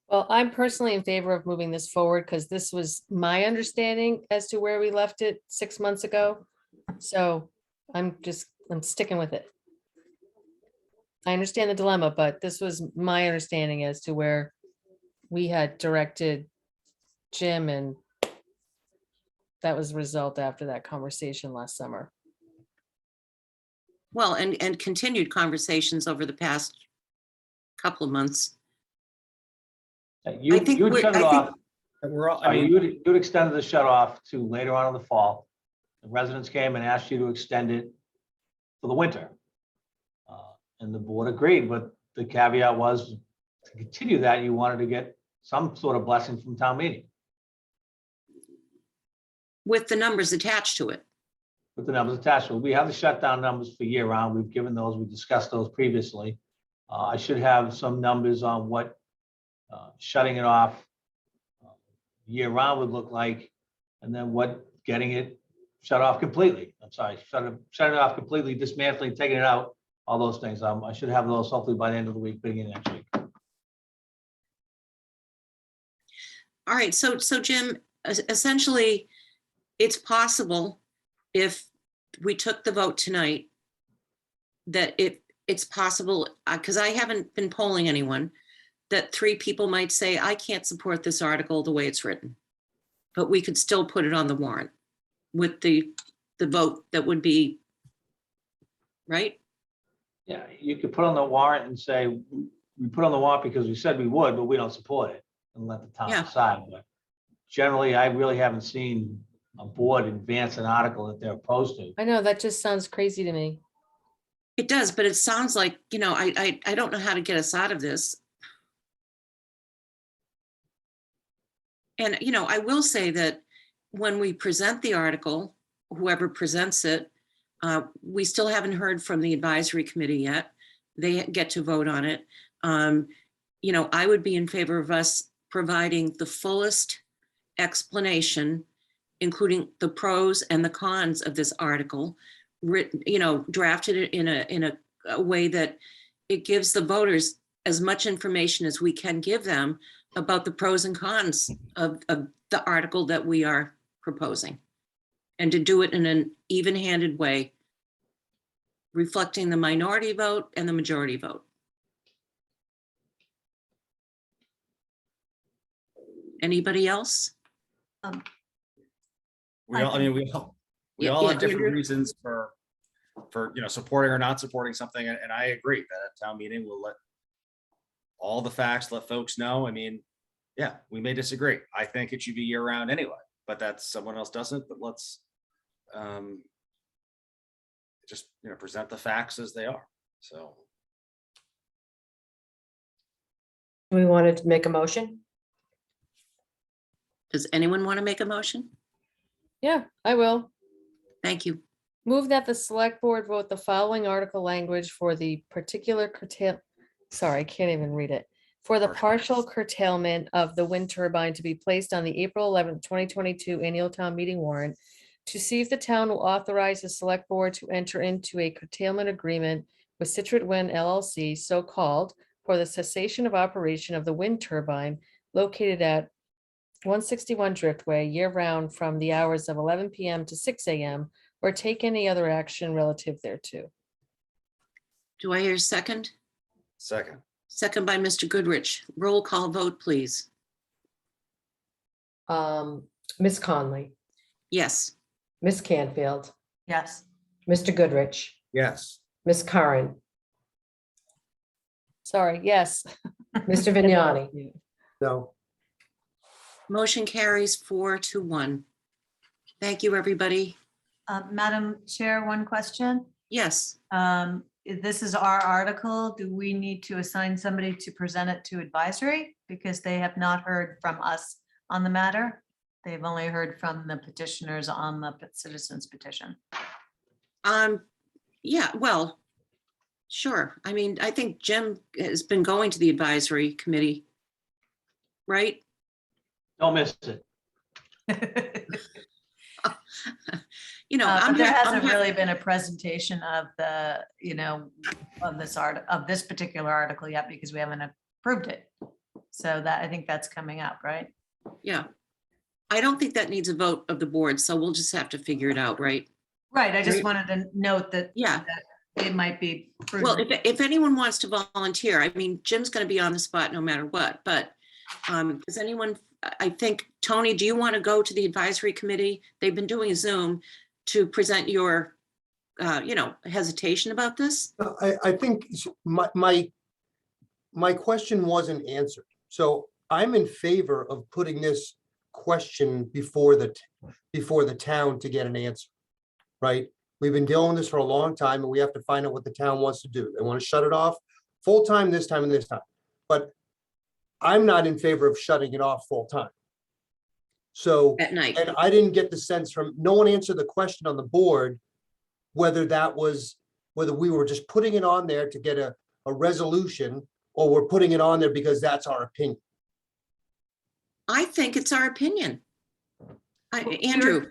Well, I'm personally in favor of moving this forward because this was my understanding as to where we left it 6 months ago. So I'm sticking with it. I understand the dilemma, but this was my understanding as to where we had directed Jim, and that was the result after that conversation last summer. Well, and continued conversations over the past couple of months. You think would we're- shut it I think- off. We're all, I Sorry, mean, you'd extend the shut off to later on in the fall. The residents came and asked you to extend it for the winter. And the board agreed, but the caveat was to continue that, you wanted to get some sort of blessing from town meeting With the numbers attached to it. with the numbers attached. We have the shutdown numbers for year round. We've given those, we discussed those previously. I should have some numbers on what shutting it off year round would look like, and then what getting it shut off completely. I'm sorry, shutting it off completely, dismantling, taking it out, all those things. I should have those hopefully by the end of the week, beginning next week. All right, so Jim, essentially, it's possible if we took the vote tonight that it's possible, because I haven't been polling anyone, that 3 people might say, I can't support this article the way it's written. But we could still put it on the warrant with the vote that would be, right? Yeah, you could put on the warrant and say, we put on the warrant because we said we would, but we don't support it, and let the town Yeah. decide. But generally, I really haven't seen a board advance an article that they're opposed to. I know, that just sounds crazy to me. It does, but it sounds like, I don't know how to get us out of this. And, I will say that when we present the article, whoever presents it, we still haven't heard from the advisory committee yet. They get to vote on it. I would be in favor of us providing the fullest explanation, including the pros and the cons of this article, written, drafted it in a way that it gives the voters as much information as we can give them about the pros and cons of the article that we are proposing, and to do it in an even-handed way, reflecting the minority vote and the majority vote. Anybody else? we all, I mean, we all, We Yeah, all yeah, have different Andrew. reasons for, supporting or not supporting something. And I agree that at town meeting, we'll let all the facts, let folks know. I mean, yeah, we may disagree. I think it should be year round anyway, but that's someone else doesn't, but let's just, present the facts as they are. So. We wanted to make a motion. Does anyone want to make a motion? Yeah, I will. Thank you. Move that the select board vote the following article language for the particular sorry, I can't even read it. For the partial curtailment of the wind turbine to be placed on the April 11th, 2022 annual town meeting warrant to see if the town will authorize the select board to enter into a curtailment agreement with Scituate Wind LLC, so called, for the cessation of operation of the wind turbine located at 161 Driftway year-round from the hours of 11 PM to 6 AM, or take any other action relative thereto. Do I hear a second? Second. Second by Mr. Goodrich. Roll call vote, please. Ms. Conley, Yes. Ms. Canfield, Yes. Mr. Goodrich, Yes. Ms. Curran, Sorry, yes. Mr. Vignani. No. Motion carries 4-1. Thank you, everybody. Madam Chair, one question. Yes. This is our article. Do we need to assign somebody to present it to advisory? Because they have not heard from us on the matter. They've only heard from the petitioners on the citizens petition. Yeah, well, sure. I mean, I think Jim has been going to the advisory committee, right? Don't miss it. I'm There ha- hasn't I'm ha- really been a presentation of the, of this particular article yet because we haven't approved it. So that, I think that's coming up, right? Yeah. I don't think that needs a vote of the board, so we'll just have to figure it out, right? Right, I just Right. wanted to note that. Yeah. that It might be. Well, prudent. if anyone wants to volunteer, I mean, Jim's going to be on the spot no matter what, but does anyone, I think, Tony, do you want to go to the advisory committee? They've been doing Zoom to present your, hesitation about this? I think my question wasn't answered. So I'm in favor of putting this question before the town to get an answer, right? We've been dealing with this for a long time and we have to find out what the town wants to do. They want to shut it off full time this time and this time. But I'm not in favor of shutting it off full time. So, At night. and I didn't get the sense from, no one answered the question on the board, whether we were just putting it on there to get a resolution, or we're putting it on there because that's our opinion. I think it's our opinion. Andrew,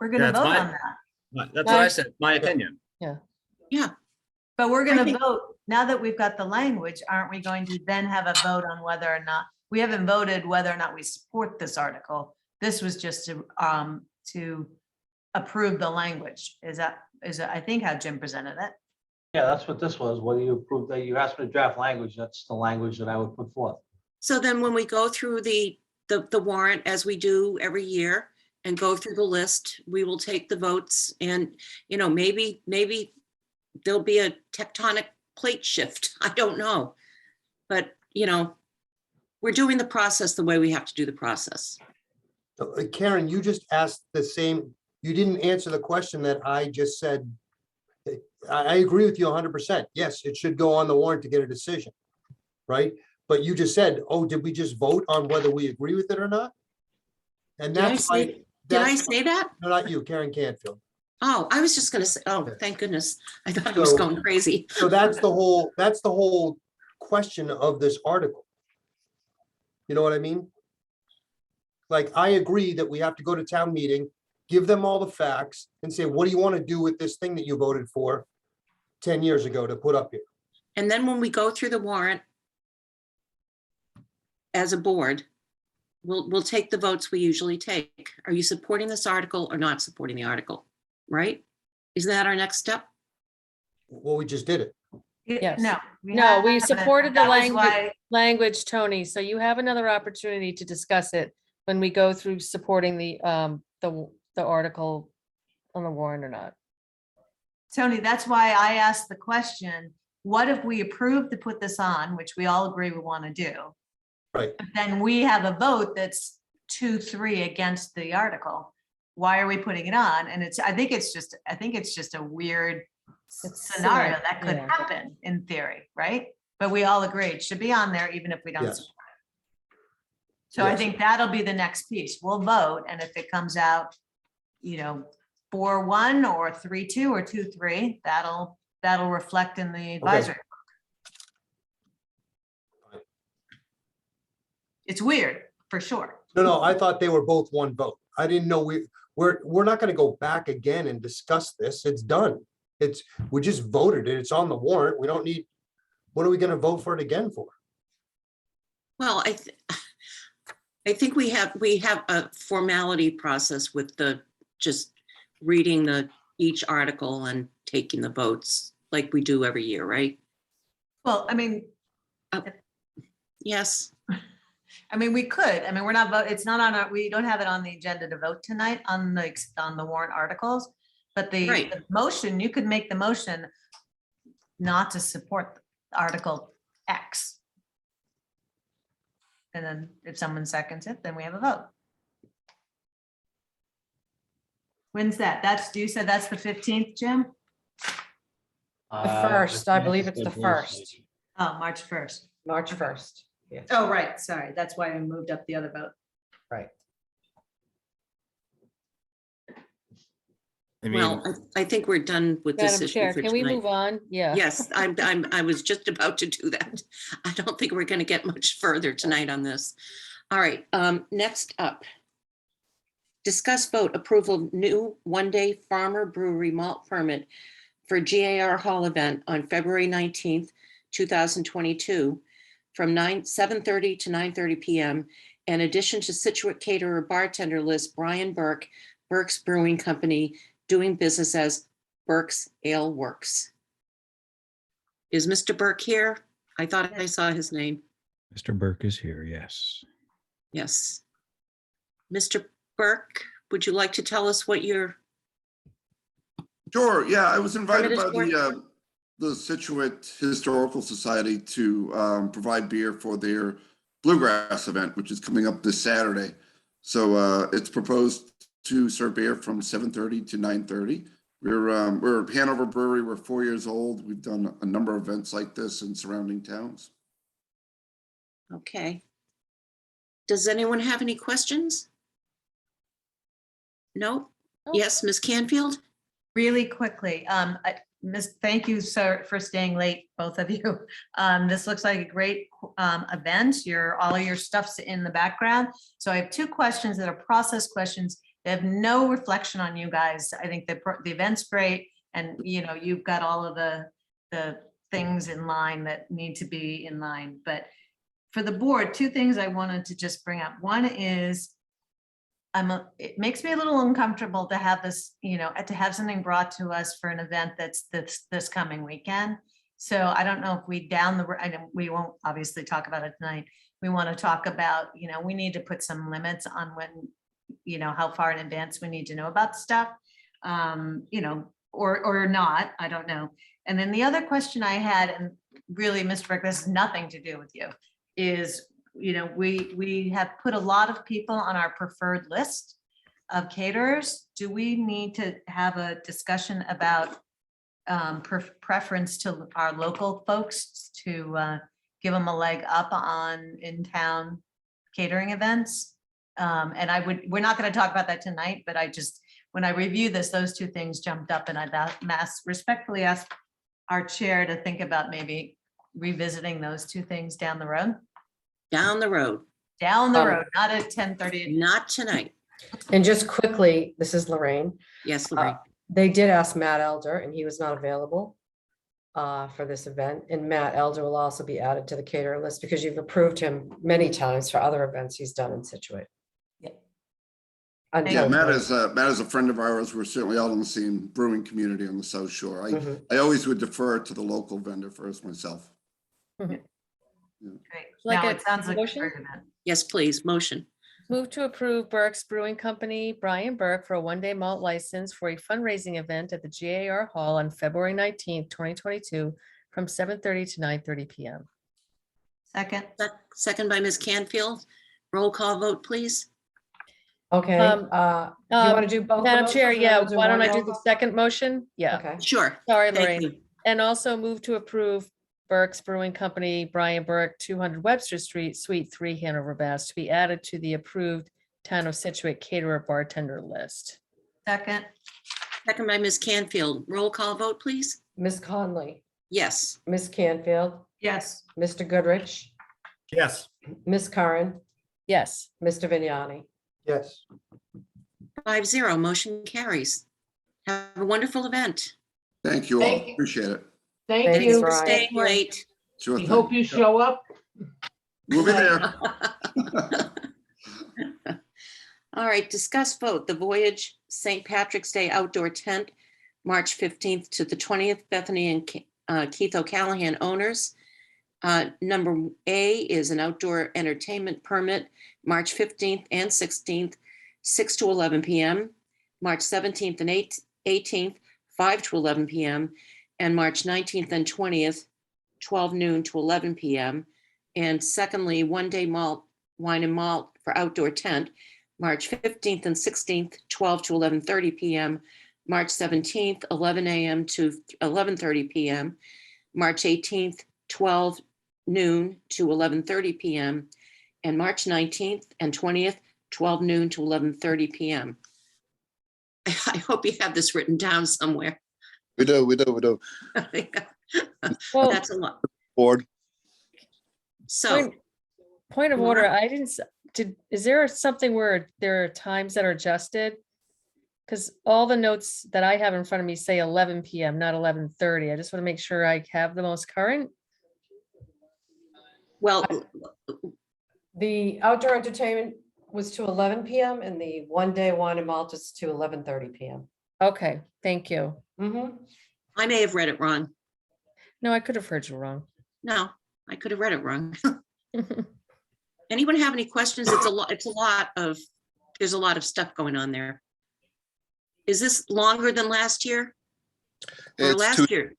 We're gonna That's vote my- on that. That's what I said, my opinion. yeah, But we're I gonna think- vote, now that we've got the language, aren't we going to then have a vote on whether or not, we haven't voted whether or not we support this article. This was just to approve the language. Is that, I think how Jim presented it. Yeah, that's what this was. Whether you approve that, you asked for the draft language, that's the language that I would put forth. so then when we go through the warrant, as we do every year, and go through the list, we will take the votes and, maybe there'll be a tectonic plate shift. I don't know. But, we're doing the process the way we have to do the process. Karen, you just asked the same, you didn't answer the question that I just said. I agree with you 100%. Yes, it should go on the warrant to get a decision, right? But you just said, oh, did we just vote on whether we agree with it or not? And Did I that's say- why. Did I say that? No, not you, Karen Canfield. Oh, I was just gonna say, oh, thank goodness. I thought I was going crazy. So that's the whole question of this article. You know what I mean? Like, I agree that we have to go to town meeting, give them all the facts and say, what do you want to do with this thing that you voted for 10 years ago to put up here? And then when we go through the warrant as a board, we'll take the votes we usually take. Are you supporting this article or not supporting the article? Right? Isn't that our next step? Well, we just did it. Yes. No. No, we haven't. supported the That was why- language, Tony, so you have another opportunity to discuss it when we go through supporting the article on the warrant or not. Tony, that's why I asked the question, what if we approve to put this on, which we all agree we want to do? Right. But then we have a vote that's 2-3 against the article. Why are we putting it on? And I think it's just a weird scenario that could yeah. happen in theory, right? But we all agree it should be on there even if we don't. Yes. support it. So I Yes. think that'll be the next piece. We'll vote, and if it comes out, 4-1 or 3-2 or 2-3, that'll reflect in the advisory. It's weird, for sure. No, I thought they were both one vote. I didn't know we're not gonna go back again and discuss this. It's done. We just voted it. It's on the warrant. We don't need, what are we gonna vote for it again for? Well, I think we have a formality process with just reading each article and taking the votes like we do every year, right? Well, I mean, Yes. I mean, we could, we're not it's not on we don't have it on the agenda to vote tonight on the warrant articles. But the motion, you could make the motion not to support Article X. And then if someone seconds it, then we have a vote. When's that? You said that's the 15th, Jim? The first, I believe it's the first, Oh, March 1st. March 1st. Yeah, Oh, right, sorry. That's why I moved up the other vote. right. I mean, Well, I think we're done with this Madam issue Chair, for can we tonight. move on? Yeah. Yes, I was just about to do that. I don't think we're going to get much further tonight on this. All right, next up. Discuss vote approval of new one-day farmer brewery malt permit for GAR Hall event on February 19th, 2022 from 7:30 to 9:30 p.m. In addition to Scituate caterer bartender list Brian Burke, Burke's Brewing Company, doing business as Burke's Ale Works. Is Mr. Burke here? I thought I saw his name. Mr. Burke is here, yes. Yes. Mr. Burke, would you like to tell us what you're? Sure, yeah, I was invited by Permitted the Scituate Historical Society to provide beer for their Bluegrass event, which is coming up this Saturday. So it's proposed to serve beer from 7:30 to 9:30. We're Hanover Brewery, we're 4 years old. We've done a number of events like this in surrounding towns. Okay. Does anyone have any questions? No? Yes, Ms. Canfield? Really quickly, thank you, sir, for staying late, both of you. This looks like a great event. All of your stuff's in the background. So I have two questions that are process questions. They have no reflection on you guys. I think the event's great, and you've got all of the things in line that need to be in line. But for the board, two things I wanted to just bring up. One is it makes me a little uncomfortable to have this, to have something brought to us for an event that's this coming weekend. So I don't know if we we won't obviously talk about it tonight. We want to talk about, we need to put some limits on when, how far in advance we need to know about stuff, or not, I don't know. And then the other question I had, and really, Mr. Burke, this has nothing to do with you, is we have put a lot of people on our preferred list of caterers. Do we need to have a discussion about preference to our local folks to give them a leg up on in-town catering events? And we're not going to talk about that tonight, but when I review this, those two things jumped up, and I respectfully ask our chair to think about maybe revisiting those two things down the road. Down the road. Down the road, not at 10:30. Not tonight. And just quickly, this is Lorraine. Yes, Lorraine. They did ask Matt Elder, and he was not available for this event. And Matt Elder will also be added to the caterer list because you've approved him many times for other events he's done in Scituate. Yeah, Matt is a friend of ours. We're certainly all in the same brewing community on the South Shore. I always would defer to the local vendor first myself. Great. Like Now a it sounds like a motion? great event. Yes, please, motion. Move to approve Burke's Brewing Company, Brian Burke, for a one-day malt license for a fundraising event at the GAR Hall on February 19th, 2022, from 7:30 to 9:30 PM. Second. Second by Ms. Canfield. Roll call vote, please. Okay, you want to do both? the Madam Chair, motions, or yeah, we'll do why don't one I do roll the call? second motion? Yeah, Okay, Sure. sorry, Thank Lorraine. you. And also move to approve Burke's Brewing Company, Brian Burke, 200 Webster Street, Suite 3, Hanover, Mass, to be added to the approved Town of Scituate caterer bartender list. Second. Second by Ms. Canfield. Roll call vote, please. Ms. Conley, Yes. Ms. Canfield, Yes. Mr. Goodrich, Yes. Ms. Curran, Yes. Mr. Vignani. Yes. 5-0, motion carries. Have a wonderful event. Thank you Thank all. you. Appreciate it. Thank Thanks you, for Brian. staying late. Sure We thing. hope you show up. We'll be there. All right, discuss vote the Voyage St. Patrick's Day outdoor tent, March 15th to the 20th, Bethany and Keith O'Callahan owners. Number A is an outdoor entertainment permit, March 15th and 16th, 6 to 11 PM, March 17th and 18th, 5 to 11 PM, and March 19th and 20th, 12 noon to 11 PM. And secondly, one-day malt, wine and malt for outdoor tent, March 15th and 16th, 12 to 11:30 PM, March 17th, 11 AM to 11:30 PM, March 18th, 12 noon to 11:30 PM, and March 19th and 20th, 12 noon to 11:30 PM. I hope you have this written down somewhere. We do. Well, That's a lot. Board. So, Point of Laura? order, I didn't, is there something where there are times that are adjusted? Because all the notes that I have in front of me say 11 PM, not 11:30. I just want to make sure I have the most current. well, The outdoor entertainment was to 11 PM and the one-day wine and malt is to 11:30 PM. Okay, thank you. I may have read it wrong. No, I could have heard you wrong. No, I could have read it wrong. Anyone have any questions? It's a lot of, there's a lot of stuff going on there. Is this longer than last year? Or It's last year?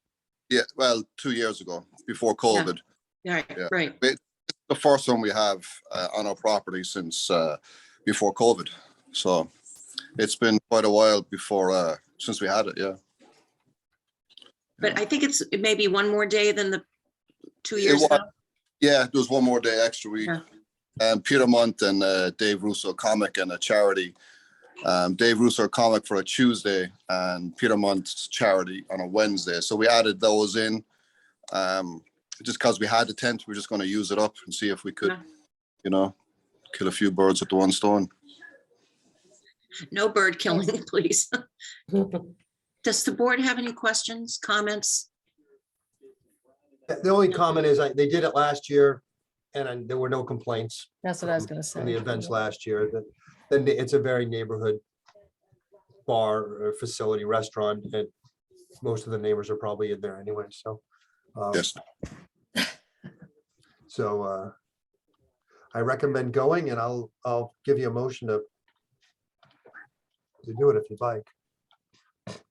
Yeah, well, 2 years ago, before COVID. Right, Yeah. right. It's the first one we have on our property since before COVID. So it's been quite a while before, since we had it, yeah. But I think it may be one more day than the 2 It years was- ago. Yeah, there was one more day extra. Peter Munt and Dave Russo Comic and a charity. Dave Russo Comic for a Tuesday and Peter Munt's charity on a Wednesday. So we added those in. Just because we had the tent, we're just going to use it up and see if we could, kill a few birds with the one stone. No bird killing, please. Does the board have any questions, comments? The only comment is they did it last year and there were no complaints That's what I was gonna from the say. events last year. Then it's a very neighborhood bar or facility, restaurant, and most of the neighbors are probably in there anyway, so. Yes. So I recommend going and I'll give you a motion to do it if you'd like.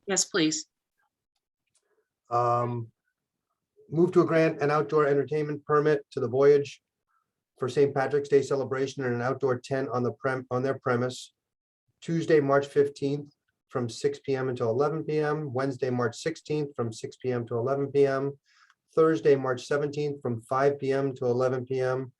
Yes, please. Move to grant an outdoor entertainment permit to the Voyage for St. Patrick's Day celebration and an outdoor tent on their premise, Tuesday, March 15th from 6 PM until 11 PM, Wednesday, March 16th from 6 PM to 11 PM, Thursday, March 17th from 5 PM to 11 PM,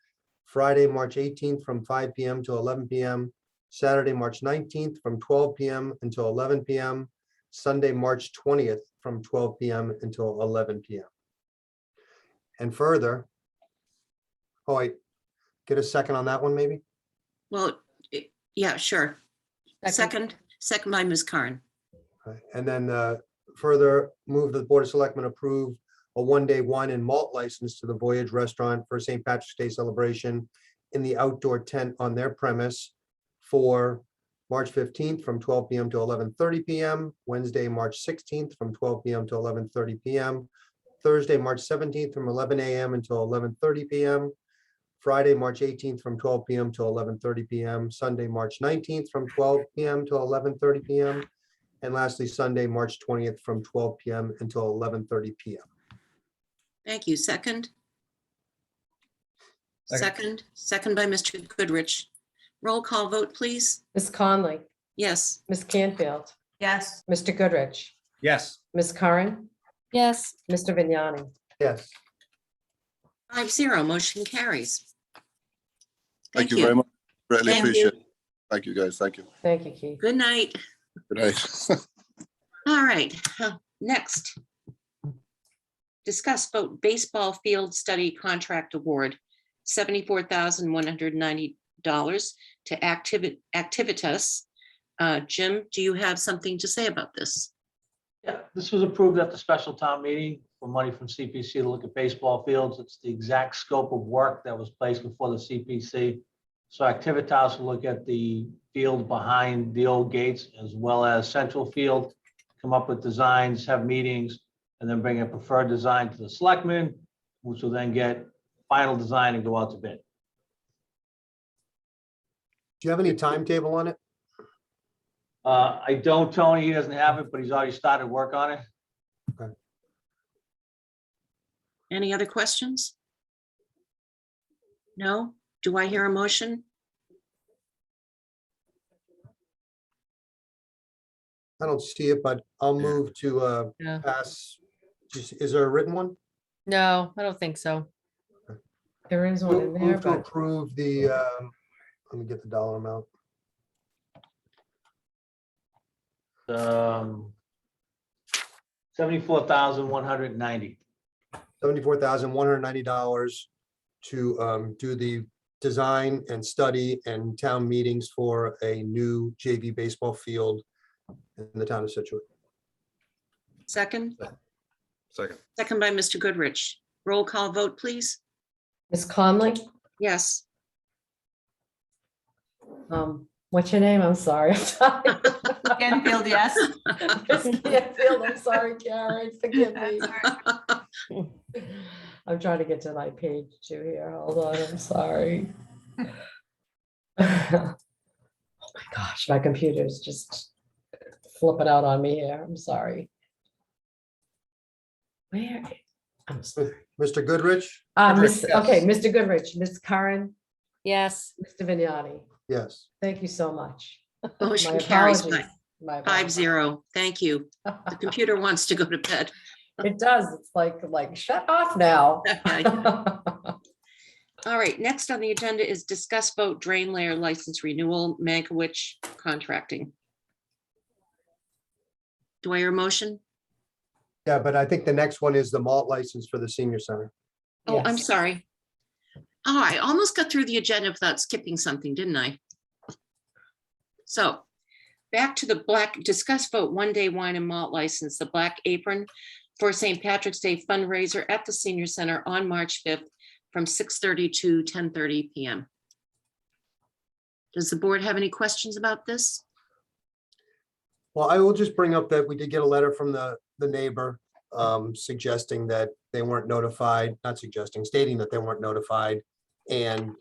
Friday, March 18th from 5 PM to 11 PM, Saturday, March 19th from 12 PM until 11 PM, Sunday, March 20th from 12 PM until 11 PM. And further, get a second on that one, maybe? Well, yeah, sure. Second by Ms. Curran. And then further move the Board of Selectmen approve a one-day wine and malt license to the Voyage Restaurant for St. Patrick's Day celebration in the outdoor tent on their premise for March 15th from 12 PM to 11:30 PM, Wednesday, March 16th from 12 PM to 11:30 PM, Thursday, March 17th from 11 AM until 11:30 PM, Friday, March 18th from 12 PM to 11:30 PM, Sunday, March 19th from 12 PM to 11:30 PM, and lastly, Sunday, March 20th from 12 PM until 11:30 PM. Thank you. Second? Second. Second by Mr. Goodrich. Roll call vote, please. Ms. Conley, Yes. Ms. Canfield, Yes. Mr. Goodrich, Yes. Ms. Curran, Yes. Mr. Vignani. Yes. 5-0, motion carries. Thank you very much. Greatly Thank you. appreciate it. Thank you, guys. Thank you. Thank you, Keith. Good night. Good night. All right, next. Discuss vote baseball field study contract award, $74,190 to Activitas. Jim, do you have something to say about this? Yeah, this was approved at the special town meeting for money from CPC to look at baseball fields. It's the exact scope of work that was placed before the CPC. So Activitas will look at the field behind the old gates as well as Central Field, come up with designs, have meetings, and then bring a preferred design to the selectmen, which will then get final design and go out to bid. Do you have any timetable on it? I don't, Tony, he doesn't have it, but he's already started work on it. Any other questions? No? Do I hear a motion? I don't see it, but I'll move to Yeah. pass. Is there a written one? No, I don't think so. There is one in there, Move to but approve the, let me get the dollar amount. $74,190. $74,190 to do the design and study and town meetings for a new JV baseball field in the town of Scituate. Second? Second. Second by Mr. Goodrich. Roll call vote, please. Ms. Conley, Yes. what's your name? I'm sorry. Canfield, yes. Ms. Canfield, I'm sorry, Karen, forgive me. I'm trying to get to my page too here. Hold on, I'm sorry. Oh my gosh, my computer's just flipping out on me here. I'm sorry. Where? I'm sorry. Mr. Goodrich? Okay, Mr. Goodrich, Ms. Curran, Yes. Mr. Vignani. Yes. Thank you so much. Motion My carries apologies. My 5-0. Thank you. The computer wants to go to bed. It does. It's like shut off now. All right, next on the agenda is discuss vote drain layer license renewal, Mankiewicz Contracting. Do I hear a motion? Yeah, but I think the next one is the malt license for the senior center. Oh, I'm Yes. sorry. Oh, I almost got through the agenda without skipping something, didn't I? So back to the discuss vote one-day wine and malt license, the Black Apron for St. Patrick's Day fundraiser at the senior center on March 5th from 6:30 to 10:30 PM. Does the board have any questions about this? Well, I will just bring up that we did get a letter from the neighbor suggesting that they weren't notified, not suggesting, stating that they weren't notified and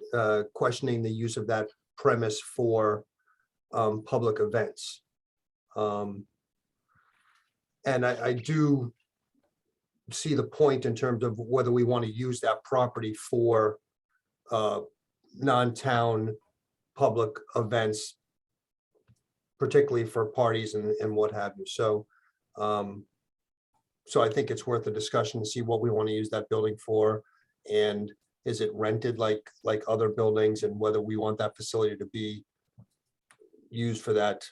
questioning the use of that premise for public events. And I do see the point in terms of whether we want to use that property for non-town public events, particularly for parties and what have you. So so I think it's worth a discussion to see what we want to use that building for. And is it rented like other buildings, and whether we want that facility to be used for that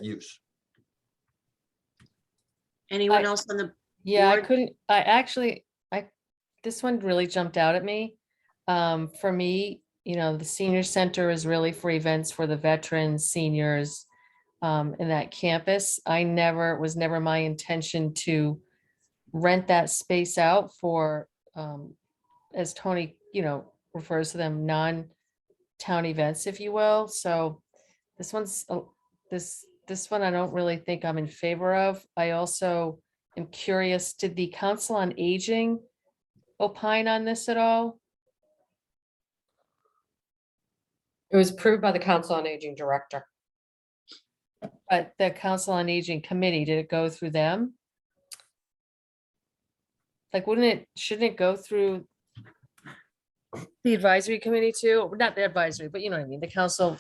use. Anyone else on the Yeah, board? this one really jumped out at me. For me, the senior center is really for events for the veterans, seniors, in that campus. It was never my intention to rent that space out for, as Tony, refers to them, non-town events, if you will. So this one I don't really think I'm in favor of. I also am curious, did the Council on Aging opine on this at all? It was approved by the Council on Aging Director. But the Council on Aging Committee, did it go through them? Like, shouldn't it go through the advisory committee too? Not the advisory, but you know what I mean, the Council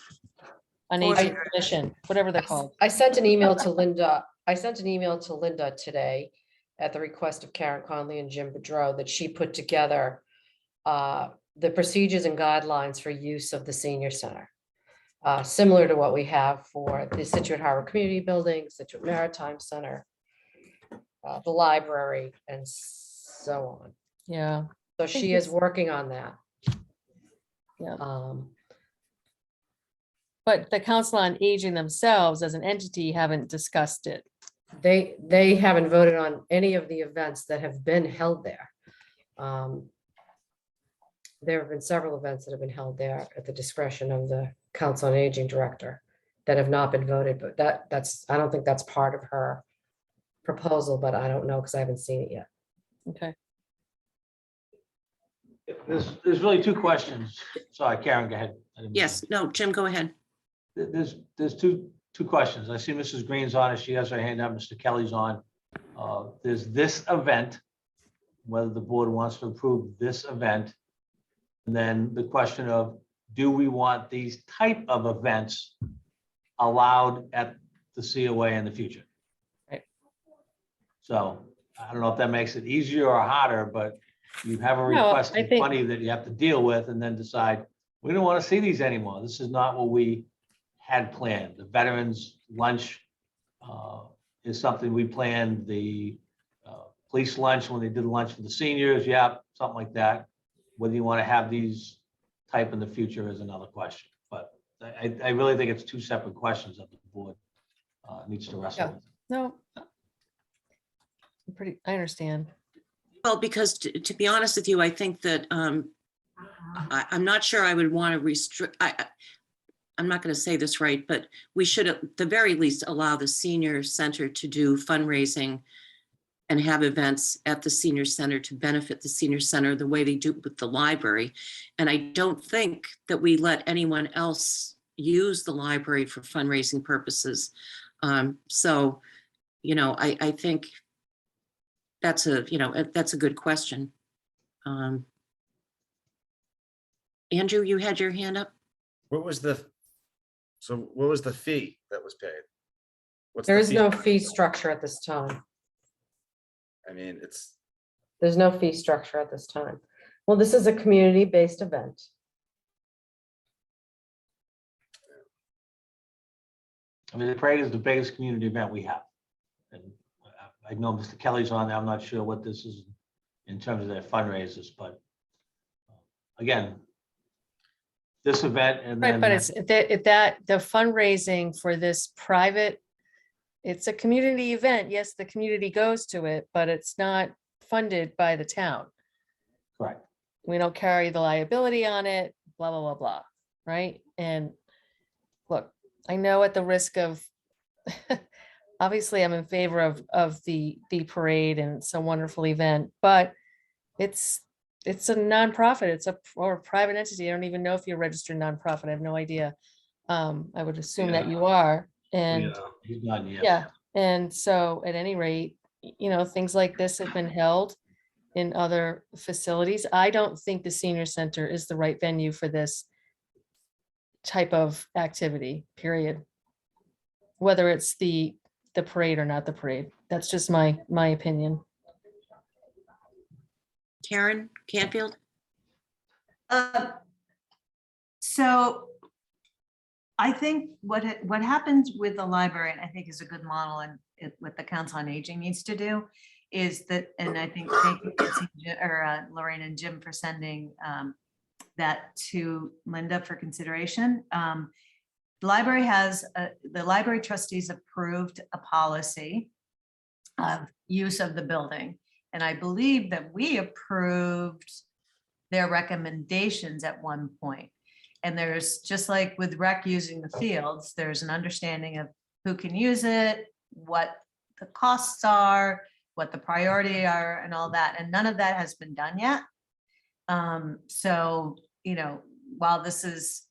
on Aging Commission, whatever they're called. I sent an email to Linda. I sent an email to Linda today at the request of Karen Conley and Jim Bedrow that she put together the procedures and guidelines for use of the senior center. Similar to what we have for the Scituate Harbor Community Building, Scituate Maritime Center, the library, and so on. Yeah. So she is working on that. Yeah. But the Council on Aging themselves as an entity haven't discussed it. They haven't voted on any of the events that have been held there. There have been several events that have been held there at the discretion of the Council on Aging Director that have not been voted, but that's, I don't think that's part of her proposal, but I don't know because I haven't seen it yet. Okay. There's really two questions. Sorry, Karen, go ahead. Yes, no, Jim, go ahead. There's two questions. I see Mrs. Green's on it. She has her hand up. Mr. Kelly's on. There's this event, whether the board wants to approve this event. And then the question of, do we want these type of events allowed at the COA in the future? Right. So I don't know if that makes it easier or harder, but you have a No, request I of think- money that you have to deal with and then decide, we don't want to see these anymore. This is not what we had planned. The veterans lunch is something we planned. The police lunch, when they did lunch for the seniors, yeah, something like that. Whether you want to have these type in the future is another question. But I really think it's two separate questions that the board needs to wrestle Yeah. with. No. I understand. Well, because to be honest with you, I think that I'm not sure I would want to restrict, I'm not going to say this right, but we should at the very least allow the senior center to do fundraising and have events at the senior center to benefit the senior center the way they do with the library. And I don't think that we let anyone else use the library for fundraising purposes. So, you know, I think that's a good question. Andrew, you had your hand up? What was the fee that was paid? There is no fee structure at this time. I mean, There's no fee structure at this time. Well, this is a community-based event. I mean, the parade is the biggest community event we have. And I know Mr. Kelly's on there. I'm not sure what this is in terms of their fundraisers, but again, this event and Right, then. but it's that the fundraising for this private, it's a community event. Yes, the community goes to it, but it's not funded by the town. Correct. We don't carry the liability on it, blah, blah, blah, blah, right? And look, I know at the risk of, obviously I'm in favor of the parade and it's a wonderful event, but it's a nonprofit, or a private entity. I don't even know if you're a registered nonprofit. I have no idea. I would assume that you are. And He's not yet. yeah, and so at any rate, you know, things like this have been held in other facilities. I don't think the senior center is the right venue for this type of activity, period. Whether it's the parade or not the parade. That's just my opinion. Karen Canfield? So I think what happens with the library, and I think is a good model, and what the Council on Aging needs to do is that, and I think thank you, Nancy, or Lorraine and Jim for sending that to Linda for consideration. The library the library trustees approved a policy of use of the building. And I believe that we approved their recommendations at one point. And there's, just like with rec using the fields, there's an understanding of who can use it, what the costs are, what the priority are, and all that. And none of that has been done yet. So, you know, while this is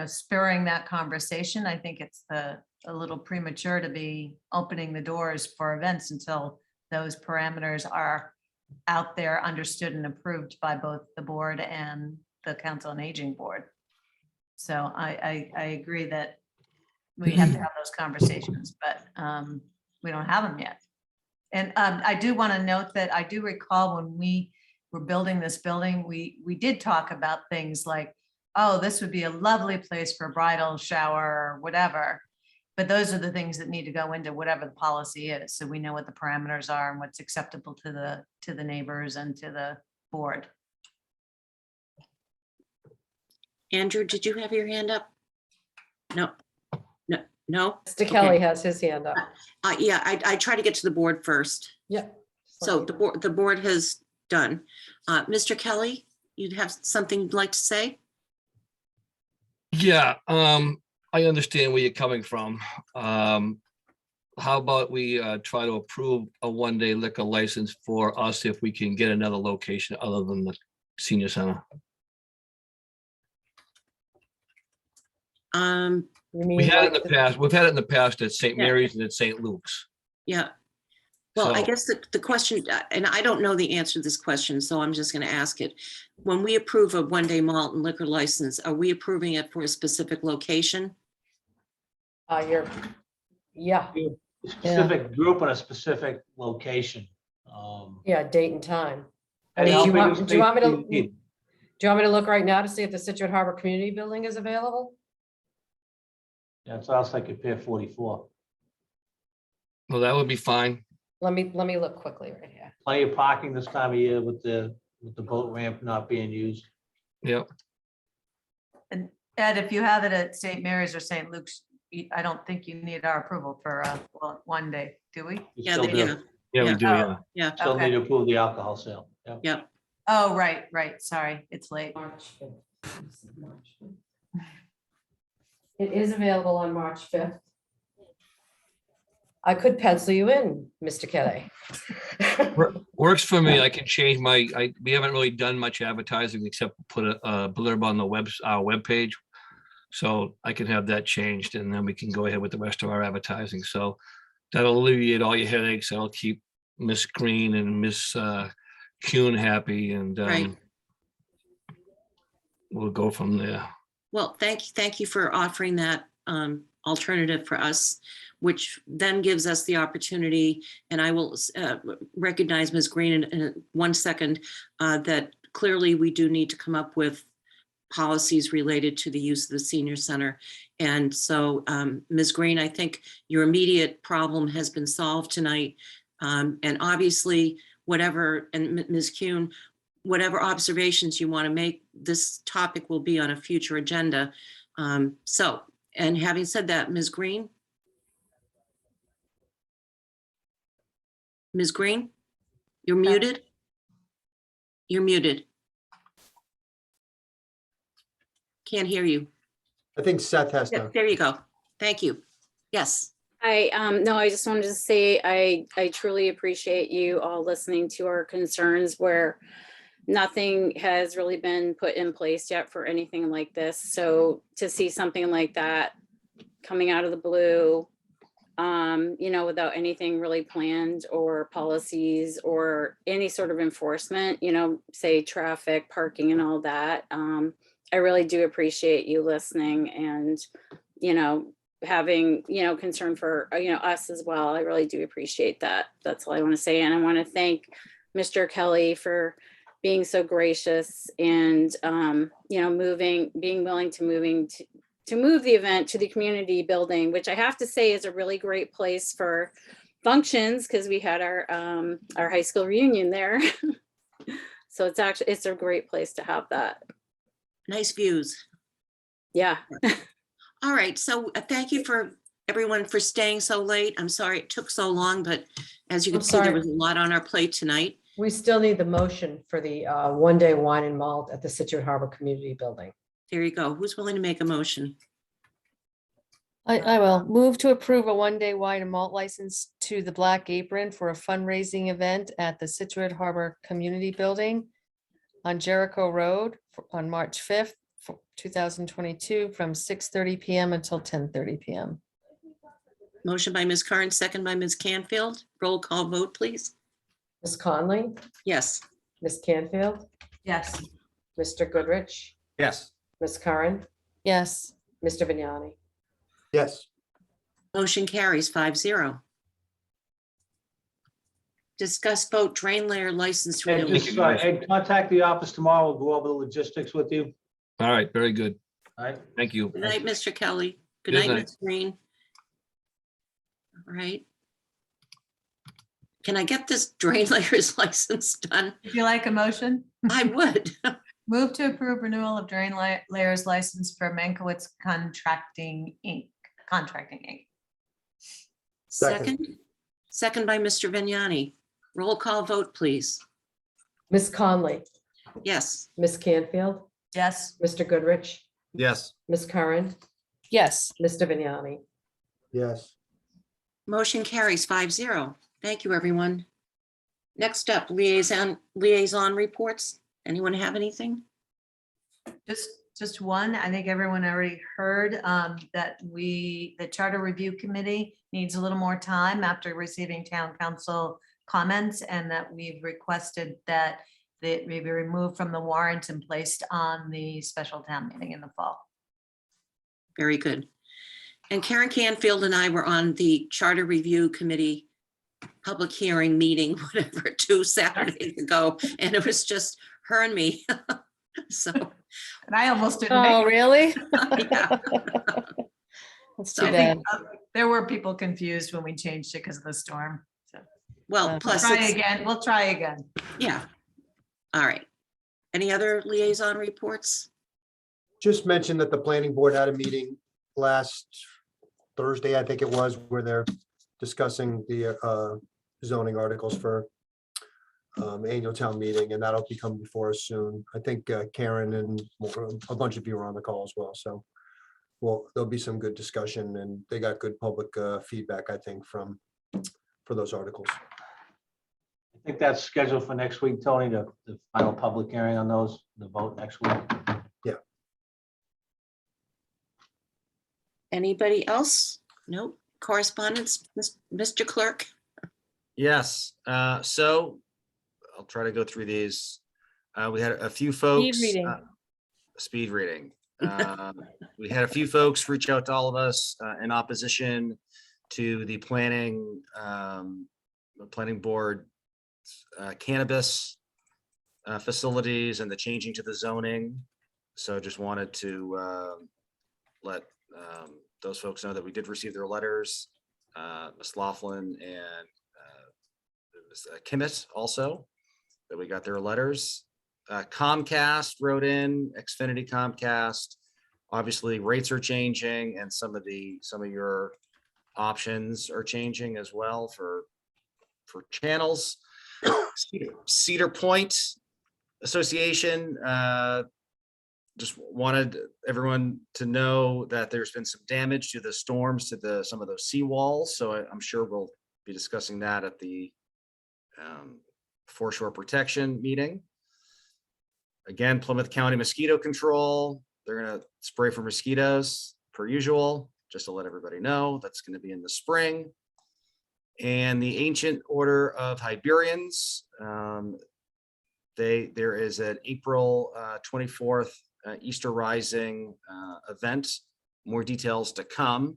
spurring that conversation. I think it's a little premature to be opening the doors for events until those parameters are out there, understood and approved by both the board and the Council on Aging Board. So I agree that we have to have those conversations, but we don't have them yet. And I do want to note that I do recall when we were building this building, we did talk about things like, oh, this would be a lovely place for a bridal shower or whatever. But those are the things that need to go into whatever the policy is. So we know what the parameters are and what's acceptable to the neighbors and to the board. Andrew, did you have your hand up? No. No? Mr. Kelly Okay. has his hand up. Yeah, I try to get to the board first. Yep. So the board has done. Mr. Kelly, you'd have something you'd like to say? Yeah, I understand where you're coming from. How about we try to approve a one-day liquor license for us if we can get another location other than the senior center? We had it in the past. We've had it in the past at St. Yeah. Mary's and at St. Luke's. Yeah. Well, I So- guess the question, and I don't know the answer to this question, so I'm just going to ask it. When we approve a one-day malt and liquor license, are we approving it for a specific location? Yeah. Specific group and a specific location. Yeah, date and time. And Do how you big want a me space do you to need? look right now to see if the Scituate Harbor Community Building is available? Yeah, so I was thinking Pier 44. Well, that would be fine. Let me look quickly right here. Plenty of parking this time of year with the boat ramp not being used. Yep. And Ed, if you have it at St. Mary's or St. Luke's, I don't think you need our approval for one day, do we? You Yeah, still they do. do. Yeah, we do, yeah. Yeah. Still Okay. need to approve the alcohol sale. Yep. Yep. Oh, right. Sorry, it's late. It is available on March 5th. I could pencil you in, Mr. Kelly. Works for me. I can change we haven't really done much advertising except put a blurb on the our webpage. So I can have that changed and then we can go ahead with the rest of our advertising. So that'll alleviate all your headaches. That'll keep Miss Green and Miss Kuhn happy and Right. we'll go from there. Well, thank you for offering that alternative for us, which then gives us the opportunity, and I will recognize Ms. Green in 1 second, that clearly we do need to come up with policies related to the use of the senior center. And so, Ms. Green, I think your immediate problem has been solved tonight. And obviously, and Ms. Kuhn, whatever observations you want to make, this topic will be on a future agenda. And having said that, Ms. Green? Ms. Green, you're muted? You're muted. Can't hear you. I think Seth has Yeah, to. there you go. Thank you. Yes. No, I just wanted to say I truly appreciate you all listening to our concerns where nothing has really been put in place yet for anything like this. So to see something like that coming out of the blue, without anything really planned or policies or any sort of enforcement, say traffic, parking and all that. I really do appreciate you listening and, having, concern for, us as well. I really do appreciate that. That's all I want to say. And I want to thank Mr. Kelly for being so gracious and, being willing to move the event to the community building, which I have to say is a really great place for functions because we had our high school reunion there. So it's a great place to have that. Nice views. Yeah. All right. So thank you for everyone for staying so late. I'm sorry it took so long, but as you can see, there was a lot on our plate tonight. We still need the motion for the one-day wine and malt at the Scituate Harbor Community Building. There you go. Who's willing to make a motion? I will move to approve a one-day wine and malt license to the Black Apron for a fundraising event at the Scituate Harbor Community Building on Jericho Road on March 5th 2022 from 6:30 PM until 10:30 PM. Motion by Ms. Curran, second by Ms. Canfield. Roll call vote, please. Ms. Conley, Yes. Ms. Canfield, Yes. Mr. Goodrich, Yes. Ms. Curran, Yes. Mr. Vignani. Yes. Motion carries 5-0. Discuss vote drain layer license And renewal. just, Ed, contact the office tomorrow. We'll go over the logistics with you. All right, very good. All right. Thank you. Good night, Mr. Kelly. Good Good night, night. Ms. Green. All right. Can I get this drain layers license done? Would you like a motion? I would. Move to approve renewal of drain layers license for Mankiewicz Contracting Inc. Second. Second by Mr. Vignani. Roll call vote, please. Ms. Conley, Yes. Ms. Canfield, Yes. Mr. Goodrich, Yes. Ms. Curran, Yes. Mr. Vignani. Yes. Motion carries 5-0. Thank you, everyone. Next up, liaison reports. Anyone have anything? Just one. I think everyone already heard that the Charter Review Committee needs a little more time after receiving town council comments, and that we've requested that it may be removed from the warrant and placed on the special town meeting in the fall. Very good. And Karen Canfield and I were on the Charter Review Committee public hearing meeting, whatever, 2 Saturdays ago, and it was just her and me. So. And I almost didn't. Oh, really? Yeah. That's So- too bad. There were people confused when we changed it because of the storm. So Well, plus, try it's- again. We'll try again. yeah. All right. Any other liaison reports? Just mentioned that the planning board had a meeting last Thursday, I think it was, where they're discussing the zoning articles for annual town meeting, and that'll be coming before us soon. I think Karen and a bunch of you are on the call as well, so there'll be some good discussion, and they got good public feedback, I think, for those articles. I think that's scheduled for next week, Tony, the final public hearing on those, the vote next week. Yeah. Anybody else? Nope. Correspondence, Mr. Clerk? Yes. So I'll try to go through these. We had a few folks. reading. Speed reading. We had a few folks reach out to all of us in opposition to the planning board cannabis facilities and the changing to the zoning. So just wanted to let those folks know that we did receive their letters. Ms. Laughlin and Ms. Kimmett also, that we got their letters. Comcast wrote in, Xfinity Comcast. Obviously, rates are changing, and some of your options are changing as well for channels. Cedar Point Association just wanted everyone to know that there's been some damage to the storms to some of those seawalls. So I'm sure we'll be discussing that at the foreshore protection meeting. Again, Plymouth County Mosquito Control, they're gonna spray for mosquitoes per usual, just to let everybody know. That's gonna be in the spring. And the Ancient Order of Hibernians, there is an April 24th Easter Rising event. More details to come,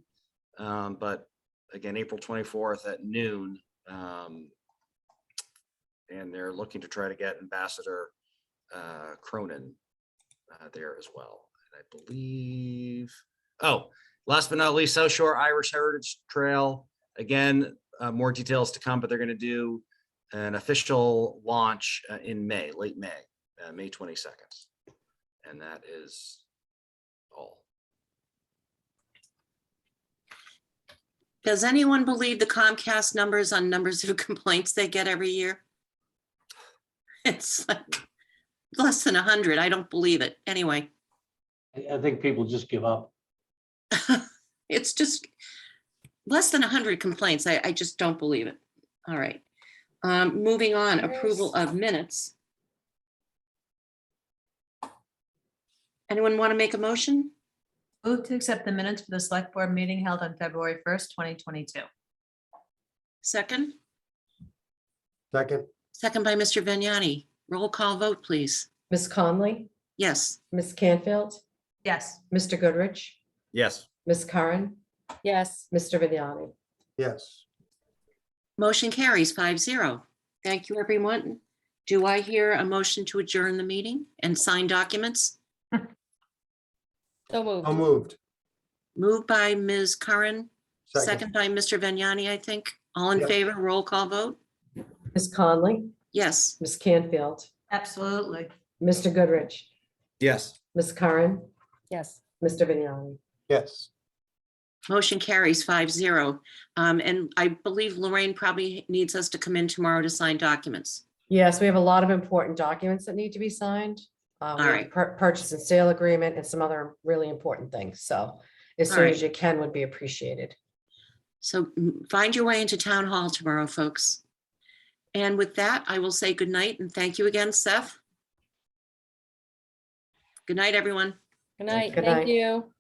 but again, April 24th at noon. And they're looking to try to get Ambassador Cronin there as well. And I believe, last but not least, South Shore Irish Heritage Trail. Again, more details to come, but they're going to do an official launch in May, late May, May 22nd. And that is all. Does anyone believe the Comcast numbers on numbers of complaints they get every year? It's like less than 100. I don't believe it. Anyway, I think people just give up. it's just less than 100 complaints. I just don't believe it. All right. Moving on, approval of minutes. Anyone want to make a motion? Move to accept the minutes for the select board meeting held on February 1st, 2022. Second? Second, Second by Mr. Vignani. Roll call vote, please. Ms. Conley, Yes. Ms. Canfield, Yes. Mr. Goodrich, Yes. Ms. Curran, Yes. Mr. Vignani. yes. Motion carries 5-0. Thank you, everyone. Do I hear a motion to adjourn the meeting and sign documents? So moved. So moved. Moved by Ms. Curran, Second, second by Mr. Vignani, I think. All in Yep. favor, roll call vote? Ms. Conley, Yes. Ms. Canfield, Absolutely. Mr. Goodrich, Yes. Ms. Curran, Yes. Mr. Vignani. yes. Motion carries 5-0. And I believe Lorraine probably needs us to come in tomorrow to sign documents. Yes, we have a lot of important documents that need to be signed. We have right. Purchase and sale agreement and some other really important things. So as All soon right. as you can would be appreciated. So find your way into town hall tomorrow, folks. And with that, I will say good night and thank you again, Seth. Good night, everyone. Good night. Good Thank night. you.